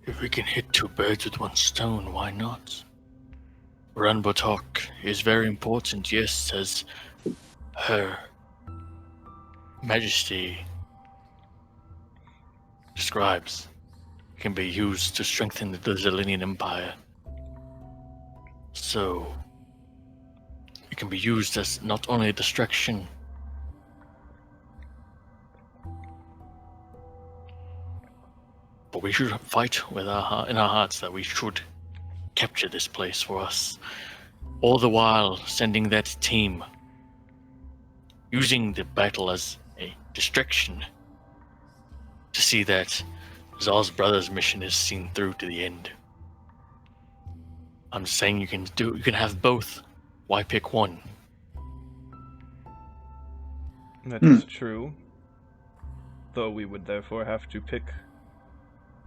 [SPEAKER 6] If we can hit two birds with one stone, why not? Uranbotok is very important, yes, as Her Majesty describes. Can be used to strengthen the Zillian Empire. So, it can be used as not only a distraction, but we should fight with in our hearts that we should capture this place for us. All the while sending that team, using the battle as a distraction to see that Zal's brother's mission is seen through to the end. I'm saying you can have both. Why pick one?
[SPEAKER 2] That is true. Though we would therefore have to pick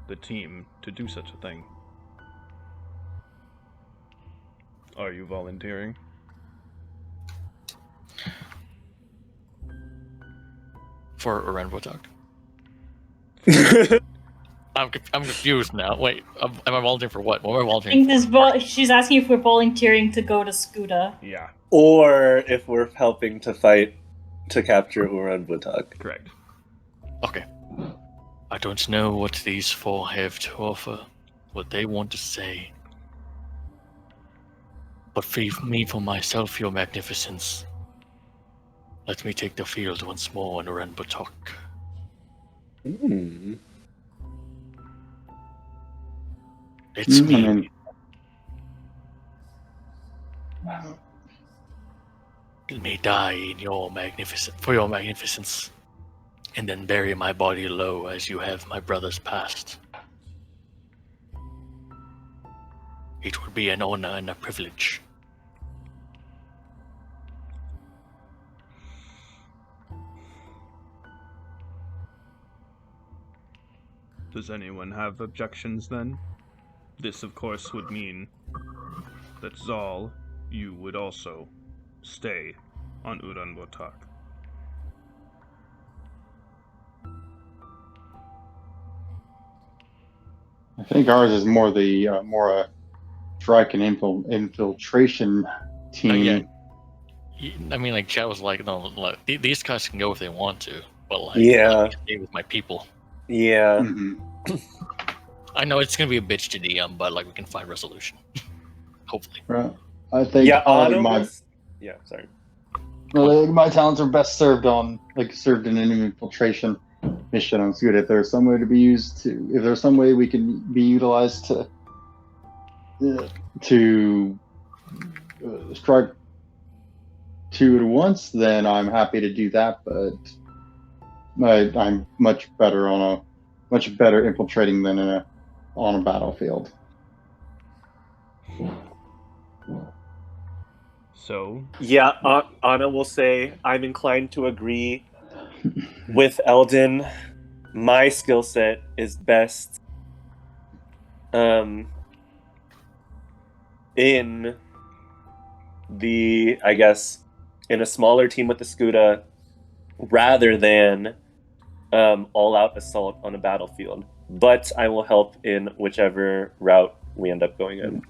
[SPEAKER 2] the team to do such a thing. Are you volunteering?
[SPEAKER 6] For Uranbotok? I'm confused now. Wait, am I volunteering for what? What am I
[SPEAKER 4] I
[SPEAKER 6] volunteering
[SPEAKER 4] think
[SPEAKER 6] for?
[SPEAKER 4] she's asking if we're volunteering to go to Skuda.
[SPEAKER 2] Yeah,
[SPEAKER 1] Or if we're helping to fight to capture Uranbutak.
[SPEAKER 2] correct.
[SPEAKER 6] Okay. I don't know what these four have to offer, what they want to say. But for myself, your magnificence, let me take the field once more in Uranbotok. It's me. Let me die in your magnificence, and then bury my body low as you have my brother's past. It would be an honor and a privilege.
[SPEAKER 2] Does anyone have objections then? This, of course, would mean that Zal, you would also stay on Uranbotak.
[SPEAKER 5] I think ours is more the strike and infiltration team.
[SPEAKER 6] I mean, like Chad was like, no, look, these guys can go if they want to, but like,
[SPEAKER 1] Yeah.
[SPEAKER 6] let me stay with my people.
[SPEAKER 1] Yeah.
[SPEAKER 6] I know it's gonna be a bitch to DM, but like we can find resolution. Hopefully.
[SPEAKER 5] Right. I think
[SPEAKER 1] sorry.
[SPEAKER 5] my talents are best served in an infiltration mission on Suda. If there's some way to be used if there's some way we can be utilized to strike two at once, then I'm happy to do that. But I'm much better infiltrating than on a battlefield.
[SPEAKER 2] So,
[SPEAKER 1] Yeah, Anna will say, I'm inclined to agree with Eldon. My skill set is best in in a smaller team with the Scuda rather than all-out assault on a battlefield. But I will help in whichever route we end up going in.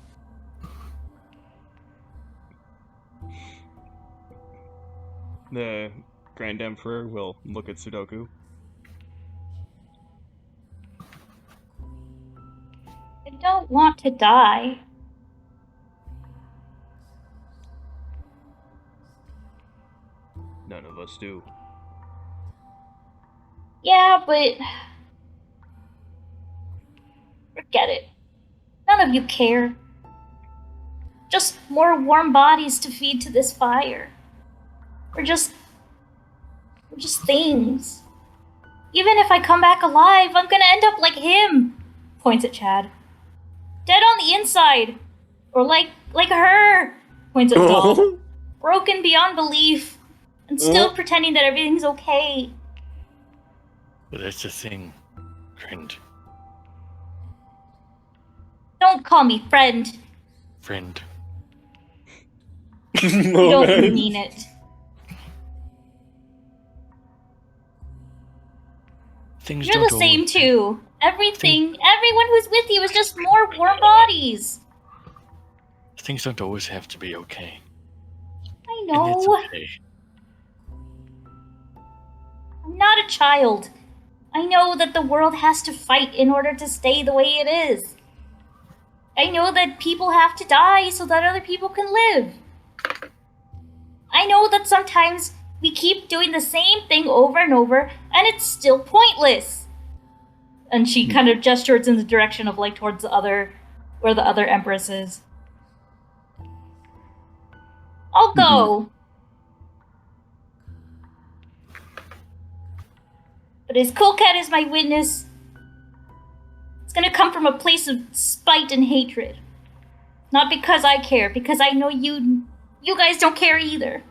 [SPEAKER 2] the Grand Emperor will look at Sudoku.
[SPEAKER 7] I don't want to die.
[SPEAKER 2] None of us do.
[SPEAKER 7] Yeah, but forget it. None of you care. Just more warm bodies to feed to this fire. We're just things. Even if I come back alive, I'm gonna end up like him. Points at Chad. Dead on the inside. Or like her. Points at Zal. Broken beyond belief. And still pretending that everything's okay.
[SPEAKER 6] But that's the thing, friend.
[SPEAKER 7] Don't call me friend.
[SPEAKER 6] Friend.
[SPEAKER 7] You don't mean it.
[SPEAKER 6] Things
[SPEAKER 7] You're
[SPEAKER 6] don't
[SPEAKER 7] the same
[SPEAKER 6] always-
[SPEAKER 7] too. Everyone who's with you is just more warm bodies.
[SPEAKER 6] Things don't always have to be okay.
[SPEAKER 7] I
[SPEAKER 6] And it's
[SPEAKER 7] know.
[SPEAKER 6] okay.
[SPEAKER 7] I'm not a child. I know that the world has to fight in order to stay the way it is. I know that people have to die so that other people can live. I know that sometimes we keep doing the same thing over and over and it's still pointless. And she kind of gestures in the direction of like towards where the other empress is. I'll go. But as Cool Cat is my witness, it's gonna come from a place of spite and hatred. Not because I care, because I know you guys don't care either.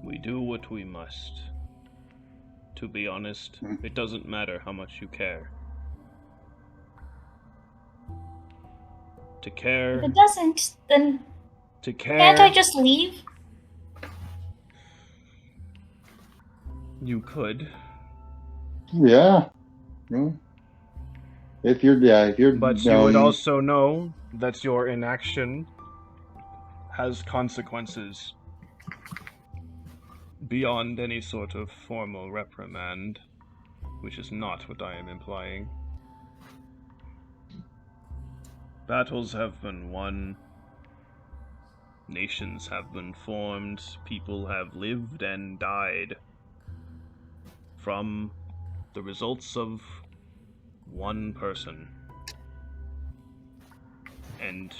[SPEAKER 2] We do what we must. To be honest, it doesn't matter how much you care. To care...
[SPEAKER 7] If it doesn't, then
[SPEAKER 2] To care...
[SPEAKER 7] can't I just leave?
[SPEAKER 2] You could.
[SPEAKER 5] Yeah. If you're.
[SPEAKER 2] But you would also know that your inaction has consequences beyond any sort of formal reprimand, which is not what I am implying. Battles have been won, nations have been formed, people have lived and died from the results of one person. And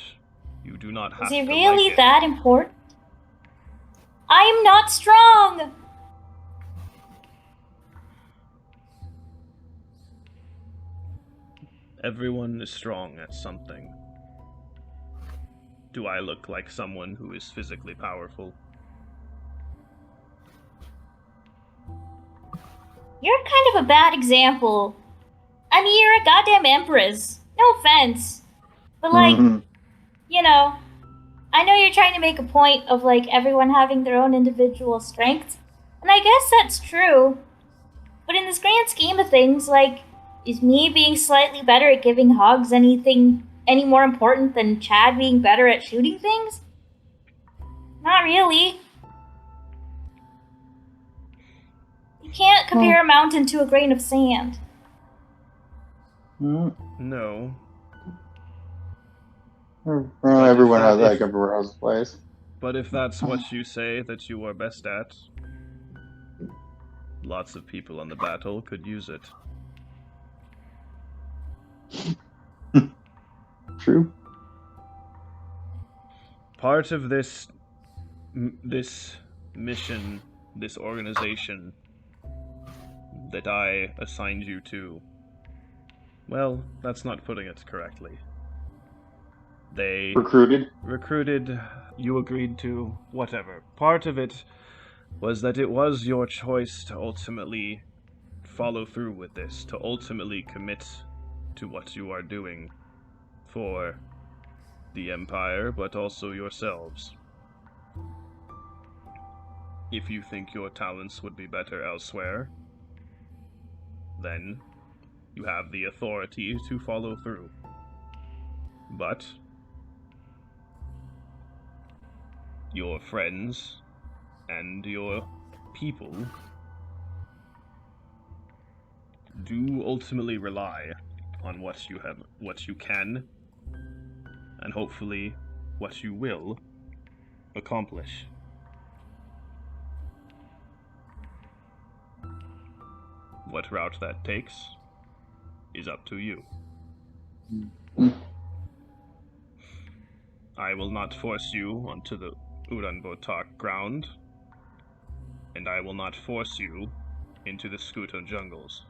[SPEAKER 2] you do not have
[SPEAKER 7] Is
[SPEAKER 2] to
[SPEAKER 7] it really
[SPEAKER 2] like it.
[SPEAKER 7] that important? I'm not strong!
[SPEAKER 2] Everyone is strong at something. Do I look like someone who is physically powerful?
[SPEAKER 7] You're kind of a bad example. I mean, you're a goddamn empress. No offense. But like, you know, I know you're trying to make a point of like everyone having their own individual strengths, and I guess that's true. But in this grand scheme of things, like, is me being slightly better at giving hugs any more important than Chad being better at shooting things? Not really. You can't compare a mountain to a grain of sand.
[SPEAKER 2] No.
[SPEAKER 5] Well, everyone has like everywhere else place.
[SPEAKER 2] But if that's what you say that you are best at, lots of people on the battle could use it.
[SPEAKER 5] True.
[SPEAKER 2] Part of this mission, this organization that I assigned you to, well, that's not putting it correctly. They recruited, you agreed to, whatever. Part of it was that it was your choice to ultimately follow through with this, to ultimately commit to what you are doing for the Empire, but also yourselves. If you think your talents would be better elsewhere, then you have the authority to follow through. But your friends and your people do ultimately rely on what you can, and hopefully what you will accomplish. What route that takes is up to you. I will not force you onto the Uraanbaatar ground, and I will not force you into the Scuto jungles.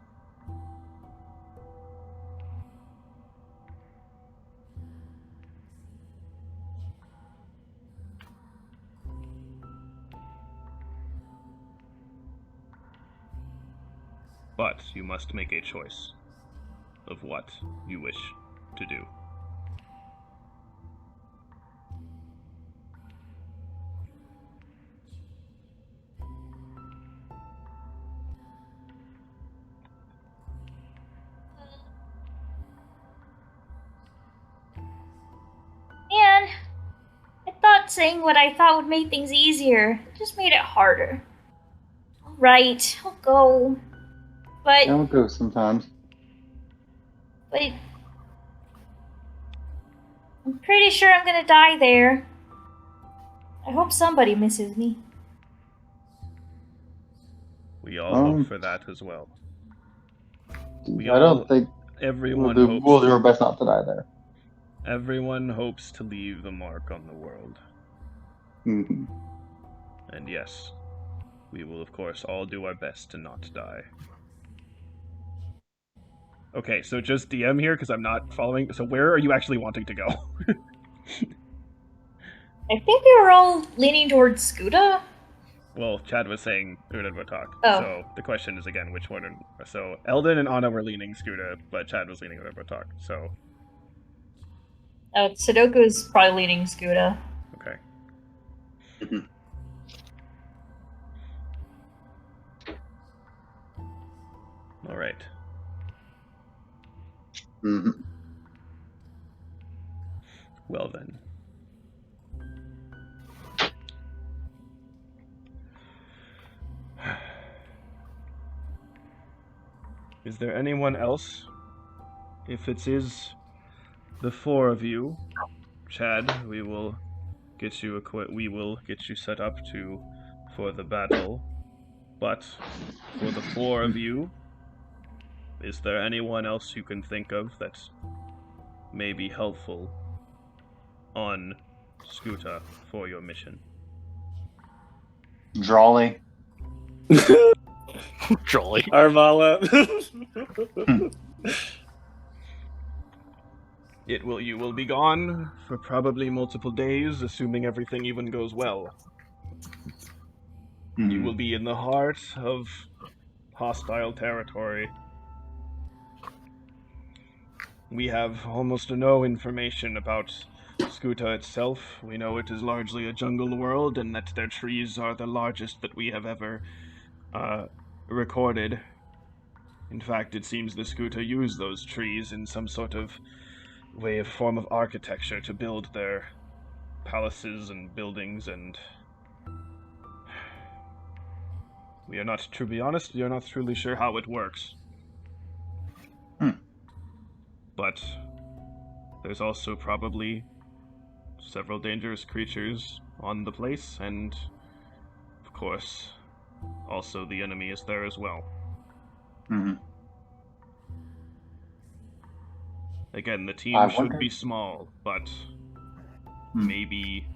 [SPEAKER 2] But you must make a choice of what you wish to do.
[SPEAKER 7] saying what I thought would make things easier. It just made it harder. Alright, I'll go. But
[SPEAKER 5] Don't go sometimes.
[SPEAKER 7] I'm pretty sure I'm gonna die there. I hope somebody misses me.
[SPEAKER 2] We all hope for that as well.
[SPEAKER 5] I don't think
[SPEAKER 2] Everyone
[SPEAKER 5] we'll do our best not to die there.
[SPEAKER 2] Everyone hopes to leave the mark on the world.
[SPEAKER 5] Mm-hmm.
[SPEAKER 2] And yes, we will of course all do our best to not die. Okay, so just DM here because I'm not following. So where are you actually wanting to go?
[SPEAKER 7] I think we were all leaning towards Skuta.
[SPEAKER 2] Well, Chad was saying Uranbotak.
[SPEAKER 7] Oh.
[SPEAKER 2] So the question is again, which one? So Eldon and Anna were leaning Skuta, but Chad was leaning Uranbotak. So.
[SPEAKER 7] Sudoku's probably leaning Skuta.
[SPEAKER 2] Okay. All right.
[SPEAKER 5] Mm-hmm.
[SPEAKER 2] Well then. Is there anyone else? If it is the four of you, Chad, we will get you set up for the battle. But for the four of you, is there anyone else you can think of that may be helpful on Skuta for your mission?
[SPEAKER 5] Drawley.
[SPEAKER 6] Jolly.
[SPEAKER 1] Armala.
[SPEAKER 2] You will be gone for probably multiple days, assuming everything even goes well. You will be in the heart of hostile territory. We have almost no information about Skuta itself. We know it is largely a jungle world and that their trees are the largest that we have ever recorded. In fact, it seems the Skuta use those trees in some sort of form of architecture to build their palaces and buildings, and we are not, to be honest, we are not truly sure how it works. But there's also probably several dangerous creatures on the place, and of course, also the enemy is there as well. Again, the team should be small, but maybe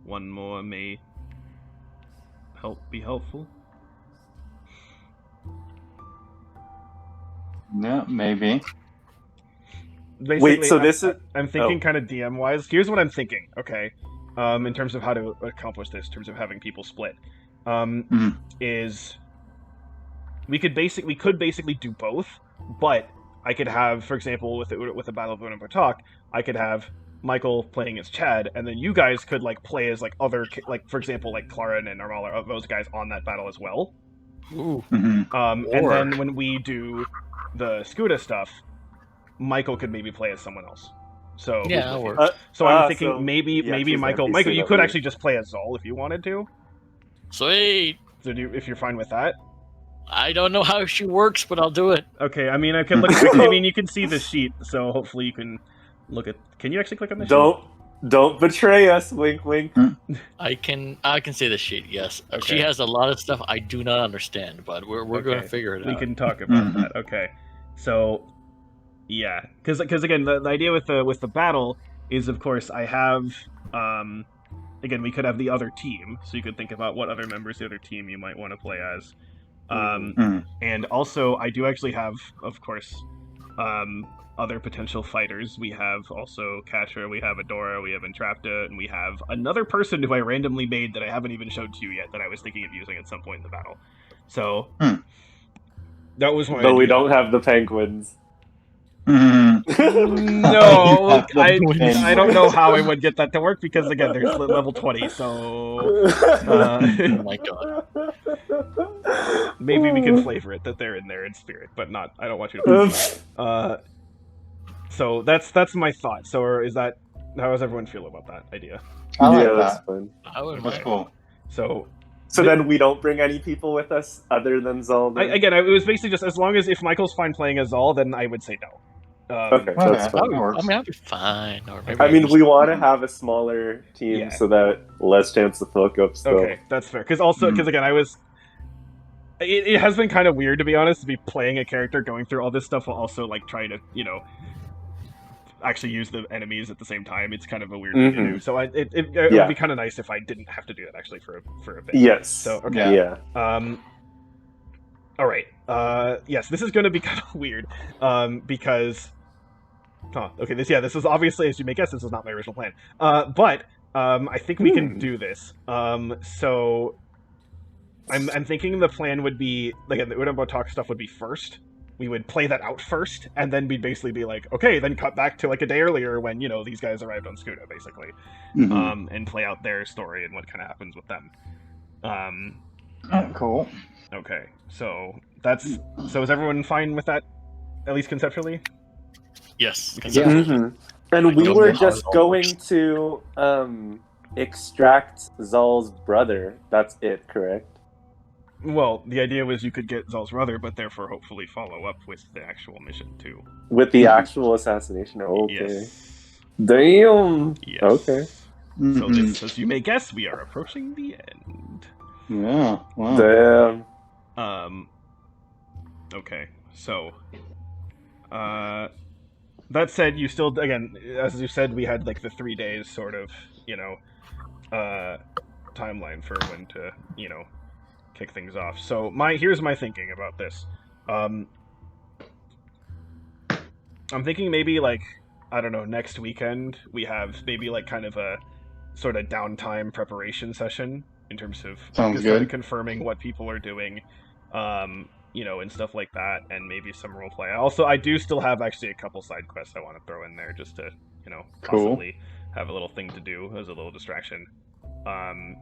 [SPEAKER 2] one more may be helpful.
[SPEAKER 5] Yeah, maybe.
[SPEAKER 2] Basically,
[SPEAKER 1] Wait, so this is...
[SPEAKER 2] I'm thinking kind of DM-wise. Here's what I'm thinking, okay? In terms of how to accomplish this, in terms of having people split. Is... We could basically do both, but I could have, for example, with the Battle of Uranbotak, I could have Michael playing as Chad, and then you guys could, like, play as, like, other... Like, for example, like, Clara and Armala, those guys on that battle as well.
[SPEAKER 6] Ooh.
[SPEAKER 2] And then when we do the Skuta stuff, Michael could maybe play as someone else. So
[SPEAKER 6] Yeah, that'll work.
[SPEAKER 2] So I'm thinking
[SPEAKER 1] so-
[SPEAKER 2] maybe
[SPEAKER 1] yeah, choose
[SPEAKER 2] Michael.
[SPEAKER 1] NPC
[SPEAKER 2] Michael, you
[SPEAKER 1] that
[SPEAKER 2] could
[SPEAKER 1] we-
[SPEAKER 2] actually just play as Zol if you wanted to.
[SPEAKER 6] Sweet.
[SPEAKER 2] So if you're fine with that.
[SPEAKER 6] I don't know how she works, but I'll do it.
[SPEAKER 2] Okay, I mean I can look. I mean you can see the sheet, so hopefully you can look at. Can you actually click on the sheet?
[SPEAKER 1] Don't betray us, wink wink.
[SPEAKER 6] I can see the sheet. Yes,
[SPEAKER 2] Okay.
[SPEAKER 6] she has a lot of stuff I do not understand, but we're going to
[SPEAKER 2] Okay.
[SPEAKER 6] figure it
[SPEAKER 2] We
[SPEAKER 6] out.
[SPEAKER 2] can talk about that. Okay, so yeah, because again the idea with the battle is of course I have again we could have the other team, so you could think about what other members of the other team you might want to play as. And also I do actually have of course other potential fighters. We have also Katra, we have Adora, we have Entrapta, and we have another person who I randomly made that I haven't even showed to you yet that I was thinking of using at some point in the battle. So that was my
[SPEAKER 1] But we
[SPEAKER 2] idea.
[SPEAKER 1] don't have the penguins.
[SPEAKER 2] No, I don't know how I would get that to work because again, there's level 20, so
[SPEAKER 6] Oh my god.
[SPEAKER 2] maybe we can flavor it that they're in there in spirit, but not. I don't want you to. So that's my thought. So is that How does everyone feel about that idea?
[SPEAKER 5] I like
[SPEAKER 1] yeah, that's
[SPEAKER 5] that.
[SPEAKER 1] fun.
[SPEAKER 6] I would
[SPEAKER 5] That's cool.
[SPEAKER 2] So
[SPEAKER 1] So then we don't bring any people with us other than Zol. then?
[SPEAKER 2] it was basically just as long as if Michael's fine playing as Zal, then I would say no.
[SPEAKER 1] Okay,
[SPEAKER 5] Okay,
[SPEAKER 1] that's
[SPEAKER 5] that
[SPEAKER 1] fine.
[SPEAKER 5] works.
[SPEAKER 6] I'll be fine. Or maybe
[SPEAKER 1] I mean,
[SPEAKER 6] just-
[SPEAKER 1] we want to have a smaller team
[SPEAKER 2] Yeah.
[SPEAKER 1] so that less chance to fuck up still.
[SPEAKER 2] Okay, that's fair. Because again, it has been kind of weird, to be honest, to be playing a character going through all this stuff while also like trying to actually use the enemies at the same time. It's kind of a weird thing to do. So it
[SPEAKER 1] Yeah.
[SPEAKER 2] would be kind of nice if I didn't have to do that actually for a bit.
[SPEAKER 1] Yes.
[SPEAKER 2] So okay.
[SPEAKER 1] Yeah.
[SPEAKER 2] All right. Yes, this is going to be kind of weird. Because. Okay. This is obviously, as you may guess, this is not my original plan. But I think we can do this. So. I'm thinking the plan would be like the Uranbo talk stuff would be first. We would play that out first, and then we'd basically be like, okay, then cut back to like a day earlier when these guys arrived on Scuda, basically, and play out their story and what kind of happens with them.
[SPEAKER 5] Cool.
[SPEAKER 2] Okay, so is everyone fine with that, at least conceptually?
[SPEAKER 6] Yes.
[SPEAKER 5] Yeah.
[SPEAKER 1] And
[SPEAKER 6] I
[SPEAKER 1] we
[SPEAKER 6] don't
[SPEAKER 1] were
[SPEAKER 6] know how
[SPEAKER 1] just
[SPEAKER 6] it all
[SPEAKER 1] going
[SPEAKER 6] works.
[SPEAKER 1] to extract Zol's brother. That's it, correct?
[SPEAKER 2] Well, the idea was you could get Zal's brother, but therefore hopefully follow up with the actual mission too.
[SPEAKER 1] With the actual assassination. Okay.
[SPEAKER 2] Yes.
[SPEAKER 1] Damn.
[SPEAKER 2] Yes.
[SPEAKER 1] Okay.
[SPEAKER 2] So this, as you may guess, we are approaching the end.
[SPEAKER 5] Yeah. Wow.
[SPEAKER 1] Damn.
[SPEAKER 2] Okay, so that said, you still, again, as you said, we had like the 3 days sort of timeline for when to kick things off. So here's my thinking about this. I'm thinking maybe like, I don't know, next weekend we have maybe like kind of a sort of downtime preparation session in terms of
[SPEAKER 5] Sounds
[SPEAKER 2] just sort of
[SPEAKER 5] good.
[SPEAKER 2] confirming what people are doing, and stuff like that, and maybe some roleplay. I do still have actually a couple side quests I want to throw in there just to,
[SPEAKER 5] Cool.
[SPEAKER 2] possibly have a little thing to do as a little distraction. And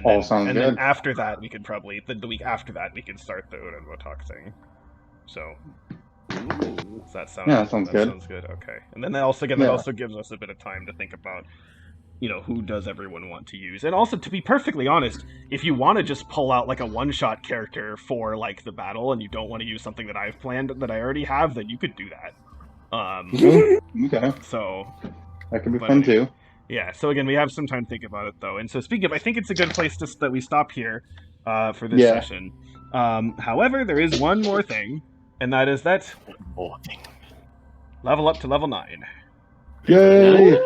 [SPEAKER 5] All
[SPEAKER 2] then,
[SPEAKER 5] sounds
[SPEAKER 2] and
[SPEAKER 5] good.
[SPEAKER 2] then after that, we could probably the week after that we can start the Uranbo talk thing. So does that sound?
[SPEAKER 5] Yeah, that sounds good.
[SPEAKER 2] Sounds good. Okay, and then that also gives us a bit of time to think about, who does everyone want to use, and also to be perfectly honest, if you want to just pull out like a one-shot character for like the battle, and you don't want to use something that I've planned that I already have, then you could do that.
[SPEAKER 5] Okay.
[SPEAKER 2] So
[SPEAKER 5] That could be
[SPEAKER 2] But
[SPEAKER 5] fun
[SPEAKER 2] anyway.
[SPEAKER 5] too.
[SPEAKER 2] yeah, so again, we have some time to think about it, though. And so speaking of, I think it's a good place that we stop here for this
[SPEAKER 5] Yeah.
[SPEAKER 2] session. However, there is one more thing, and that is that
[SPEAKER 6] More thing.
[SPEAKER 2] level up to level 9.
[SPEAKER 5] Yay!